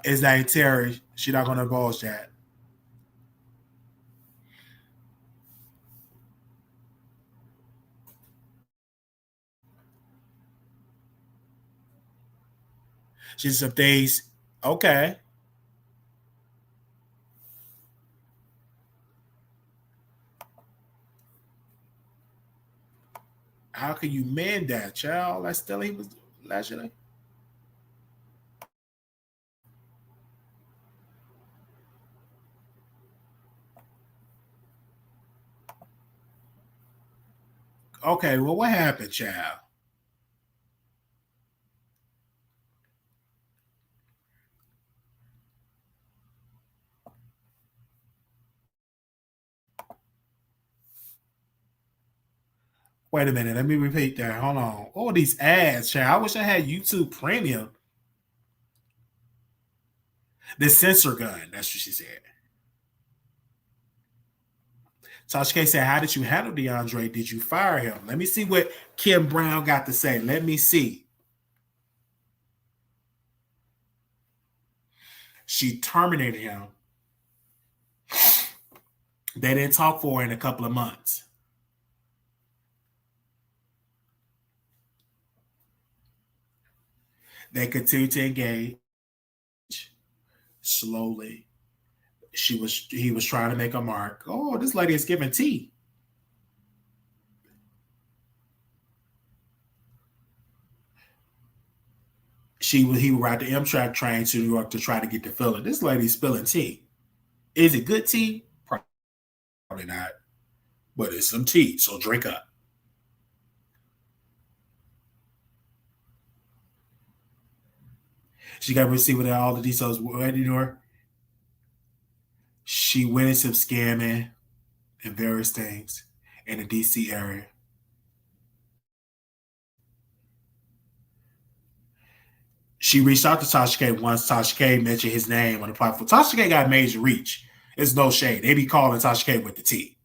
His name Terry. She's not going to divulge that. She's some things. Okay. How can you mend that, child? That's still he was legendary. Okay, well, what happened, child? Wait a minute. Let me repeat that. Hold on. All these ads, child. I wish I had YouTube Premium. The censor gun. That's what she said. Tasha K said, how did you handle DiAndre? Did you fire him? Let me see what Kim Brown got to say. Let me see. She terminated him. They didn't talk for her in a couple of months. They continued to engage slowly. He was trying to make a mark. Oh, this lady is giving tea. He would ride the Amtrak train to New York to try to get the filling. This lady's spilling tea. Is it good tea? Probably not. But it's some tea, so drink up. She got to receive with all the details. She went into scamming and various things in the DC area. She reached out to Tasha K once Tasha K mentioned his name on the platform. Tasha K got major reach. It's no shade. They be calling Tasha K with the T.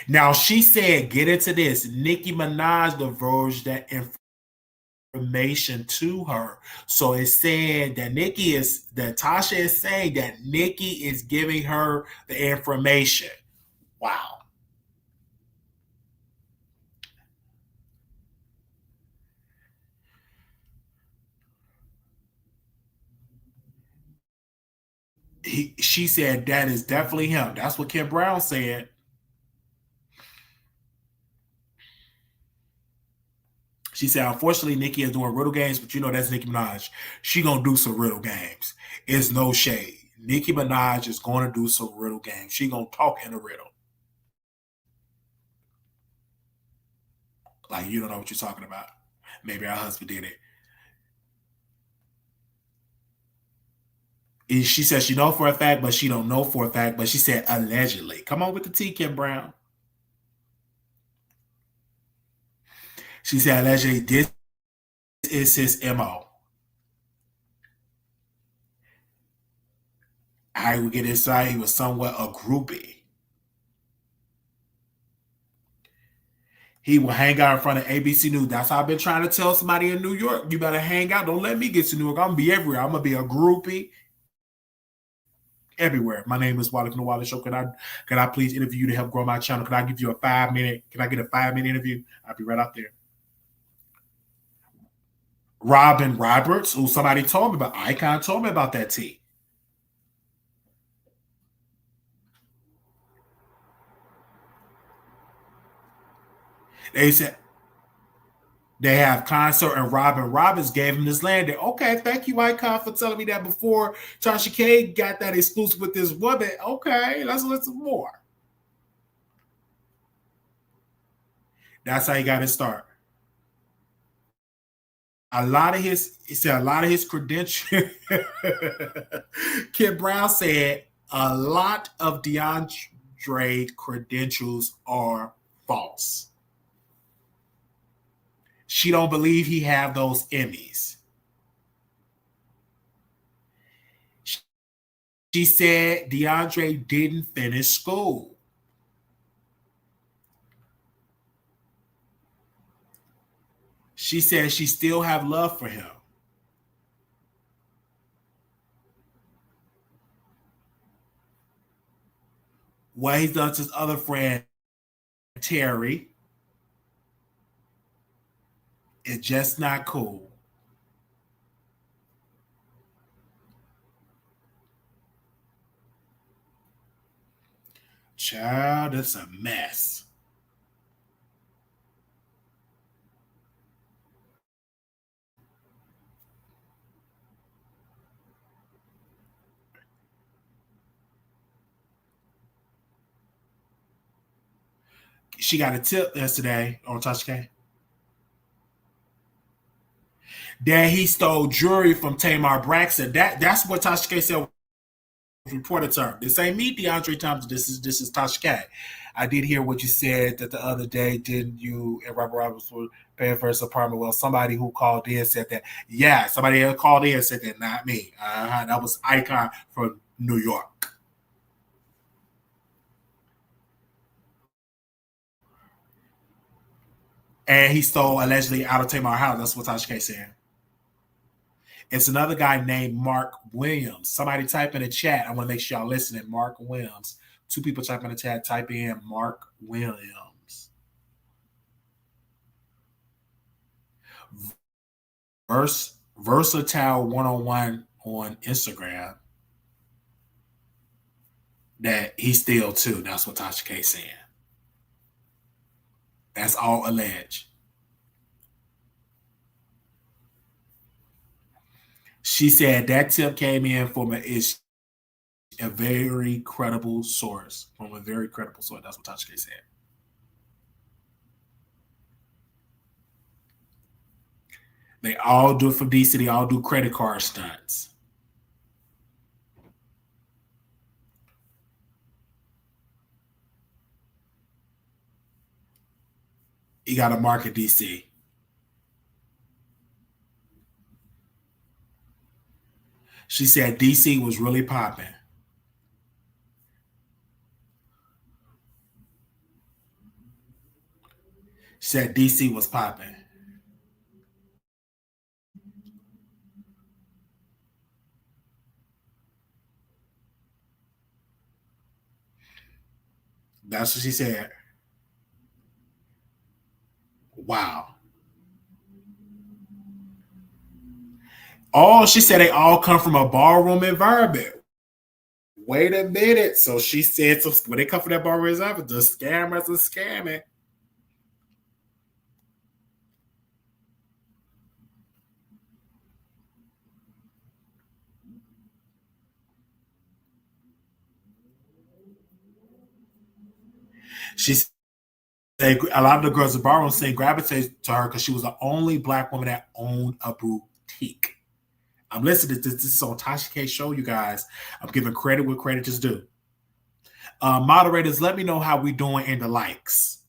Now, she said, get into this. Nicki Minaj divulged that information to her. So it's saying that Tasha is saying that Nicki is giving her the information. Wow. She said that is definitely him. That's what Kim Brown said. She said, unfortunately, Nicki is doing riddle games, but you know that's Nicki Minaj. She gonna do some riddle games. It's no shade. Nicki Minaj is gonna do some riddle games. She gonna talk in a riddle. Like, you don't know what you're talking about. Maybe our husband did it. She said she know for a fact, but she don't know for a fact. But she said allegedly. Come on with the T, Kim Brown. She said allegedly this is his MO. I would get inside. He was somewhat a groupie. He will hang out in front of ABC News. That's how I've been trying to tell somebody in New York. You better hang out. Don't let me get to New York. I'm going to be everywhere. I'm going to be a groupie everywhere. My name is Wiley from the Wiley Show. Can I please interview you to help grow my channel? Can I give you a 5-minute? Can I get a 5-minute interview? I'll be right out there. Robin Roberts, who somebody told me about. Icon told me about that tea. They said they have concert and Robin Roberts gave him this land. Okay, thank you, Icon, for telling me that before Tasha K got that exclusive with this woman. Okay, let's listen more. That's how he got his start. A lot of his, he said, a lot of his credentials. Kid Brown said a lot of DeAndre credentials are false. She don't believe he have those Emmys. She said DeAndre didn't finish school. She said she still have love for him. What he's done to his other friend Terry is just not cool. Child, it's a mess. She got a tip yesterday on Tasha K that he stole jewelry from Tamar Braxton. That's what Tasha K said reported to her. This ain't me, DeAndre Thompson. This is Tasha K. I did hear what you said that the other day. Didn't you and Robert Roberts were paying for his apartment? Well, somebody who called in said that. Yeah, somebody else called in said that, not me. That was Icon from New York. And he stole allegedly out of Tamar house. That's what Tasha K said. It's another guy named Mark Williams. Somebody type in the chat. I want to make sure y'all listening. Mark Williams. Two people type in the chat. Type in Mark Williams. Versatile 101 on Instagram. That he's still too. That's what Tasha K saying. That's all alleged. She said that tip came in from a very credible source. From a very credible source. That's what Tasha K said. They all do it for DC. They all do credit card stunts. You got to market DC. She said DC was really popping. She said DC was popping. That's what she said. Wow. Oh, she said they all come from a ballroom environment. Wait a minute. So she said, so when they come from that ballroom environment, the scammers are scamming. She said a lot of the girls at the ballroom saying gravitate to her because she was the only black woman that owned a boutique. I'm listening to this. This is on Tasha K show, you guys. I'm giving credit where credit is due. Moderators, let me know how we doing in the likes.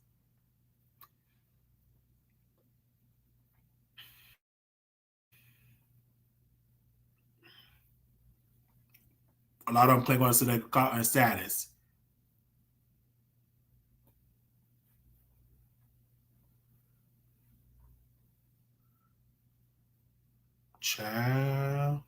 A lot of them click on to their status. Child.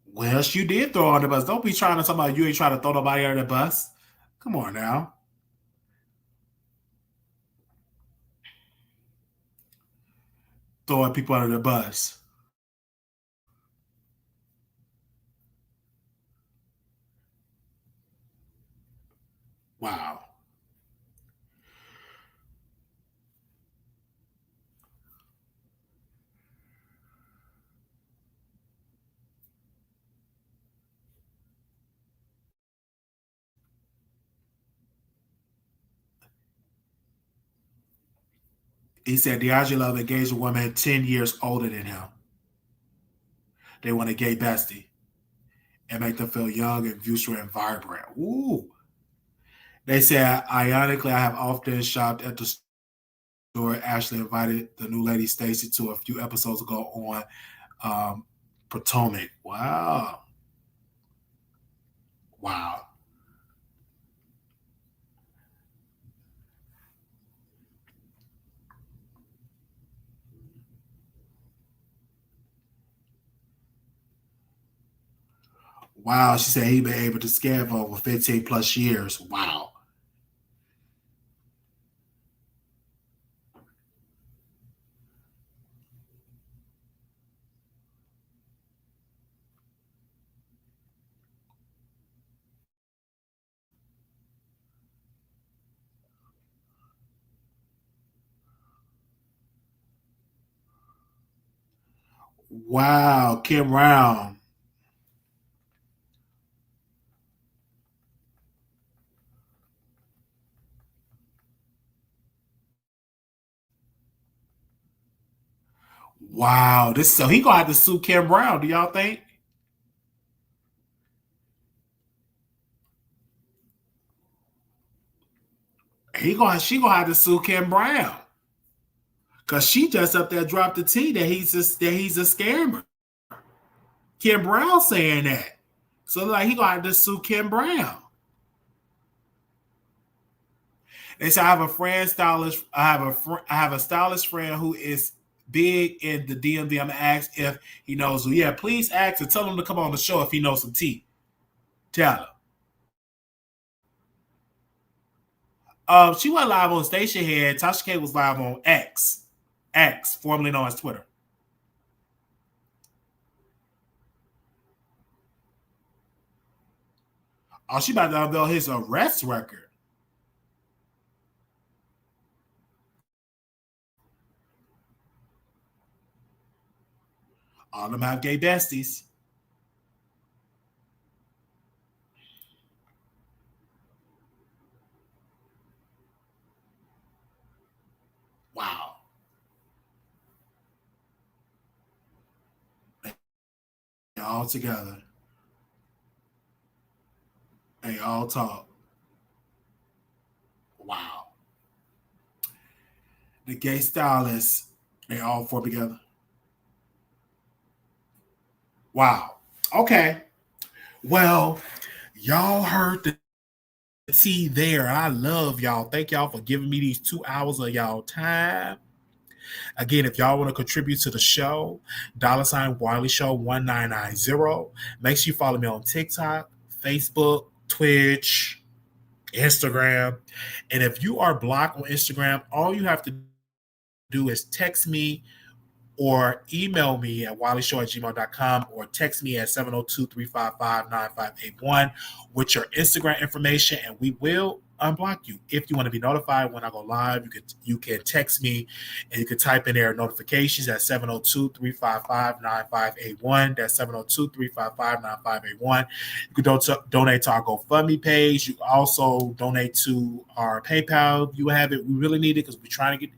Well, you did throw on the bus. Don't be trying to talk about you ain't trying to throw nobody under the bus. Come on now. Throwing people under the bus. Wow. He said DeAndre Love engaged a woman 10 years older than him. They want a gay bestie and make them feel young and virile and vibrant. Ooh. They said, ironically, I have often shopped at the store. Ashley invited the new lady Stacy to a few episodes ago on Potomac. Wow. Wow. Wow. She said he'd been able to scam for over 15 plus years. Wow. Wow. Kim Brown. Wow. So he gonna have to sue Kim Brown, do y'all think? She gonna have to sue Kim Brown. Cause she just up there dropped the tea that he's a scammer. Kim Brown saying that. So like he gonna have to sue Kim Brown. They say I have a friend stylist. I have a stylist friend who is big in the DMV. I'm gonna ask if he knows who. Yeah, please ask and tell him to come on the show if he knows some tea. Tell him. She went live on Station Head. Tasha K was live on X, formerly known as Twitter. Oh, she about to unveil his arrest record. All of them have gay besties. Wow. They all together. They all talk. Wow. The gay stylists, they all four together. Wow. Okay. Well, y'all heard the tea there. I love y'all. Thank y'all for giving me these 2 hours of y'all time. Again, if y'all want to contribute to the show, $ Wiley Show 1990. Make sure you follow me on TikTok, Facebook, Twitch, Instagram. And if you are blocked on Instagram, all you have to do is text me or email me at wileyshow@gmail.com or text me at 702-355-9581 with your Instagram information, and we will unblock you. If you want to be notified when I go live, you can text me and you can type in there notifications at 702-355-9581. That's 702-355-9581. You can donate to our GoFundMe page. You can also donate to our PayPal. You have it. We really need it because we're trying to get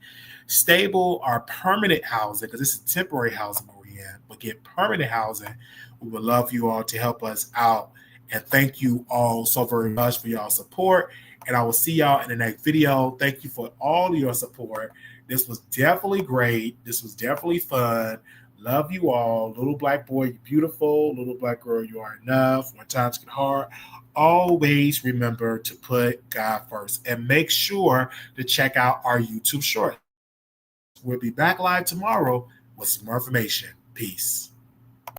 stable or permanent housing, because this is temporary housing where we're in, but get permanent housing. We would love you all to help us out. And thank you all so very much for y'all support. And I will see y'all in the next video. Thank you for all your support. This was definitely great. This was definitely fun. Love you all. Little black boy, you're beautiful. Little black girl, you are enough. When times get hard, always remember to put God first. And make sure to check out our YouTube short. We'll be back live tomorrow with some more information. Peace.